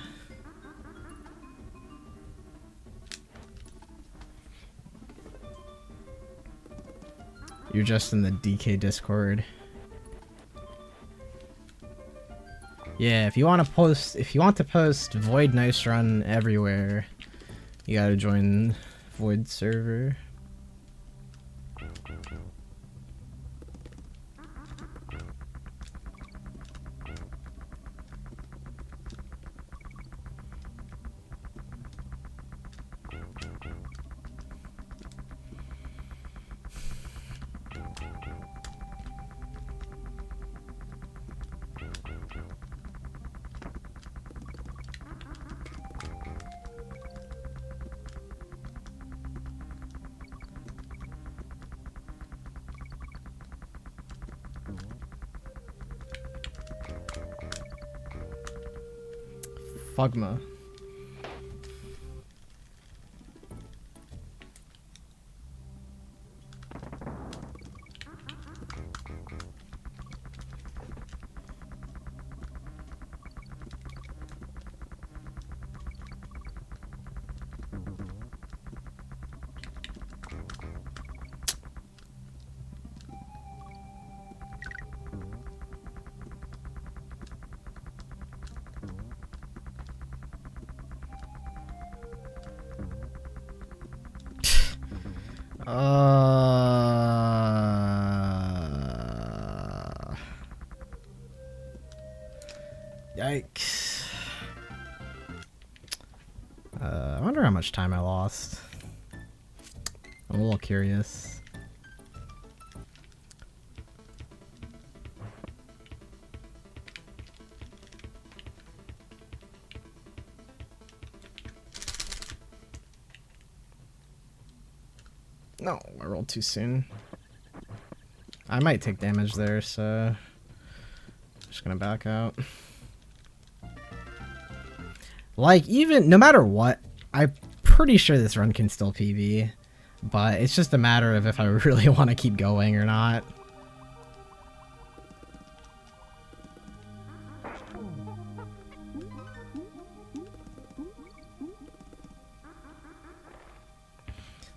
A: You're just in the DK Discord. Yeah, if you want to post Void Nice Run everywhere, you gotta join Void server. Fugma. Yikes. I wonder how much time I lost. I'm a little curious. No, I rolled too soon. I might take damage there, so I'm just gonna back out. Like, even no matter what, I'm pretty sure this run can still PB, but it's just a matter of if I really want to keep going or not.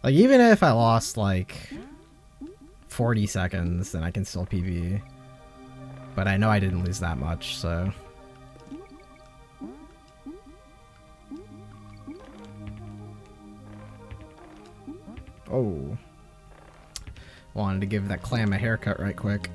A: Like, even if I lost like 40 seconds, then I can still PB. But I know I didn't lose that much, so. Oh. Wanted to give that clam a haircut right quick.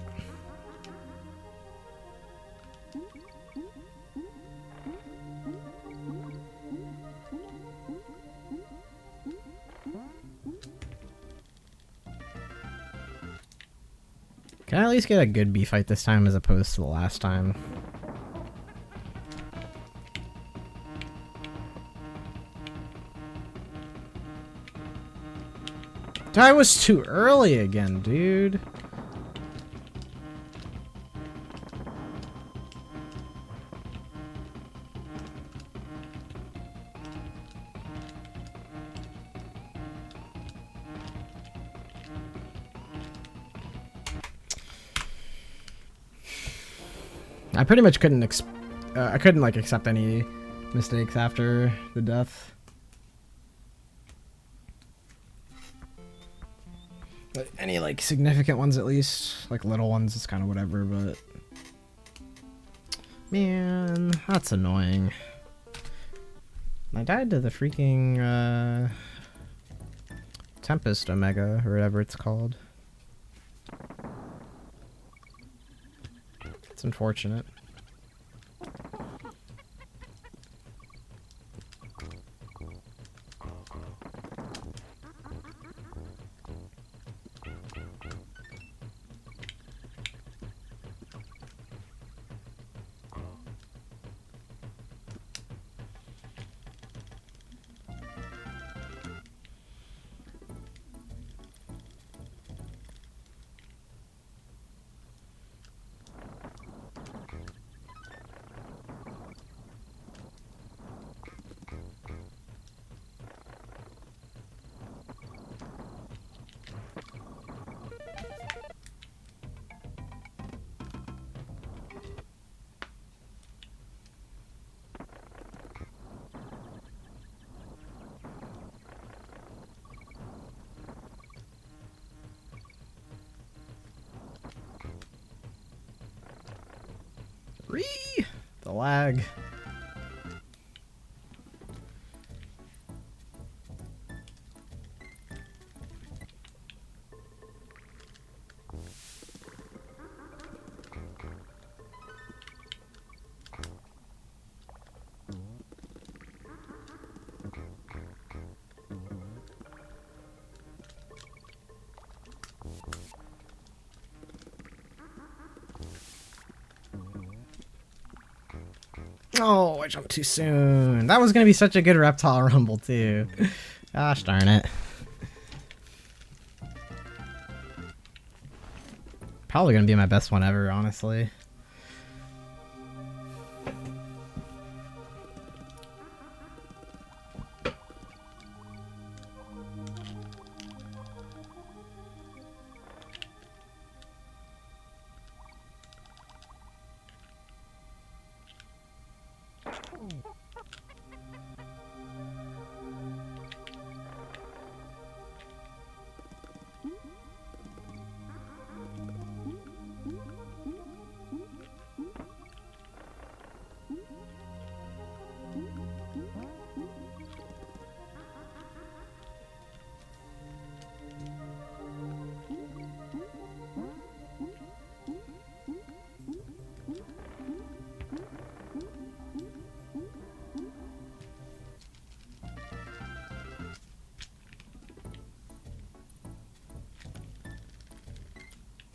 A: Can I at least get a good B fight this time as opposed to the last time? I was too early again, dude. I pretty much couldn't I couldn't like accept any mistakes after the death. But any like significant ones at least, like little ones, it's kind of whatever, but man, that's annoying. I died to the freaking Tempest Omega or whatever it's called. It's unfortunate. The the lag. Oh, I jumped too soon. That was gonna be such a good reptile rumble too. Gosh darn it. Probably gonna be my best one ever, honestly.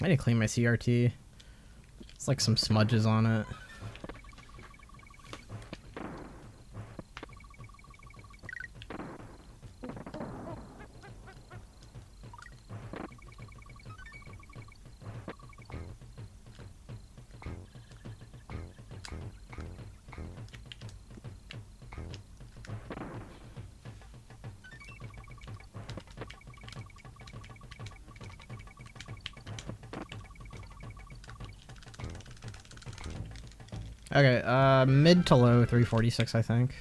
A: I need to clean my CRT. It's like some smudges on it. Okay, mid to low 346, I think.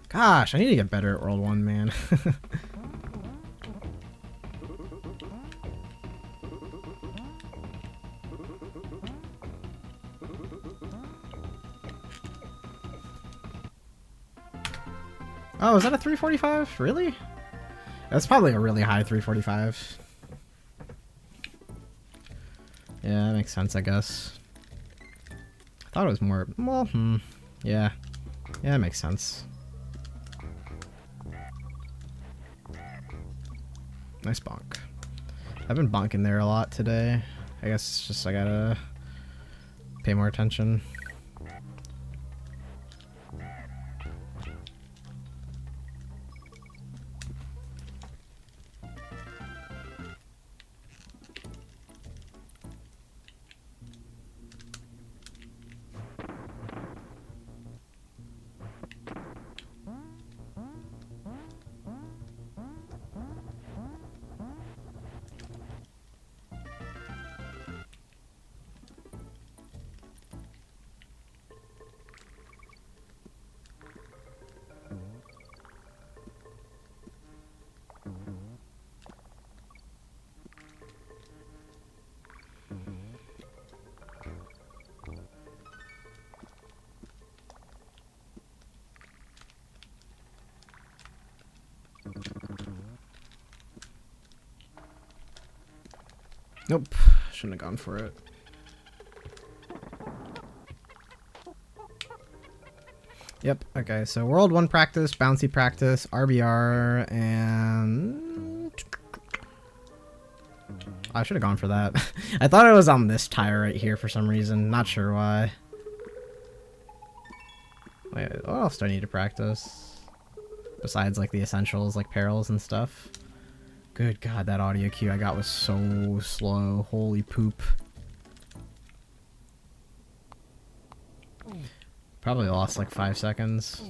A: Gosh, I need to get better at World 1, man. Oh, is that a 345? Really? That's probably a really high 345. Yeah, that makes sense, I guess. I thought it was more... Well, yeah. Yeah, that makes sense. Nice bonk. I've been bonking there a lot today. I guess it's just I gotta pay more attention. Nope, shouldn't have gone for it. Yep, okay, so World 1 practice, Bouncy practice, RBR, and... I should have gone for that. I thought it was on this tire right here for some reason, not sure why. Wait, what else do I need to practice? Besides, like, the essentials, like perils and stuff. Good God, that audio cue I got was so slow. Holy poop. Probably lost like 5 seconds.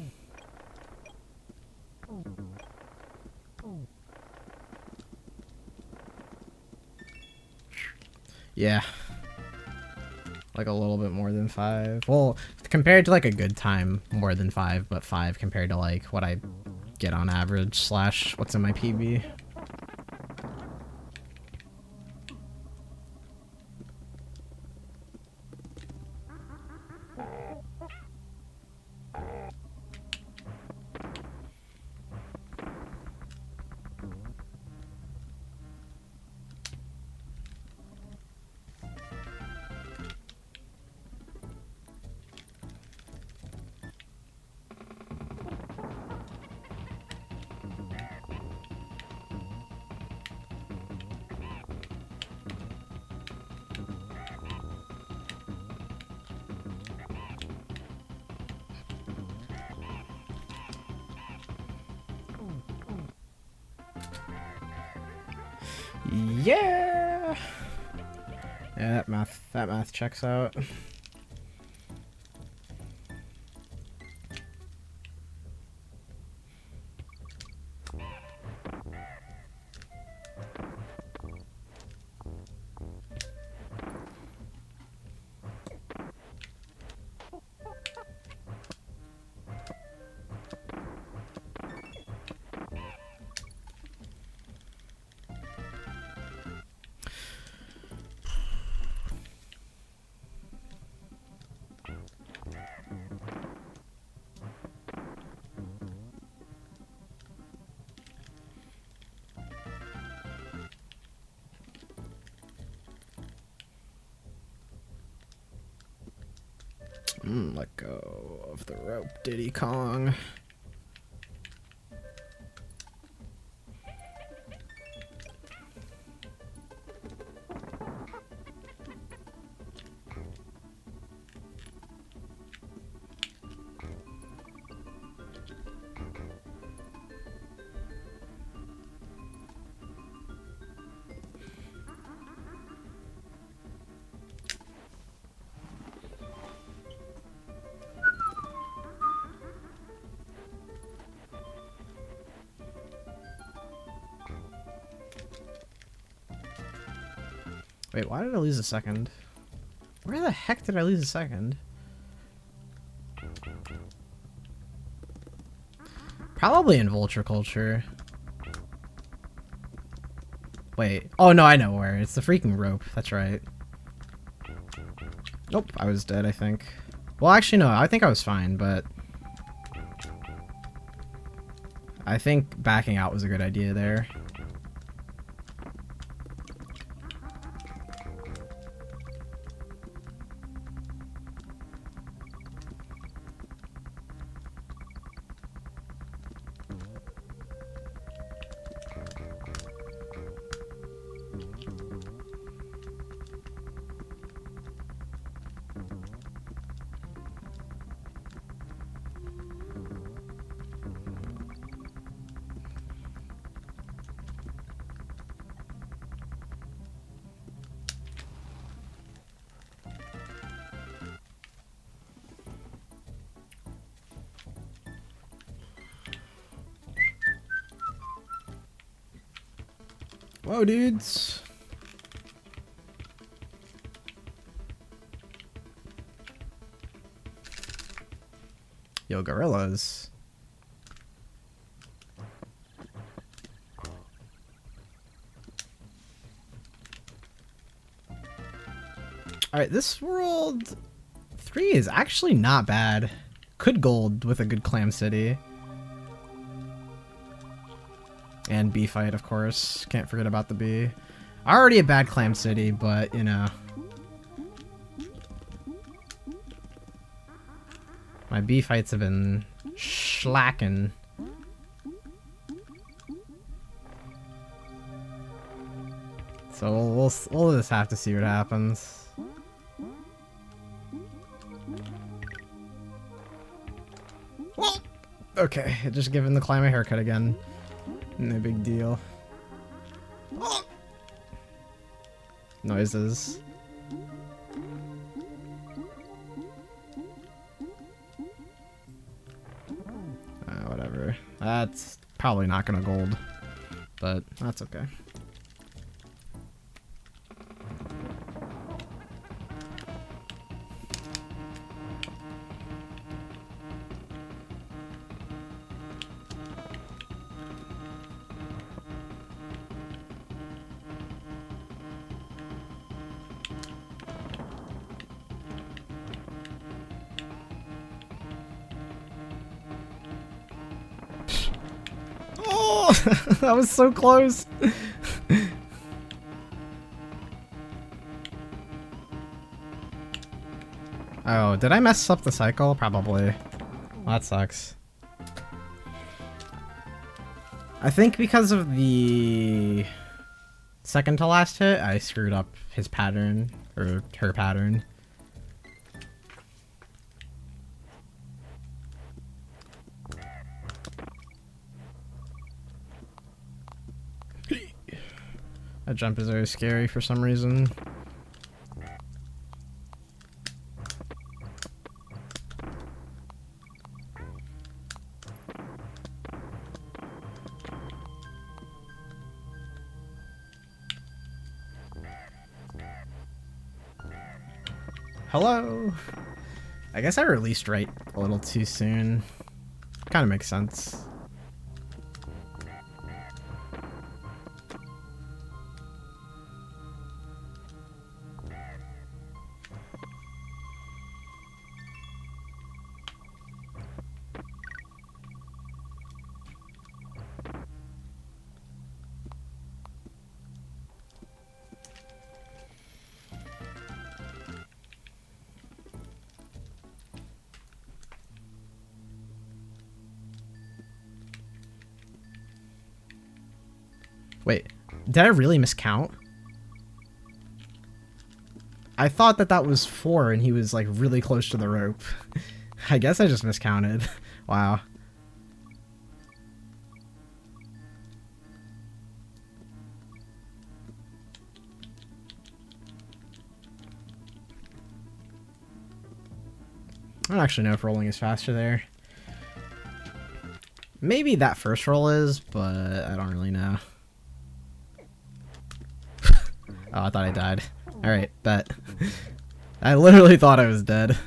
A: Yeah. Like a little bit more than 5. Well, compared to like a good time, more than 5, but 5 compared to like what I get on average slash what's in my PB. Yeah. Yeah, that math checks out. Let go of the rope, Diddy Kong. Wait, why did I lose a second? Where the heck did I lose a second? Probably in Vulture Culture. Wait. Oh, no, I know where. It's the freaking rope. That's right. Nope, I was dead, I think. Well, actually, no. I think I was fine, but... I think backing out was a good idea there. Whoa, dudes. Yo, gorillas. Alright, this world 3 is actually not bad. Could gold with a good clam city. And bee fight, of course. Can't forget about the bee. Already a bad clam city, but, you know. My bee fights have been slacking. So we'll just have to see what happens. Well, okay, just giving the climb a haircut again. No big deal. Noises. Whatever. That's probably not gonna gold, but that's okay. That was so close. Oh, did I mess up the cycle? Probably. Well, that sucks. I think because of the second to last hit, I screwed up his pattern, or her pattern. I That jump is very scary for some reason. Hello? I guess I released right a little too soon. Kind of makes sense. Wait, did I really miscount? I thought that that was 4 and he was like really close to the rope. I guess I just miscounted. Wow. I don't actually know if rolling is faster there. Maybe that first roll is, but I don't really know. Oh, I thought I died. Alright, bet. I literally thought I was dead.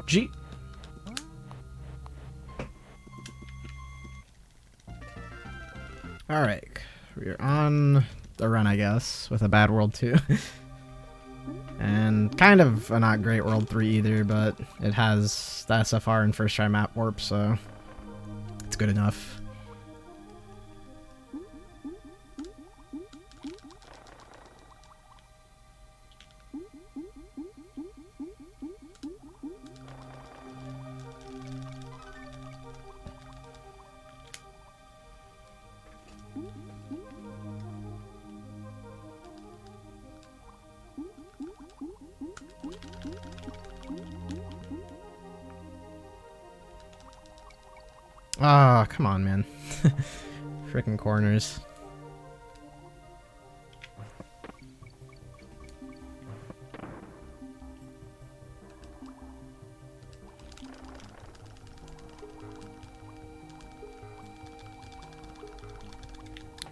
A: G. Alright, we're on the run, I guess, with a bad World 2. And kind of a not great World 3 either, but it has the SFR and first try map warp, so it's good enough. Ah, oh, come on, man. Frickin' corners.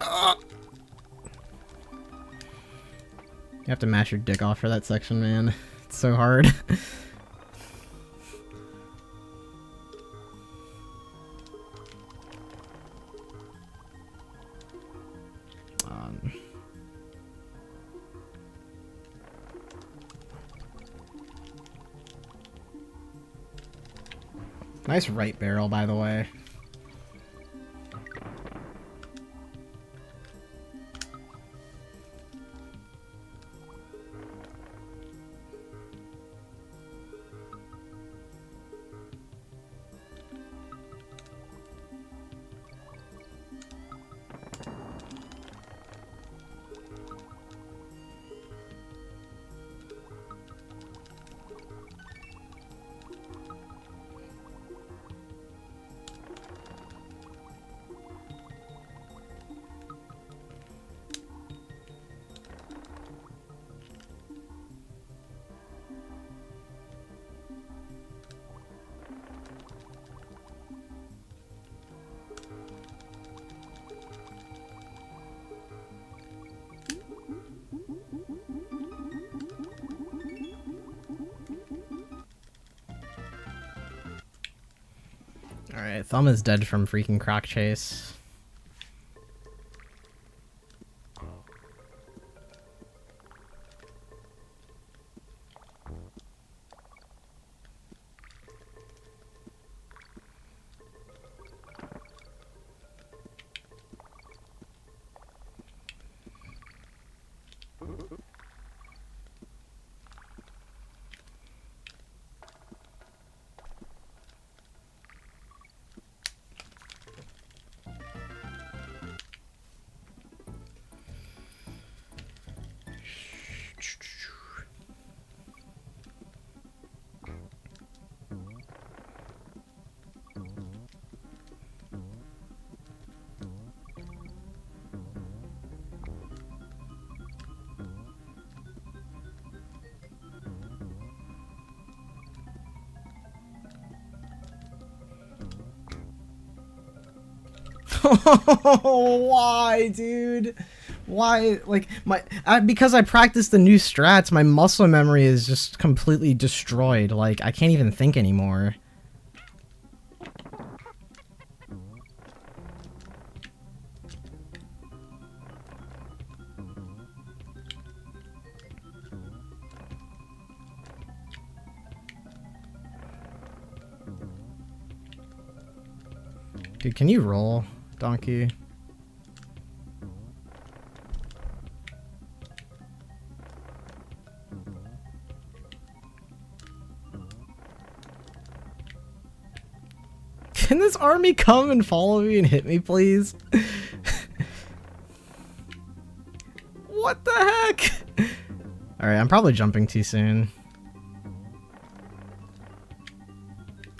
A: You have to mash your dick off for that section, man. It's so hard. Nice right barrel, by the way. Alright, Thumb is dead from freaking croc chase. Why, dude? Why? Like because I practiced the new strats, my muscle memory is just completely destroyed. Like I can't even think anymore. Dude, can you roll, donkey? Can this army come and follow me and hit me, please? What the heck? Alright, I'm probably jumping too soon.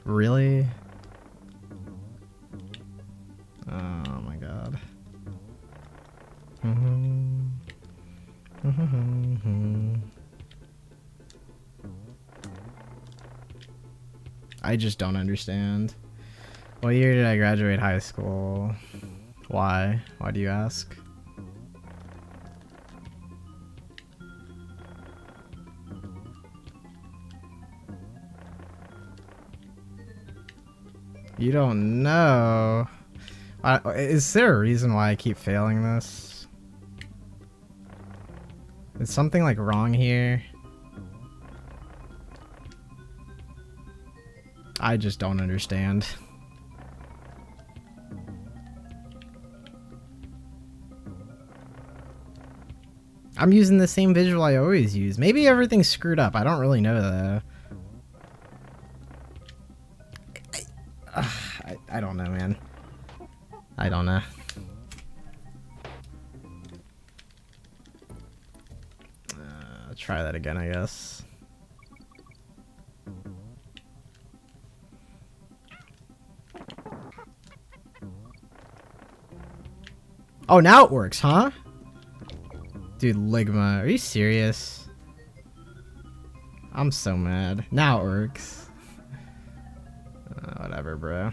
A: Really? Oh my god. I just don't understand. What year did I graduate high school? Why? Why do you ask? You don't know? Is there a reason why I keep failing this? Is something like wrong here? I just don't understand. I'm using the same visual I always use. Maybe everything's screwed up. I don't really know though. I don't know, man. I don't know. Try that again, I guess. Oh, now it works, huh? Dude, Ligma, are you serious? I'm so mad. Now it works. Whatever, bro.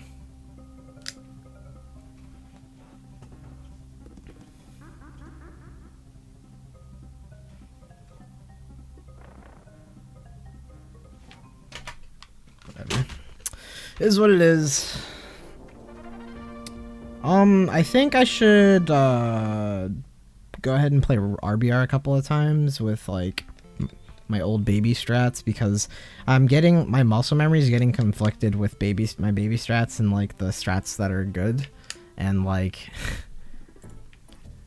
A: Whatever. It is what it is. I think I should, go ahead and play RBR a couple of times with, like, my old baby strats, because I'm getting, my muscle memory is getting conflicted with my baby strats and, like, the strats that are good. And, like,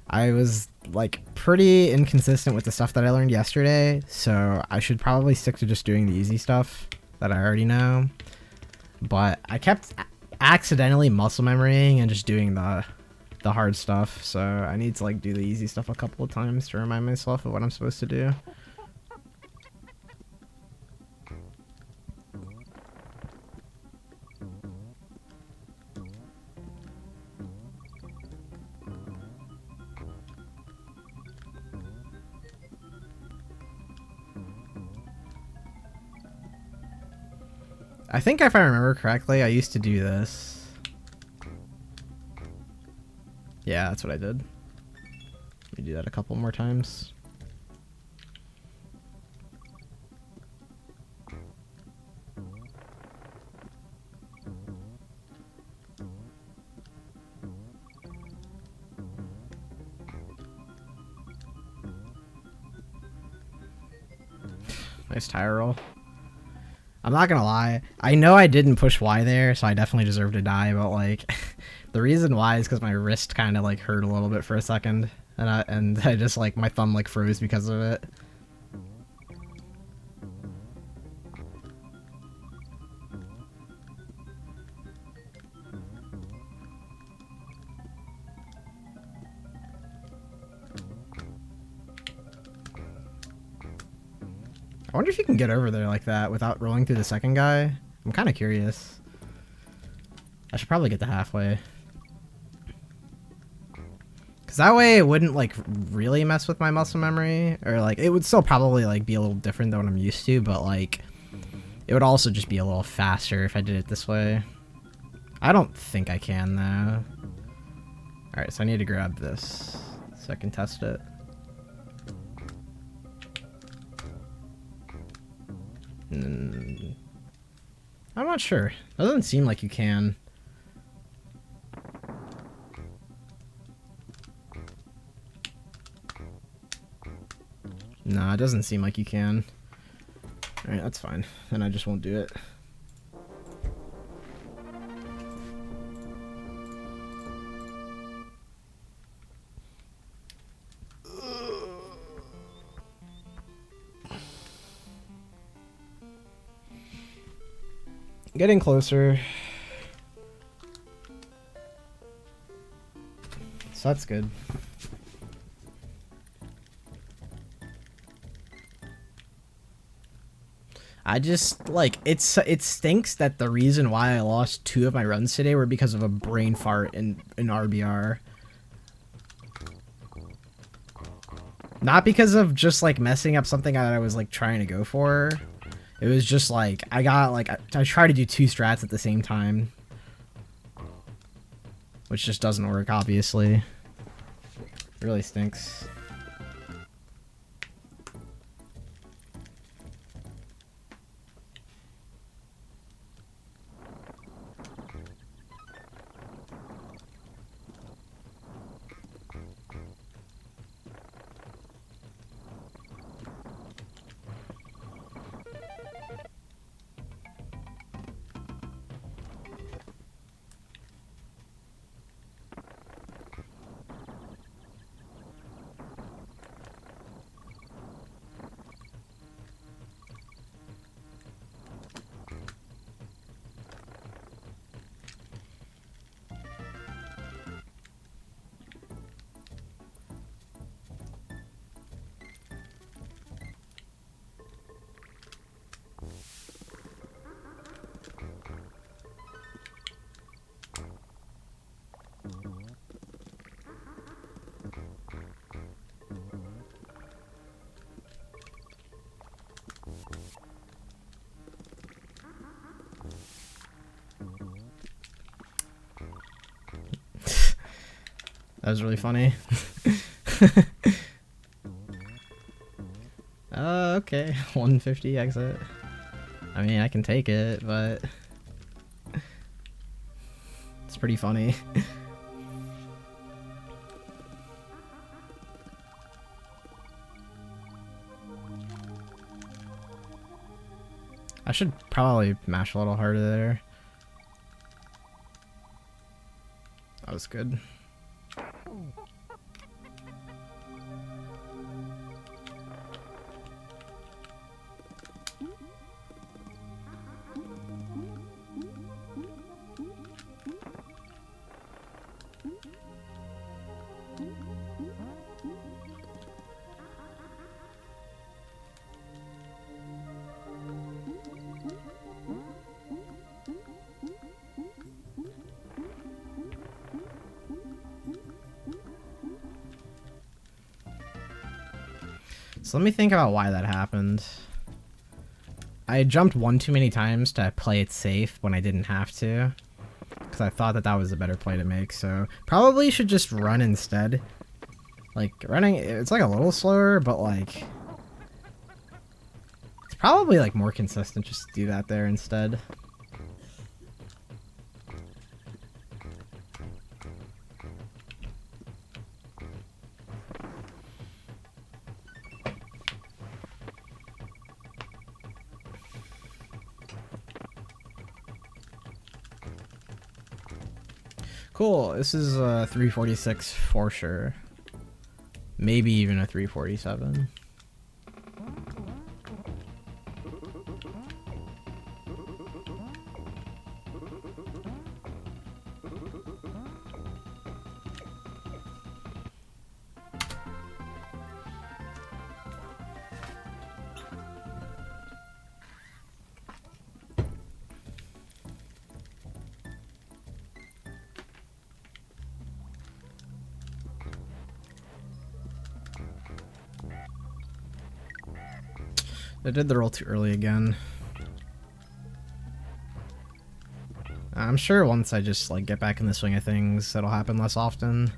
A: I was, like, pretty inconsistent with the stuff that I learned yesterday, so I should probably stick to just doing the easy stuff that I already know. But I kept accidentally muscle memorying and just doing the hard stuff, so I need to, like, do the easy stuff a couple of times to remind myself of what I'm supposed to do. I think if I remember correctly, I used to do this. Yeah, that's what I did. Let me do that a couple more times. Nice tire roll. I'm not gonna lie, I know I didn't push Y there, so I definitely deserve to die, but, like, the reason why is because my wrist kind of, like, hurt a little bit for a second, and I just, like, my thumb, like, froze because of it. I wonder if you can get over there like that without rolling through the second guy. I'm kind of curious. I should probably get to halfway. Because that way it wouldn't, like, really mess with my muscle memory. Or, like, it would still probably, like, be a little different than what I'm used to. But, like, it would also just be a little faster if I did it this way. I don't think I can, though. Alright, so I need to grab this so I can test it. I'm not sure. Doesn't seem like you can. Nah, it doesn't seem like you can. Alright, that's fine. Then I just won't do it. Getting closer. So that's good. I just, like, it stinks that the reason why I lost 2 of my runs today were because of a brain fart in RBR. Not because of just, like, messing up something that I was, like, trying to go for. It was just, like, I tried to do 2 strats at the same time. Which just doesn't work, obviously. It really stinks. That was really funny. Okay. 150 exit. I mean, I can take it, but it's pretty funny. I should probably mash a little harder there. That was good. So let me think about why that happened. I jumped one too many times to play it safe when I didn't have to. Because I thought that that was a better play to make, so probably should just run instead. Like, running, it's like a little slower, but like... It's probably like more consistent just to do that there instead. Cool, this is a 346 for sure. Maybe even a 347. I did the roll too early again. I'm sure once I just like get back in the swing of things, it'll happen less often.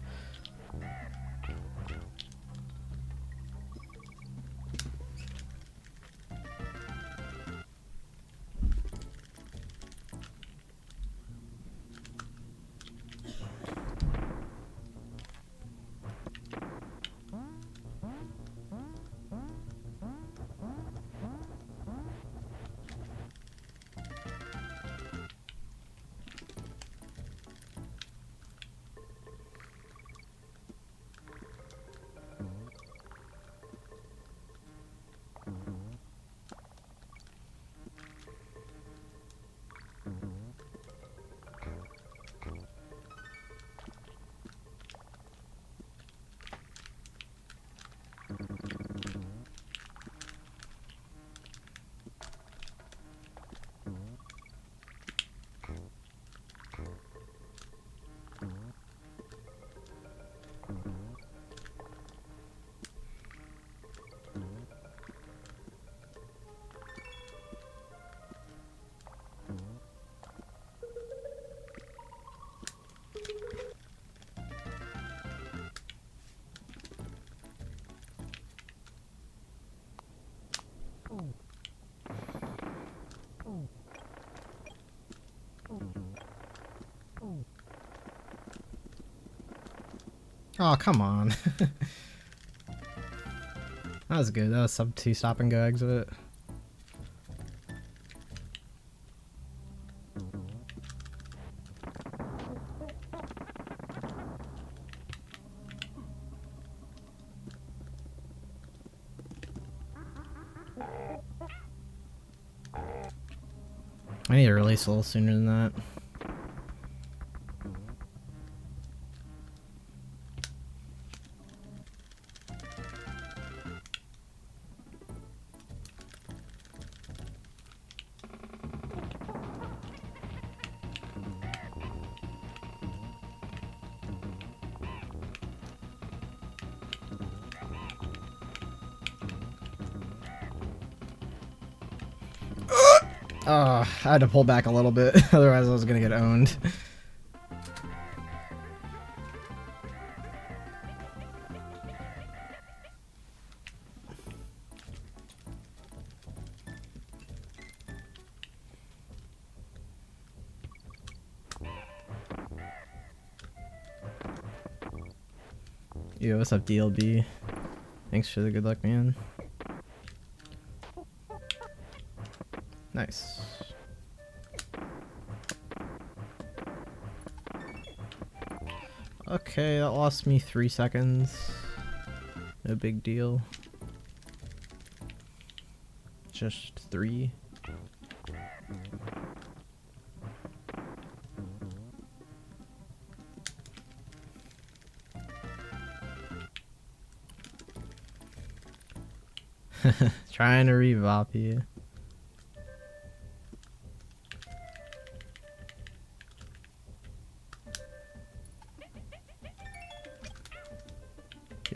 A: Oh, come on. That was good. That was sub 2 stop and go exit. I need to release a little sooner than that. Oh, I had to pull back a little bit, otherwise I was gonna get owned. Yo, what's up, DLB? Thanks for the good luck, man. Nice. Okay, that lost me 3 seconds. No big deal. Just 3. Trying to rebop you.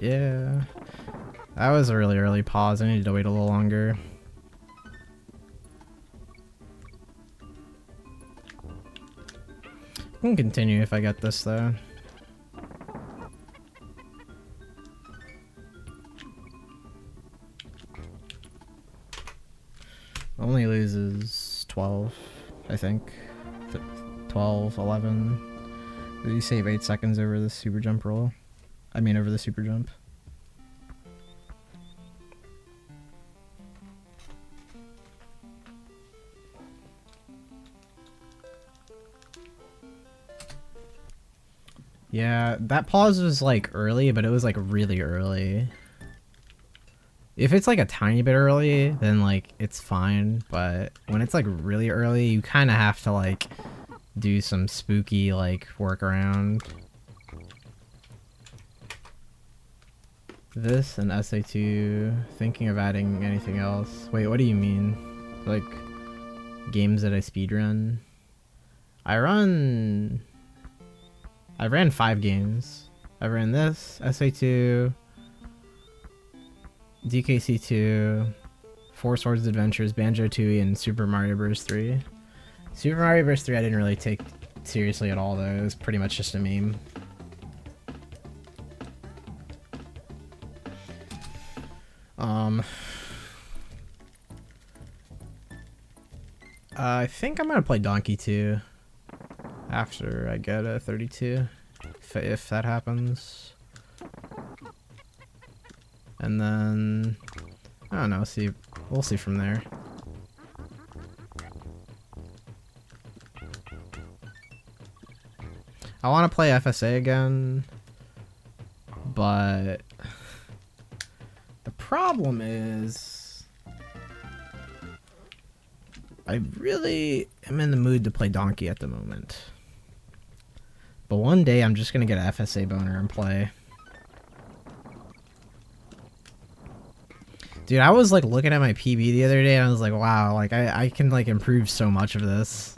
A: Yeah. That was a really early pause. I needed to wait a little longer. I can continue if I get this though. Only loses 12, I think. 12, 11. Did you save 8 seconds over the super jump roll? I mean, over the super jump. Yeah, that pause was like early, but it was like really early. If it's like a tiny bit early, then like it's fine, but when it's like really early, you kind of have to like do some spooky like workaround. This and SA2, thinking of adding anything else. Wait, what do you mean? Like games that I speedrun? I ran 5 games. I ran this, SA2, DKC2, Four Swords Adventures, Banjo-Tooie, and Super Mario Bros. 3. Super Mario Bros. 3 I didn't really take seriously at all though. It was pretty much just a meme. I think I'm gonna play Donkey 2 after I get a 32, if that happens. And then I don't know. We'll see from there. I want to play FSA again, but the problem is I really am in the mood to play Donkey at the moment. But one day I'm just gonna get an FSA boner and play. Dude, I was like looking at my PB the other day and I was like, wow, like I can like improve so much of this.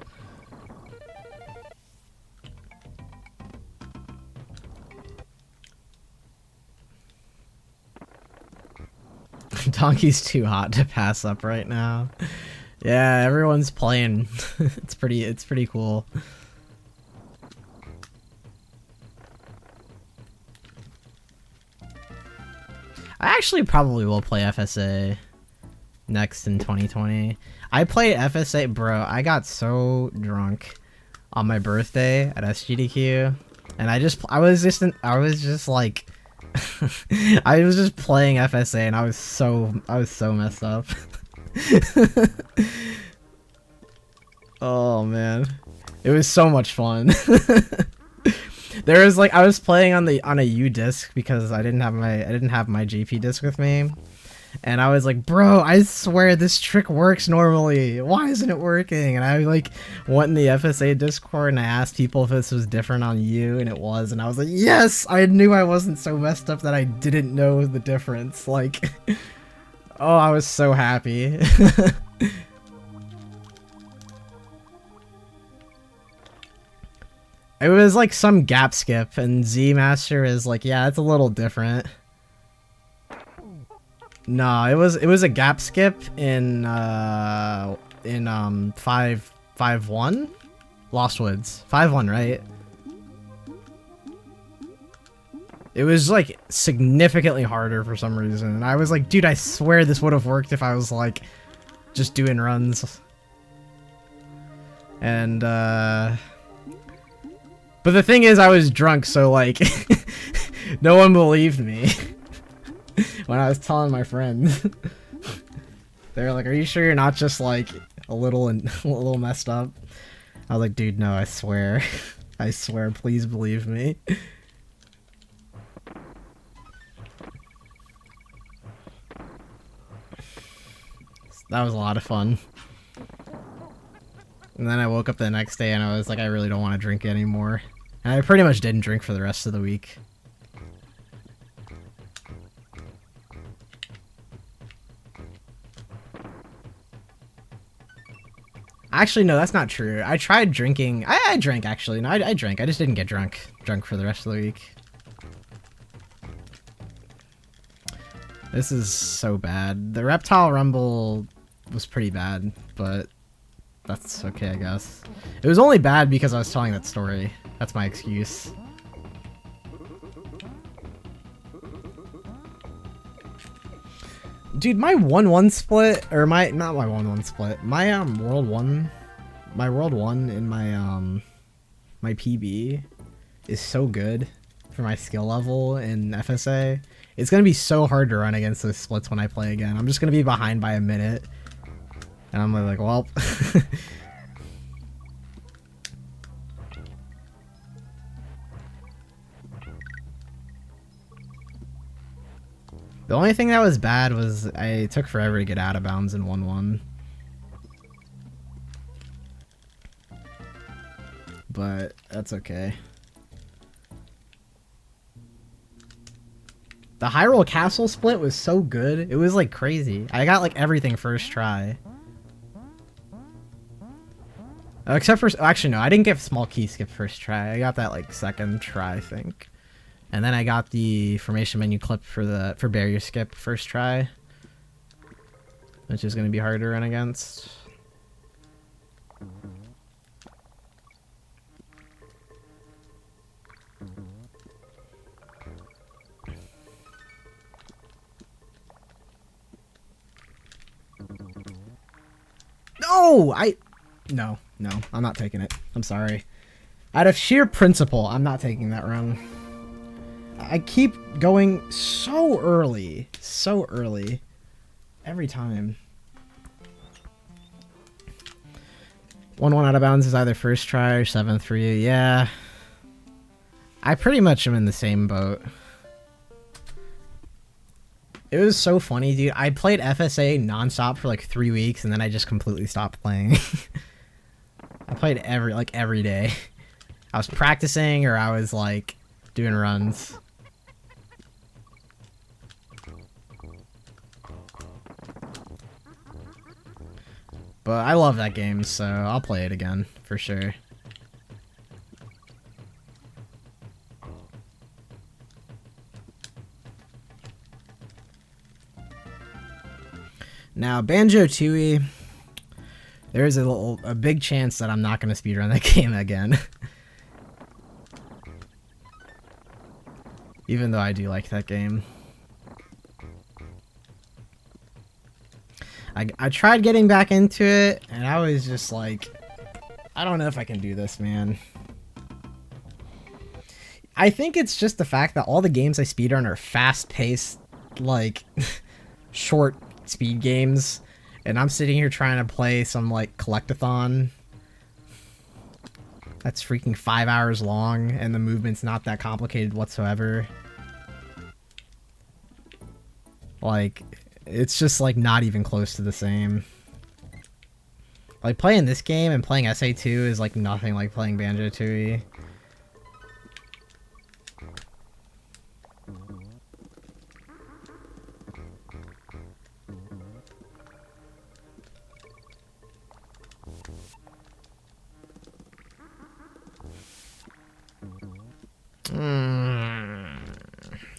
A: Donkey's too hot to pass up right now. Yeah, everyone's playing. It's pretty cool. I actually probably will play FSA next in 2020. I played FSA, bro. I got so drunk on my birthday at SGDQ, and I was just like I was just playing FSA and I was so messed up. Oh man. It was so much fun. There was like I was playing on a U disc because I didn't have my JP disc with me. And I was like, bro, I swear this trick works normally. Why isn't it working? And I like went in the FSA Discord and I asked people if this was different on U, and it was. And I was like, yes, I knew I wasn't so messed up that I didn't know the difference. Like, oh, I was so happy. It was like some gap skip, and Z Master is like, yeah, it's a little different. No, it was a gap skip in 5.1 Lost Woods 5.1, right? It was like significantly harder for some reason, and I was like, dude, I swear this would have worked if I was like just doing runs. And but the thing is, I was drunk, so like no one believed me. When I was telling my friends. They were like, are you sure you're not just like a little messed up? I was like, dude, no, I swear. I swear, please believe me. That was a lot of fun. And then I woke up the next day and I was like, I really don't want to drink anymore. And I pretty much didn't drink for the rest of the week. Actually, no, that's not true. I tried drinking. I drank, actually. No, I drank. I just didn't get drunk for the rest of the week. This is so bad. The Reptile Rumble was pretty bad, but that's okay, I guess. It was only bad because I was telling that story. That's my excuse. Dude, my 1-1 split, or not my 1-1 split, my world 1 in my PB is so good for my skill level in FSA. It's gonna be so hard to run against those splits when I play again. I'm just gonna be behind by a minute. And I'm like, well. The only thing that was bad was I took forever to get out of bounds in 1-1. But that's okay. The Hyrule Castle split was so good. It was like crazy. I got like everything first try. Except for, actually no, I didn't get small key skip first try. I got that like second try, I think. And then I got the formation menu clip for barrier skip first try. which is going to be hard to run against. No, no, I'm not taking it. I'm sorry. Out of sheer principle, I'm not taking that run. I keep going so early every time. 1-1 out of bounds is either first try or 7-3. Yeah, I pretty much am in the same boat. It was so funny, dude. I played FSA nonstop for like 3 weeks, and then I just completely stopped playing. I played every day. I was practicing, or I was like doing runs. But I love that game, so I'll play it again for sure. Now, Banjo-Tooie, there is a big chance that I'm not going to speedrun that game again. Even though I do like that game. I tried getting back into it, and I was just like, I don't know if I can do this, man. I think it's just the fact that all the games I speedrun are fast-paced, like, short speed games, and I'm sitting here trying to play some like collectathon that's freaking 5 hours long, and the movement's not that complicated whatsoever. Like, it's just like not even close to the same. Like, playing this game and playing SA2 is like nothing like playing Banjo-Tooie.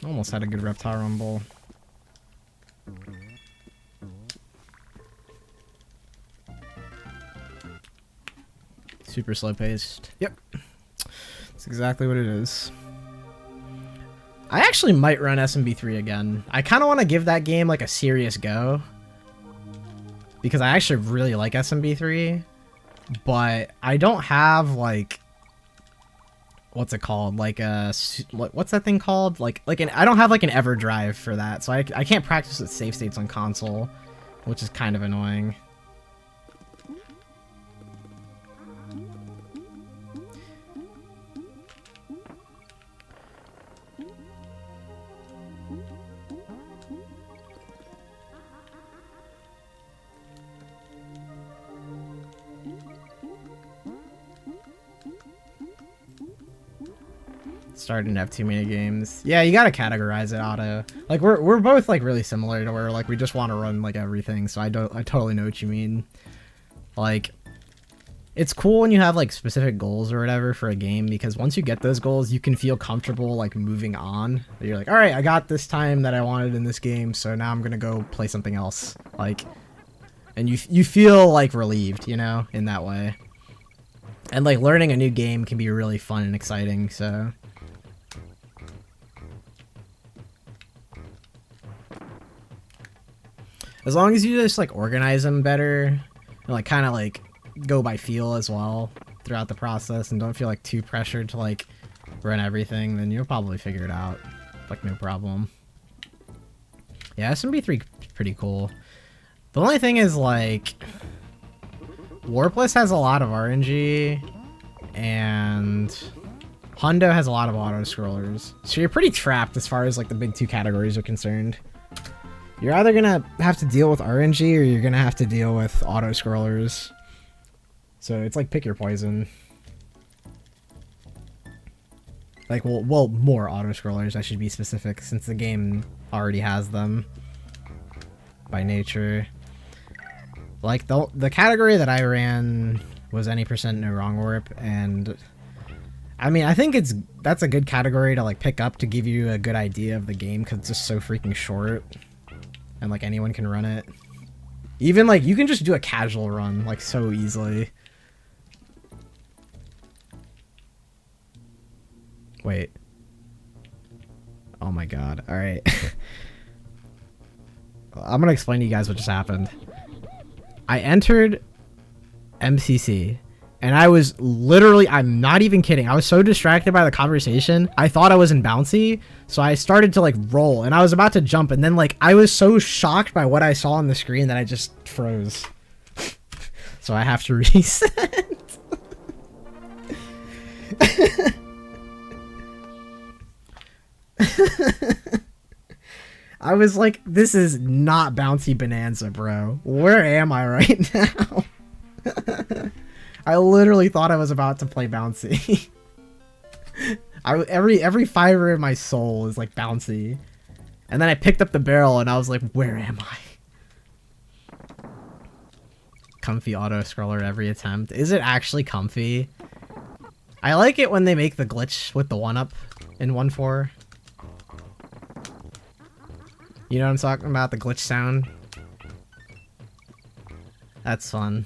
A: Almost had a good reptile rumble. Super slow paced. Yep. That's exactly what it is. I actually might run SMB3 again. I kind of want to give that game like a serious go, because I actually really like SMB3, but I don't have like, what's it called? Like a, what's that thing called? I don't have like an EverDrive for that, so I can't practice with save states on console, which is kind of annoying. Starting to have too many games. Yeah, you gotta categorize it auto. Like, we're both like really similar to where like we just want to run like everything, so I totally know what you mean. Like, it's cool when you have like specific goals or whatever for a game, because once you get those goals, you can feel comfortable like moving on. You're like, all right, I got this time that I wanted in this game, so now I'm gonna go play something else. Like, and you feel like relieved, you know, in that way. And like learning a new game can be really fun and exciting, so. As long as you just like organize them better and like kind of like go by feel as well throughout the process, and don't feel like too pressured to like run everything, then you'll probably figure it out like no problem. Yeah, SMB3 is pretty cool. The only thing is like Warpless has a lot of RNG and Hundo has a lot of auto scrollers, so you're pretty trapped as far as like the big two categories are concerned. You're either gonna have to deal with RNG or you're gonna have to deal with auto scrollers. So it's like pick your poison. Like, well, more auto scrollers, I should be specific, since the game already has them by nature. Like the category that I ran was any percent no wrong warp, and I mean, I think that's a good category to like pick up to give you a good idea of the game, because it's just so freaking short. And like anyone can run it. Even like you can just do a casual run like so easily. Wait. Oh my god. All right. I'm gonna explain to you guys what just happened. I entered MCC and I was literally, I'm not even kidding, I was so distracted by the conversation, I thought I was in bouncy, so I started to like roll and I was about to jump, and then like I was so shocked by what I saw on the screen that I just froze. So I have to reset. I was like, this is not bouncy bonanza, bro. Where am I right now? I literally thought I was about to play bouncy. Every fiber in my soul is like bouncy. And then I picked up the barrel and I was like, where am I? Comfy auto scroller every attempt. Is it actually comfy? I like it when they make the glitch with the 1-up in 1.4. You know what I'm talking about? The glitch sound. That's fun.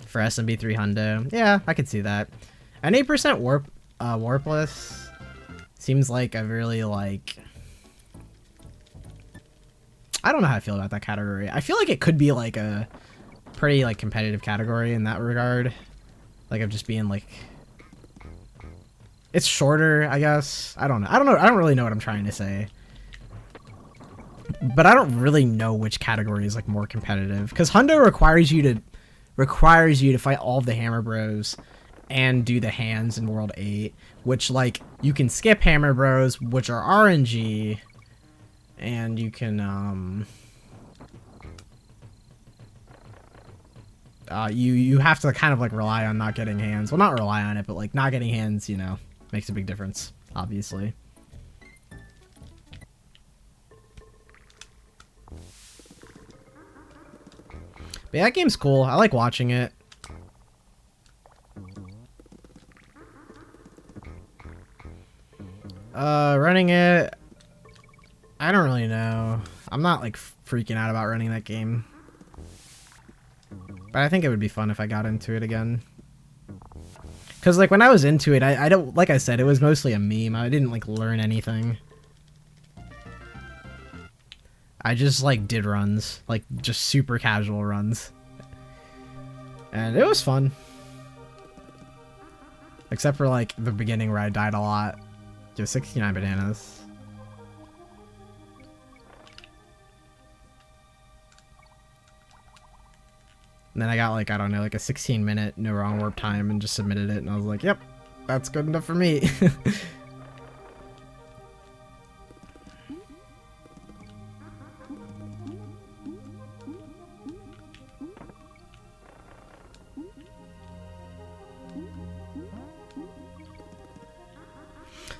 A: For SMB 3 hundo. Yeah, I could see that. An 8% warpless seems like a really like... I don't know how I feel about that category. I feel like it could be like a pretty like competitive category in that regard. Like of just being like... It's shorter, I guess. I don't know. I don't really know what I'm trying to say. But I don't really know which category is like more competitive. Because hundo requires you to fight all of the hammer bros and do the hands in World 8, which like you can skip hammer bros, which are RNG, and you can you have to kind of like rely on not getting hands. Well, not rely on it, but like not getting hands, you know, makes a big difference, obviously. But yeah, that game's cool. I like watching it. Running it, I don't really know. I'm not like freaking out about running that game. But I think it would be fun if I got into it again. Cause like when I was into it, I don't, like I said, it was mostly a meme. I didn't like learn anything. I just like did runs, like just super casual runs. And it was fun. Except for like the beginning where I died a lot. Just 69 bananas. And then I got like, I don't know, like a 16-minute no wrong warp time and just submitted it. And I was like, yep, that's good enough for me.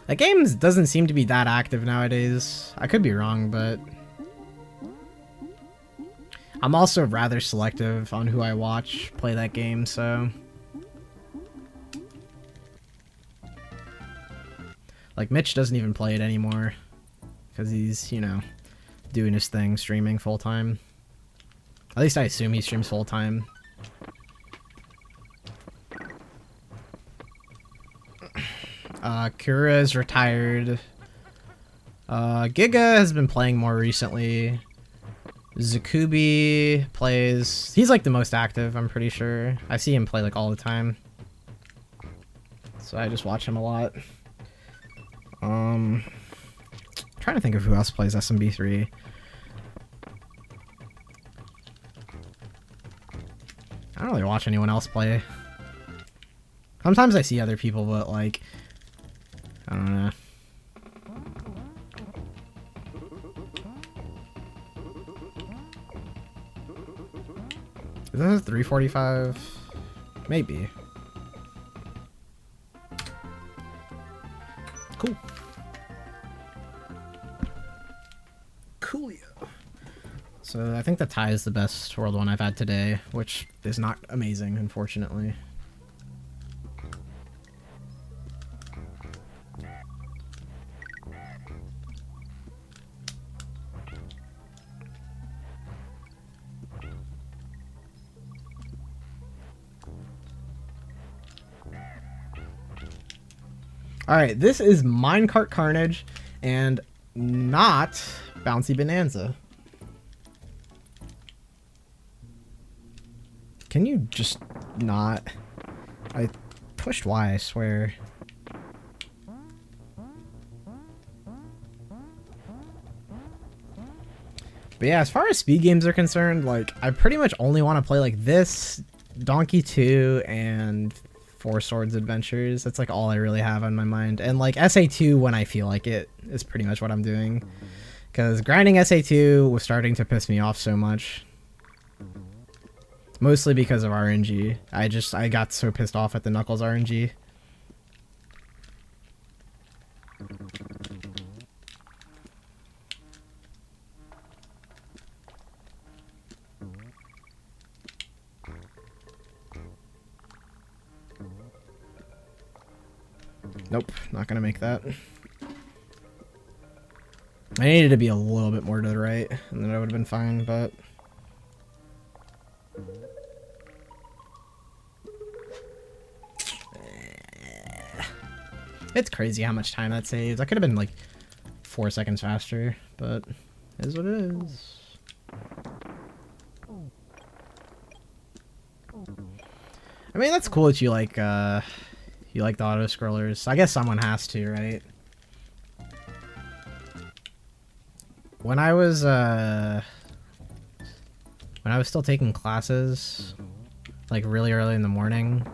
A: That game doesn't seem to be that active nowadays. I could be wrong, but I'm also rather selective on who I watch play that game, so like Mitch doesn't even play it anymore because he's, you know, doing his thing, streaming full time. At least I assume he streams full time. Kura is retired. Giga has been playing more recently. Zakubi plays... He's like the most active, I'm pretty sure. I see him play like all the time. So I just watch him a lot. Trying to think of who else plays SMB3. I don't really watch anyone else play. Sometimes I see other people, but like... I don't know. Is this a 345? Maybe. Cool. Coolio. So I think the tie is the best world one I've had today, which is not amazing, unfortunately. Alright, this is Minecart Carnage and not Bouncy Bonanza. Can you just not? I pushed Y, I swear. But yeah, as far as speed games are concerned, like, I pretty much only want to play like this, Donkey 2, and Four Swords Adventures. That's like all I really have on my mind. And like SA2 when I feel like it is pretty much what I'm doing. Because grinding SA2 was starting to piss me off so much. Mostly because of RNG. I got so pissed off at the Knuckles RNG. Nope, not gonna make that. I needed to be a little bit more to the right, and then I would have been fine, but... It's crazy how much time that saves. I could have been like 4 seconds faster, but it is what it is. I mean, that's cool that you like the auto scrollers. I guess someone has to, right? When I was still taking classes, like really early in the morning,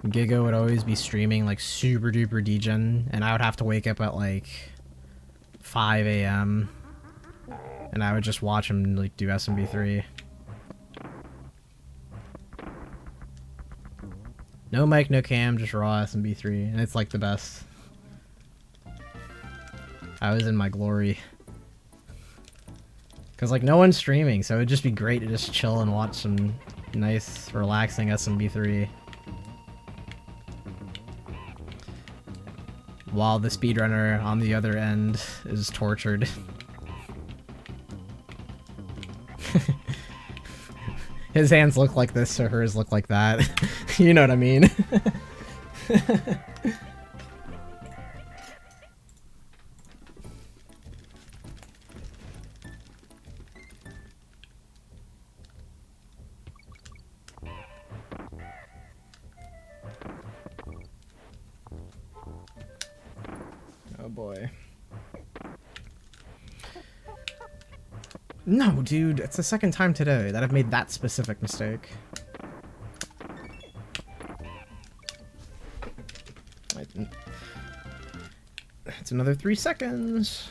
A: Giga would always be streaming like super duper degen, and I would have to wake up at like 5 a.m. and I would just watch him like do SMB3. No mic, no cam, just raw SMB3, and it's like the best. I was in my glory. Cause like no one's streaming, so it'd just be great to just chill and watch some nice, relaxing SMB3. While the speedrunner on the other end is tortured. His hands look like this, so hers look like that. You know what I mean? Oh boy. No, dude, it's the second time today that I've made that specific mistake. It's another 3 seconds.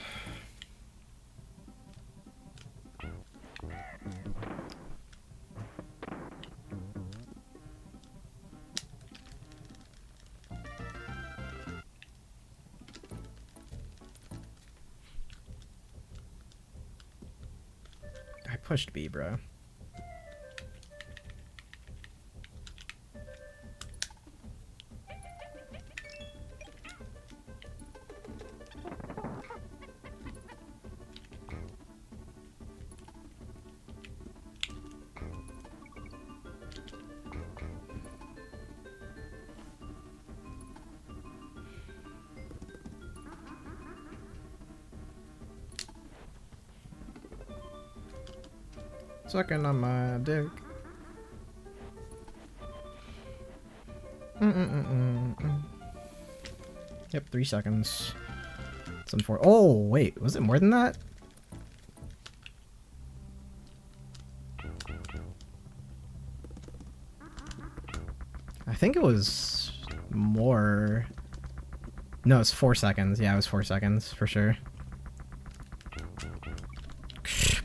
A: I pushed B, bro. Sucking on my dick. Yep, 3 seconds. It's unfortunate. Oh, wait, was it more than that? I think it was more. No, it's 4 seconds. Yeah, it was 4 seconds for sure.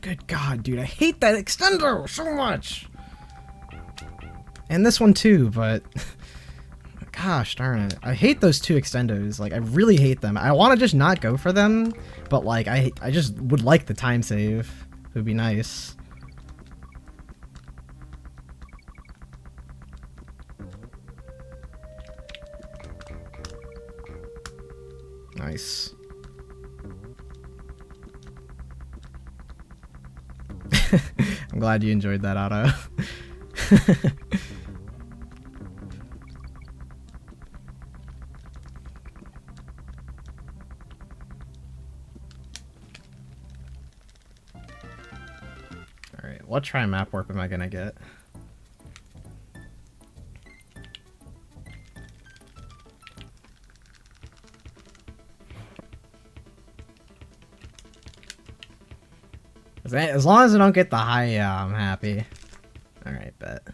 A: Good God, dude, I hate that extender so much. And this one too, but gosh darn it. I hate those two extendos. Like, I really hate them. I want to just not go for them, but like, I just would like the time save. It would be nice. Nice. I'm glad you enjoyed that, Otto. What try map warp am I gonna get? As long as I don't get the high, yeah, I'm happy. Alright, bet.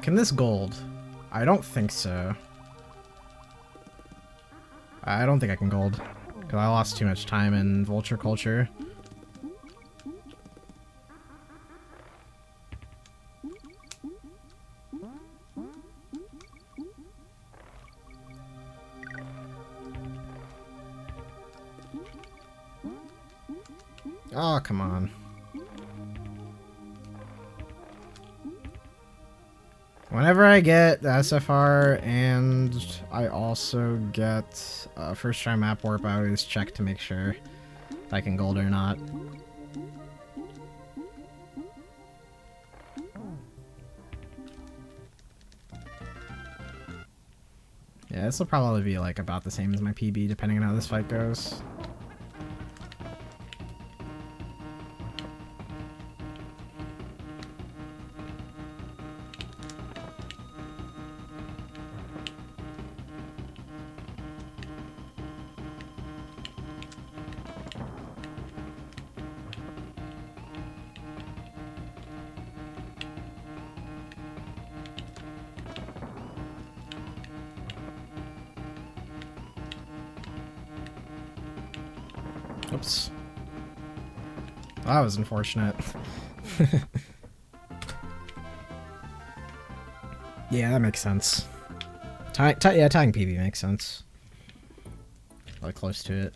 A: Can this gold? I don't think so. I don't think I can gold. Because I lost too much time in vulture culture. Oh, come on. Whenever I get the SFR and I also get first try map warp, I always check to make sure if I can gold or not. Yeah, this will probably be like about the same as my PB depending on how this fight goes. Oops. That was unfortunate. Yeah, that makes sense. Yeah, tying PB makes sense. Probably close to it.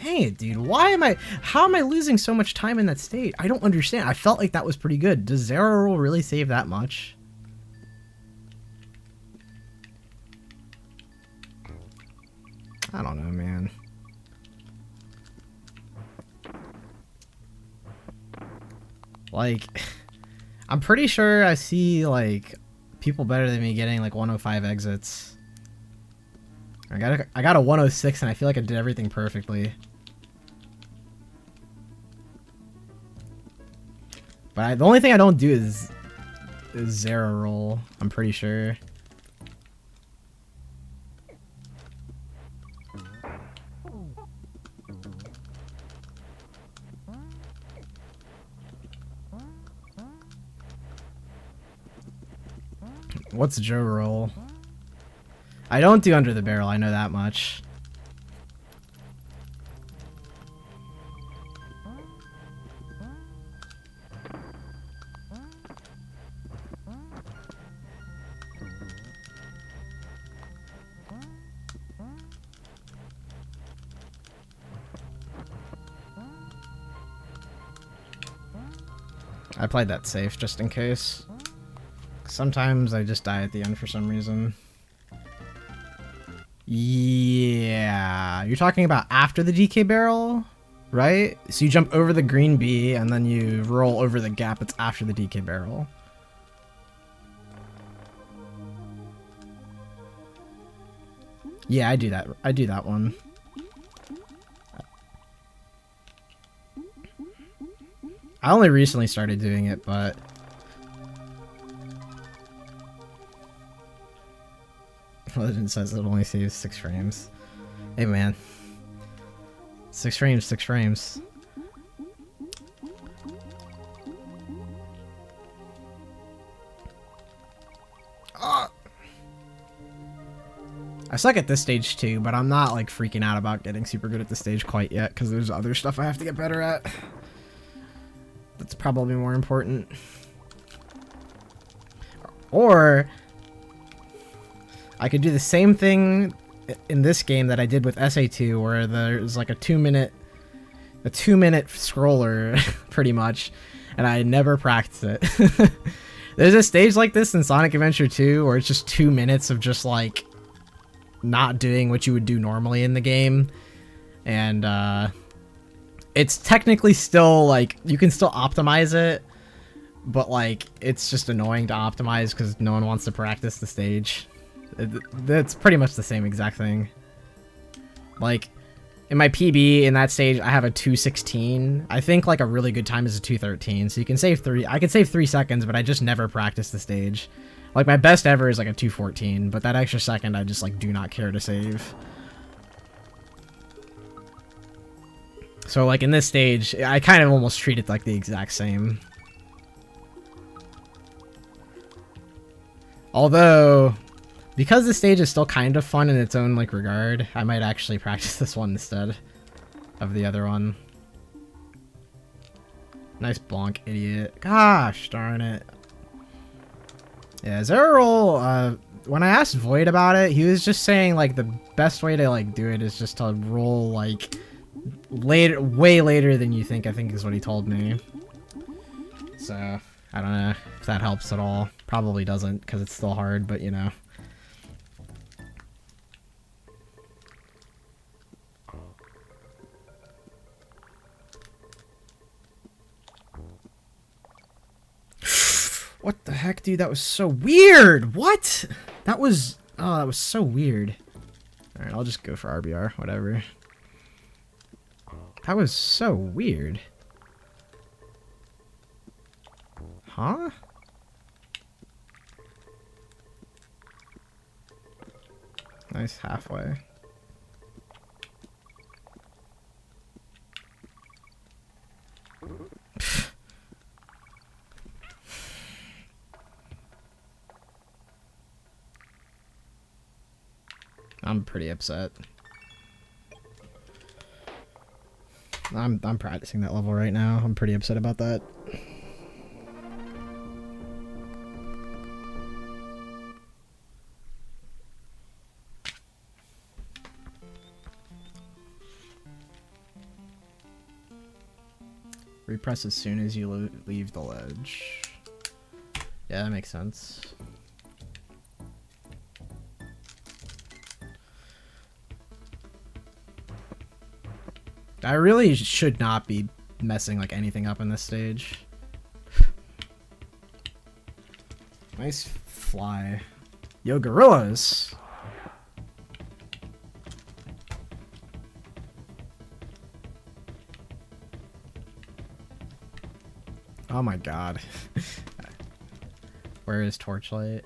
A: Dang it, dude. How am I losing so much time in that state? I don't understand. I felt like that was pretty good. Does Zero Roll really save that much? I don't know, man. Like, I'm pretty sure I see, like, people better than me getting, like, 105 exits. I got a 106 and I feel like I did everything perfectly. But the only thing I don't do is Zero Roll, I'm pretty sure. What's Joe Roll? I don't do under the barrel, I know that much. I played that safe just in case. Sometimes I just die at the end for some reason. Yeah, you're talking about after the DK barrel, right? So you jump over the green B and then you roll over the gap that's after the DK barrel. Yeah, I do that. I do that one. I only recently started doing it, but Legend says it only saves 6 frames. Hey man. 6 frames, 6 frames. I suck at this stage too, but I'm not like freaking out about getting super good at this stage quite yet, because there's other stuff I have to get better at. That's probably more important. Or I could do the same thing in this game that I did with SA2, where there's like a 2-minute scroller pretty much, and I never practice it. There's a stage like this in Sonic Adventure 2 where it's just 2 minutes of just like not doing what you would do normally in the game, and it's technically still like you can still optimize it, but like it's just annoying to optimize because no one wants to practice the stage. That's pretty much the same exact thing. Like in my PB in that stage I have a 2:16. I think like a really good time is a 2:13, so you can save 3. I could save 3 seconds, but I just never practice the stage. Like my best ever is like a 2:14, but that extra second I just like do not care to save. So like in this stage, I kind of almost treat it like the exact same. Although, because the stage is still kind of fun in its own like regard, I might actually practice this one instead of the other one. Nice bonk, idiot. Gosh darn it. Yeah, Zerol, when I asked Void about it, he was just saying like the best way to like do it is just to roll like later, way later than you think, I think is what he told me. So, I don't know if that helps at all. Probably doesn't, because it's still hard, but you know. What the heck, dude? That was so weird! What? That was... Oh, that was so weird. Alright, I'll just go for RBR, whatever. That was so weird. Huh? Nice halfway. I'm pretty upset. I'm practicing that level right now. I'm pretty upset about that. Repress as soon as you leave the ledge. Yeah, that makes sense. I really should not be messing like anything up in this stage. Nice fly. Yo, gorillas! Oh my god. Where is Torchlight?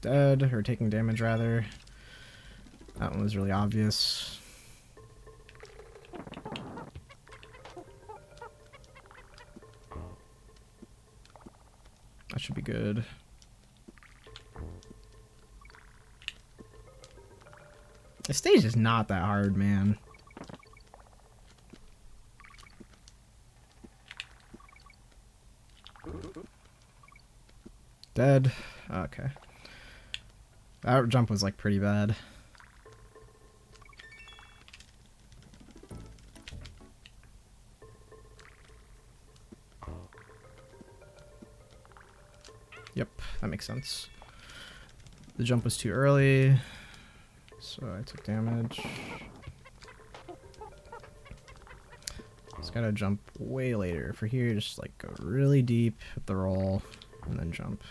A: Dead, or taking damage rather. That one was really obvious. That should be good. The stage is not that hard, man. Dead. Okay. That jump was like pretty bad. Yep, that makes sense. The jump was too early, so I took damage. Just gotta jump way later. For here, just like go really deep with the roll and then jump.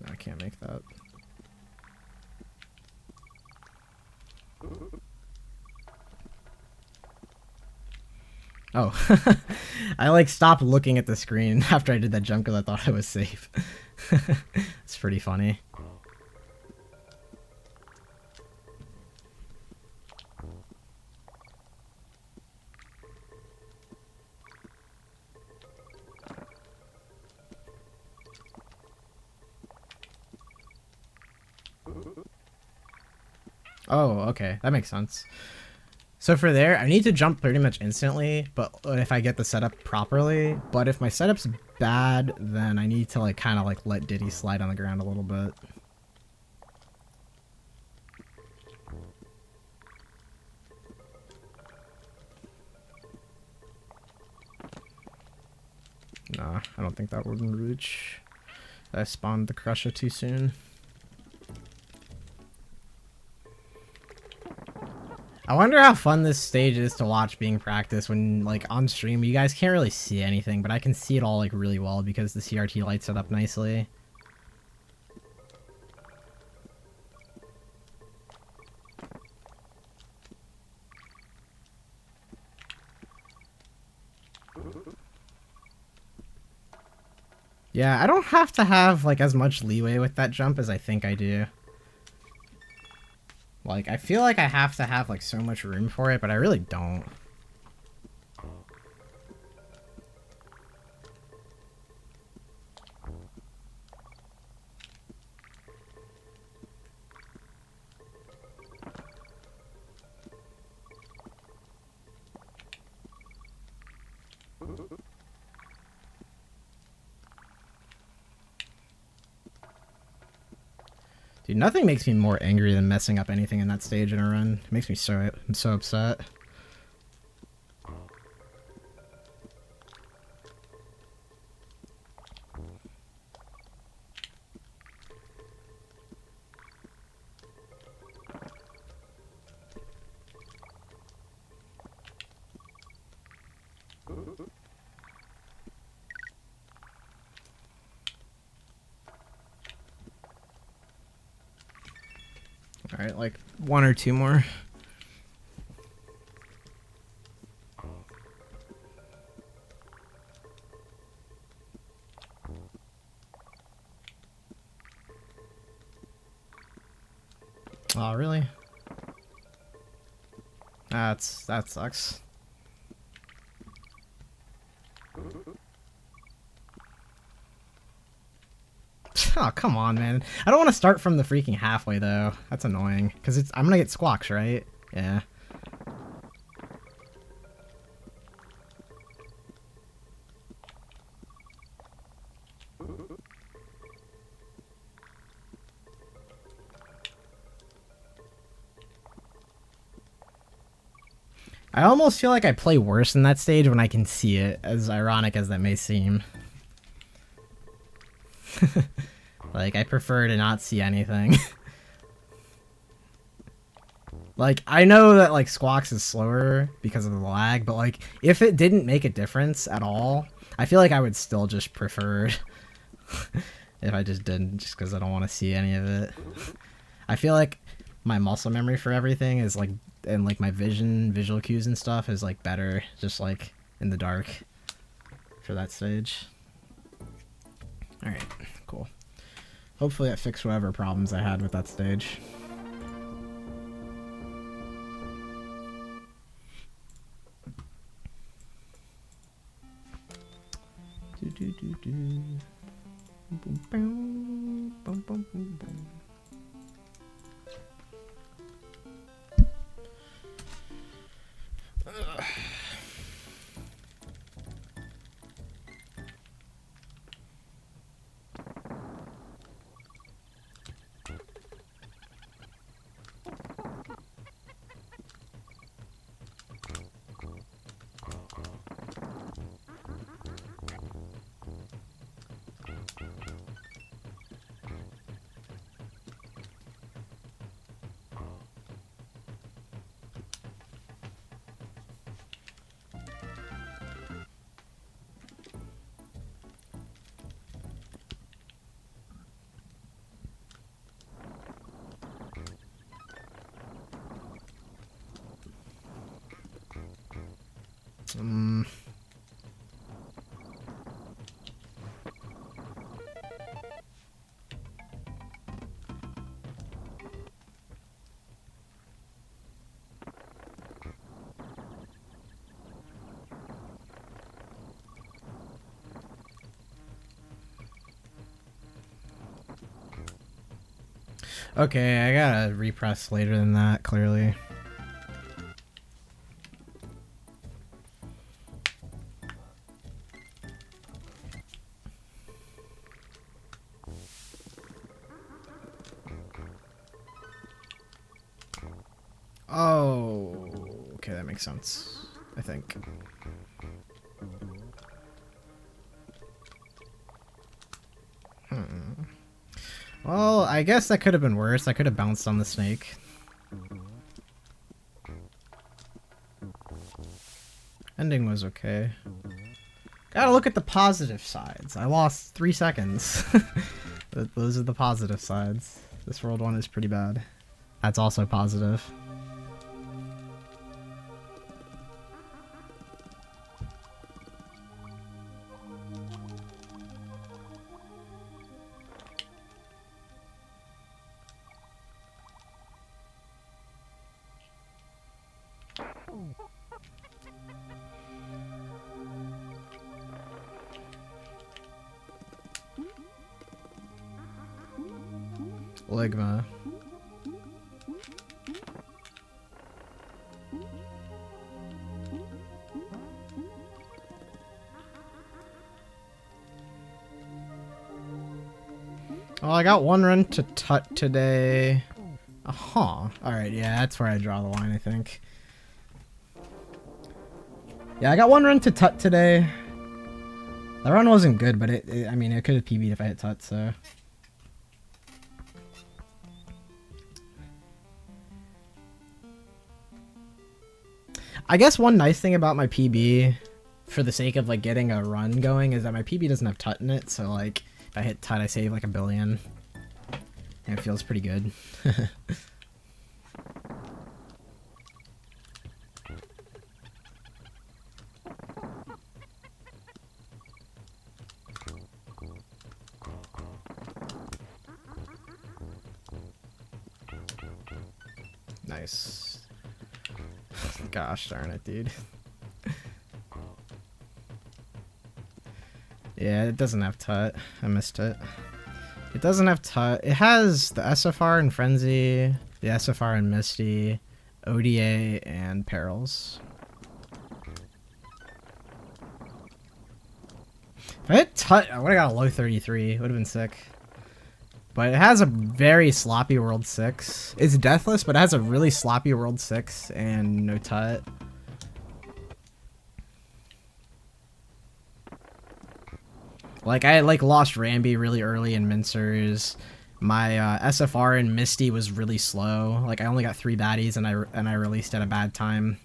A: I can't make that. Oh, I like stopped looking at the screen after I did that jump because I thought I was safe. It's pretty funny. Oh, okay, that makes sense. So for there, I need to jump pretty much instantly, but if I get the setup properly. But if my setup's bad, then I need to like kind of like let Diddy slide on the ground a little bit. Nah, I don't think that would reach. I spawned the Crusher too soon. I wonder how fun this stage is to watch being practiced when, like, on stream. You guys can't really see anything, but I can see it all, like, really well because the CRT lights it up nicely. Yeah, I don't have to have, like, as much leeway with that jump as I think I do. Like, I feel like I have to have, like, so much room for it, but I really don't. Dude, nothing makes me more angry than messing up anything in that stage in a run. It makes me I'm so upset. Alright, like one or two more. Oh, really? That sucks. Oh, come on, man. I don't want to start from the freaking halfway, though. That's annoying. Because I'm going to get squawks, right? Yeah. I almost feel like I play worse in that stage when I can see it, as ironic as that may seem. Like, I prefer to not see anything. Like, I know that, like, Squawks is slower because of the lag, but, like, if it didn't make a difference at all, I feel like I would still just prefer if I just didn't, just because I don't want to see any of it. I feel like my muscle memory for everything is, like, and, like, my visual cues and stuff is, like, better just, like, in the dark for that stage. Alright, cool. Hopefully that fixed whatever problems I had with that stage. Boom, boom, boom, boom, boom, boom. Okay, I gotta repress later than that, clearly. Oh, okay, that makes sense, I think. Well, I guess that could have been worse. I could have bounced on the snake. Ending was okay. Gotta look at the positive sides. I lost 3 seconds. Those are the positive sides. This World 1 is pretty bad. That's also positive. Ligma. Well, I got 1 run to Tut today. Alright, yeah, that's where I draw the line, I think. Yeah, I got 1 run to Tut today. That run wasn't good, but I mean, it could have PB'd if I hit Tut, so... I guess one nice thing about my PB, for the sake of like getting a run going, is that my PB doesn't have Tut in it, so like if I hit Tut I save like 1 billion. And it feels pretty good. Nice. Gosh darn it, dude. Yeah, it doesn't have Tut. I missed it. It doesn't have Tut. It has the SFR and Frenzy, the SFR and Misty, ODA, and Perils. If I hit Tut, I would have got a low 33. It would have been sick. But it has a very sloppy World 6. It's deathless, but it has a really sloppy World 6 and no Tut. Like, I lost Rambi really early in Mincers. My SFR and Misty was really slow. Like, I only got 3 baddies and I released at a bad time.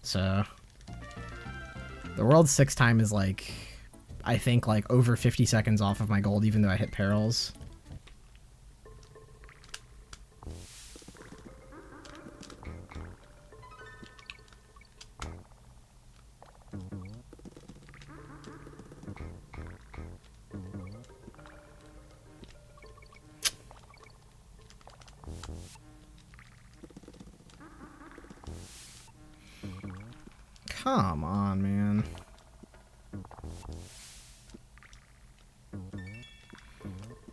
A: So the World 6 time is like, I think like over 50 seconds off of my gold, even though I hit Perils. Come on, man.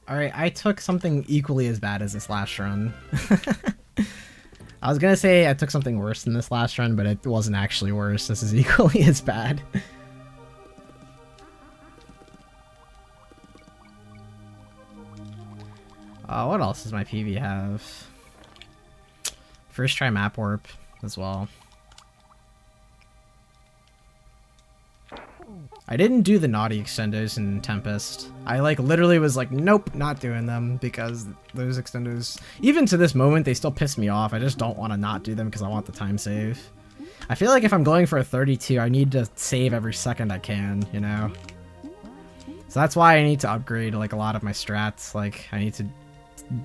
A: Alright, I took something equally as bad as this last run. I was gonna say I took something worse than this last run, but it wasn't actually worse. This is equally as bad. What else does my PV have? First try map warp as well. I didn't do the naughty extendos in Tempest. I like literally was like, nope, not doing them, because those extendos, even to this moment, they still piss me off. I just don't want to not do them because I want the time save. I feel like if I'm going for a 32, I need to save every second I can, you know? So that's why I need to upgrade like a lot of my strats. Like I need to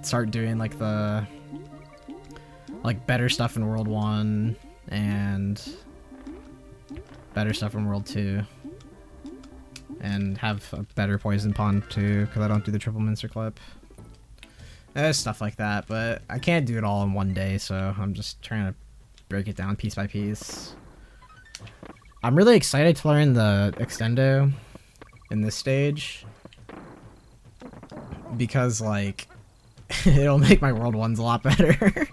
A: start doing like the better stuff in World 1 and better stuff in World 2. And have a better poison pond too, because I don't do the triple mincer clip. Stuff like that, but I can't do it all in one day, so I'm just trying to break it down piece by piece. I'm really excited to learn the extendo in this stage. because like it'll make my World 1s a lot better.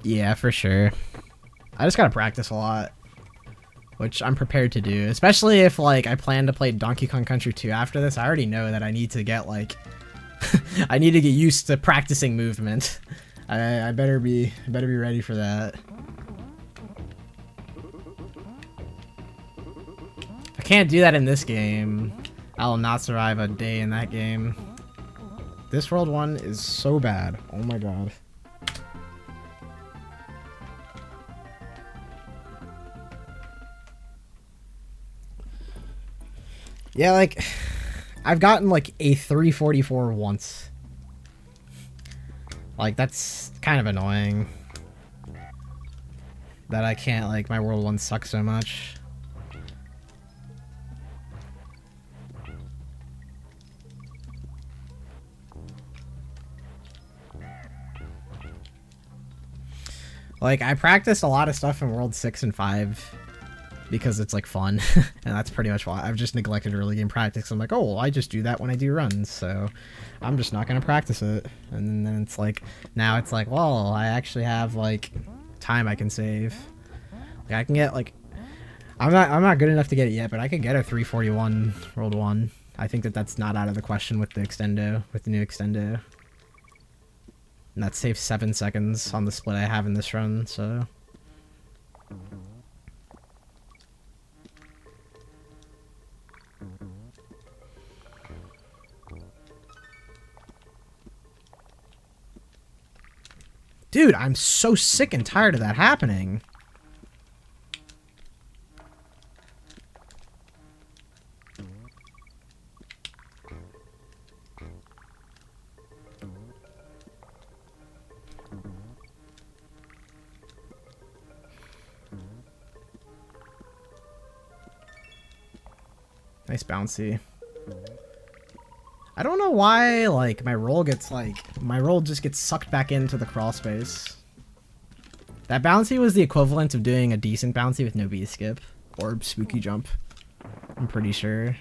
A: Yeah, for sure. I just gotta practice a lot, which I'm prepared to do, especially if like I plan to play Donkey Kong Country 2 after this. I already know that I need to get like I need to get used to practicing movement. I better be ready for that. If I can't do that in this game, I will not survive a day in that game. This World 1 is so bad. Oh my god. Yeah, like, I've gotten, like, a 344 once. Like, that's kind of annoying. That I can't, like, my World 1 sucks so much. Like, I practiced a lot of stuff in World 6 and 5. Because it's like fun, and that's pretty much why I've just neglected early game practice. I'm like, oh, well, I just do that when I do runs, so I'm just not gonna practice it. And then it's like, now it's like, well, I actually have like time I can save. Like I can get like, I'm not good enough to get it yet, but I could get a 341 World 1. I think that's not out of the question with the extendo, with the new extendo. And that saves 7 seconds on the split I have in this run, so. Dude, I'm so sick and tired of that happening. Nice bouncy. I don't know why, like, my roll just gets sucked back into the crawl space. That bouncy was the equivalent of doing a decent bouncy with no B-skip. Or spooky jump. I'm pretty sure.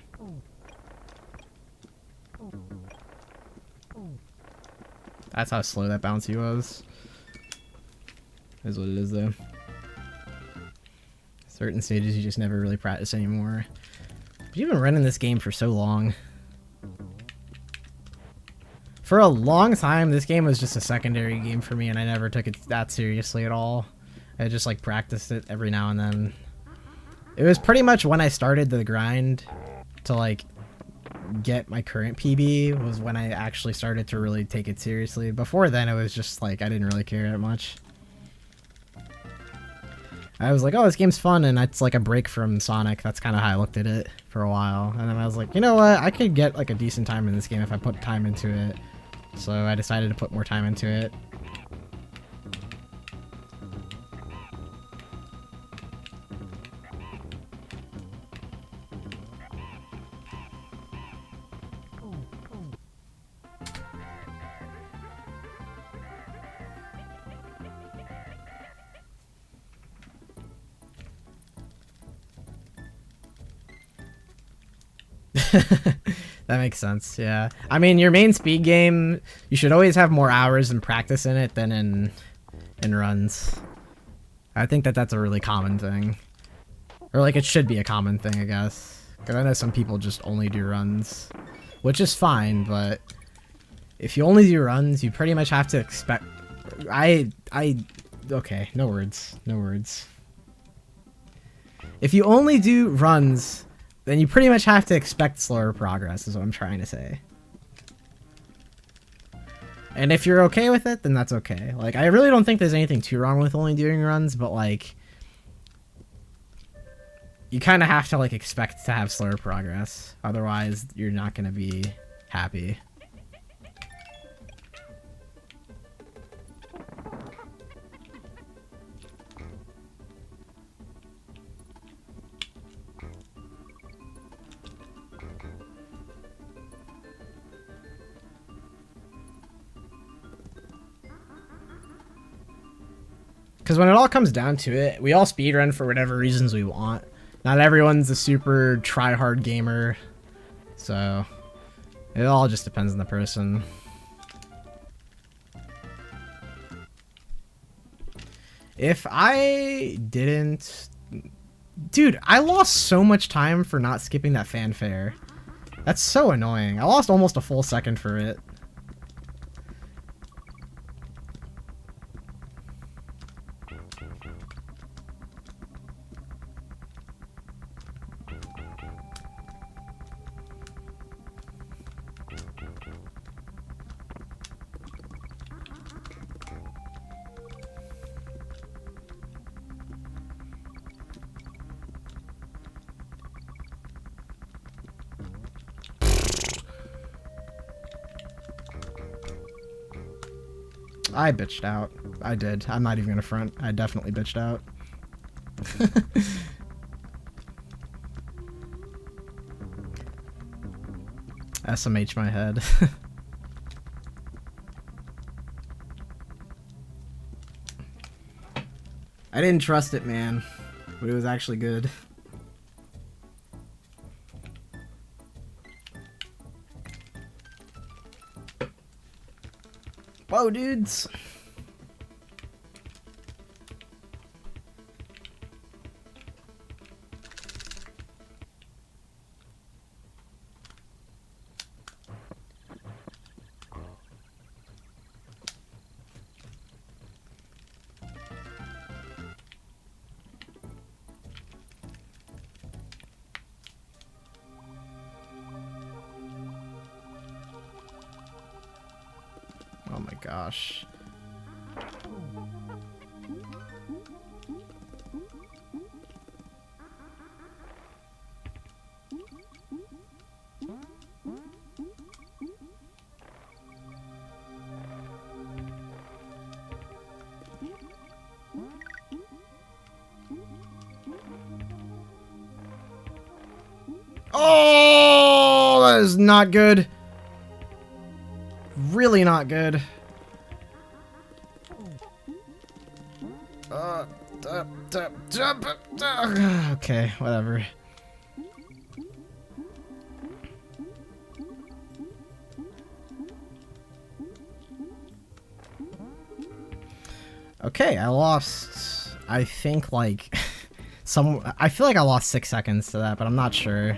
A: That's how slow that bouncy was. Is what it is, though. Certain stages you just never really practice anymore. But you've been running this game for so long. For a long time, this game was just a secondary game for me, and I never took it that seriously at all. I just, like, practiced it every now and then. It was pretty much when I started the grind to, like, get my current PB was when I actually started to really take it seriously. Before then, it was just, like, I didn't really care that much. I was like, oh, this game's fun, and it's, like, a break from Sonic. That's kind of how I looked at it for a while. And then I was like, you know what? I could get, like, a decent time in this game if I put time into it. So I decided to put more time into it. That makes sense, yeah. I mean, your main speed game, you should always have more hours and practice in it than in runs. I think that's a really common thing. Or, like, it should be a common thing, I guess. Because I know some people just only do runs. Which is fine, but if you only do runs, you pretty much have to expect... Okay, no words. No words. If you only do runs... then you pretty much have to expect slower progress, is what I'm trying to say. And if you're okay with it, then that's okay. Like, I really don't think there's anything too wrong with only doing runs, but, like, you kind of have to, like, expect to have slower progress. Otherwise, you're not going to be happy. Because when it all comes down to it, we all speedrun for whatever reasons we want. Not everyone's a super try-hard gamer, so it all just depends on the person. If I didn't... Dude, I lost so much time for not skipping that fanfare. That's so annoying. I lost almost a full second for it. I bitched out. I did. I'm not even gonna front. I definitely bitched out. SMH my head. I didn't trust it, man. But it was actually good. Whoa, dudes. Oh my gosh. Oh, that is not good. Really not good. Okay, whatever. Okay, I lost, I think, like, I feel like I lost 6 seconds to that, but I'm not sure.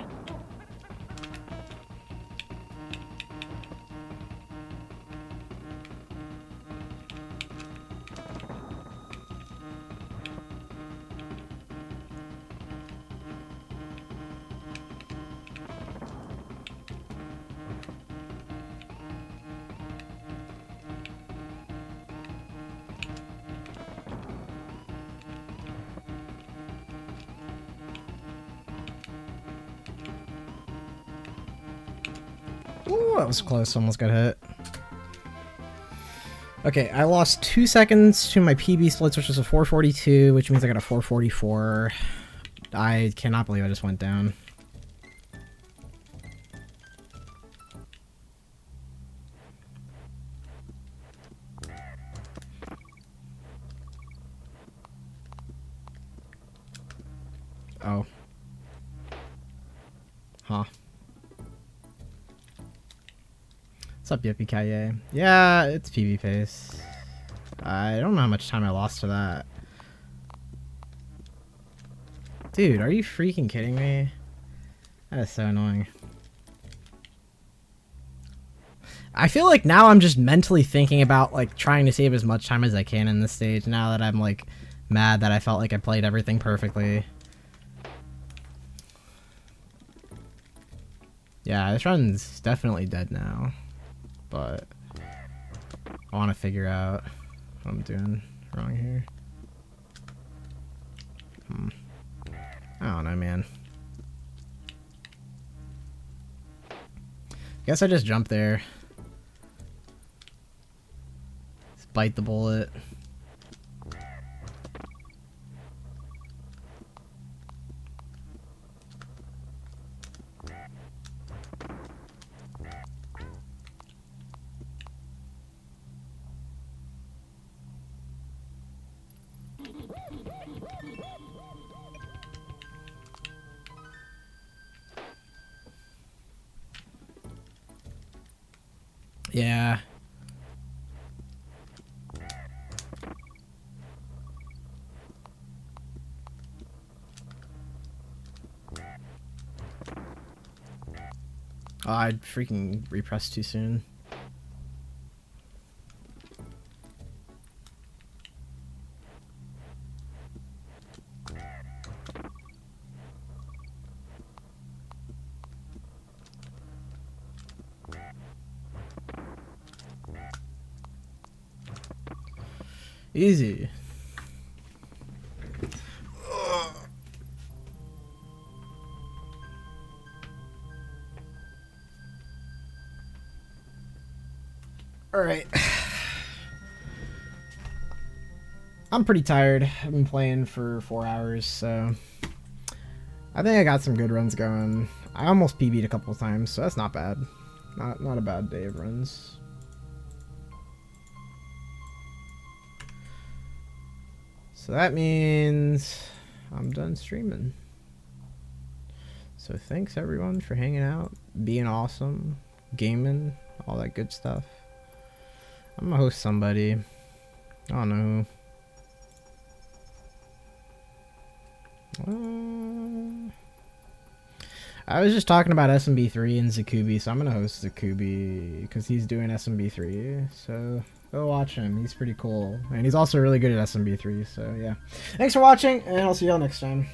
A: Ooh, that was close. Almost got hit. Okay, I lost 2 seconds to my PB splits, which was a 442, which means I got a 444. I cannot believe I just went down. Oh. Huh. What's up, Yippee Kaye? Yeah, it's PB pace. I don't know how much time I lost to that. Dude, are you freaking kidding me? That is so annoying. I feel like now I'm just mentally thinking about, like, trying to save as much time as I can in this stage now that I'm, like, mad that I felt like I played everything perfectly. Yeah, this run's definitely dead now. But I want to figure out what I'm doing wrong here. I don't know, man. Guess I just jump there. Just bite the bullet. Yeah. Oh, I freaking repressed too soon. Easy. All right. I'm pretty tired. I've been playing for 4 hours, so I think I got some good runs going. I almost PB'd a couple of times, so that's not bad. Not a bad day of runs. So that means I'm done streaming. So thanks everyone for hanging out, being awesome, gaming, all that good stuff. I'm gonna host somebody. I don't know who. I was just talking about SMB3 and Zakubi, so I'm gonna host Zakubi because he's doing SMB3. So go watch him. He's pretty cool, and he's also really good at SMB3. So yeah, thanks for watching, and I'll see y'all next time.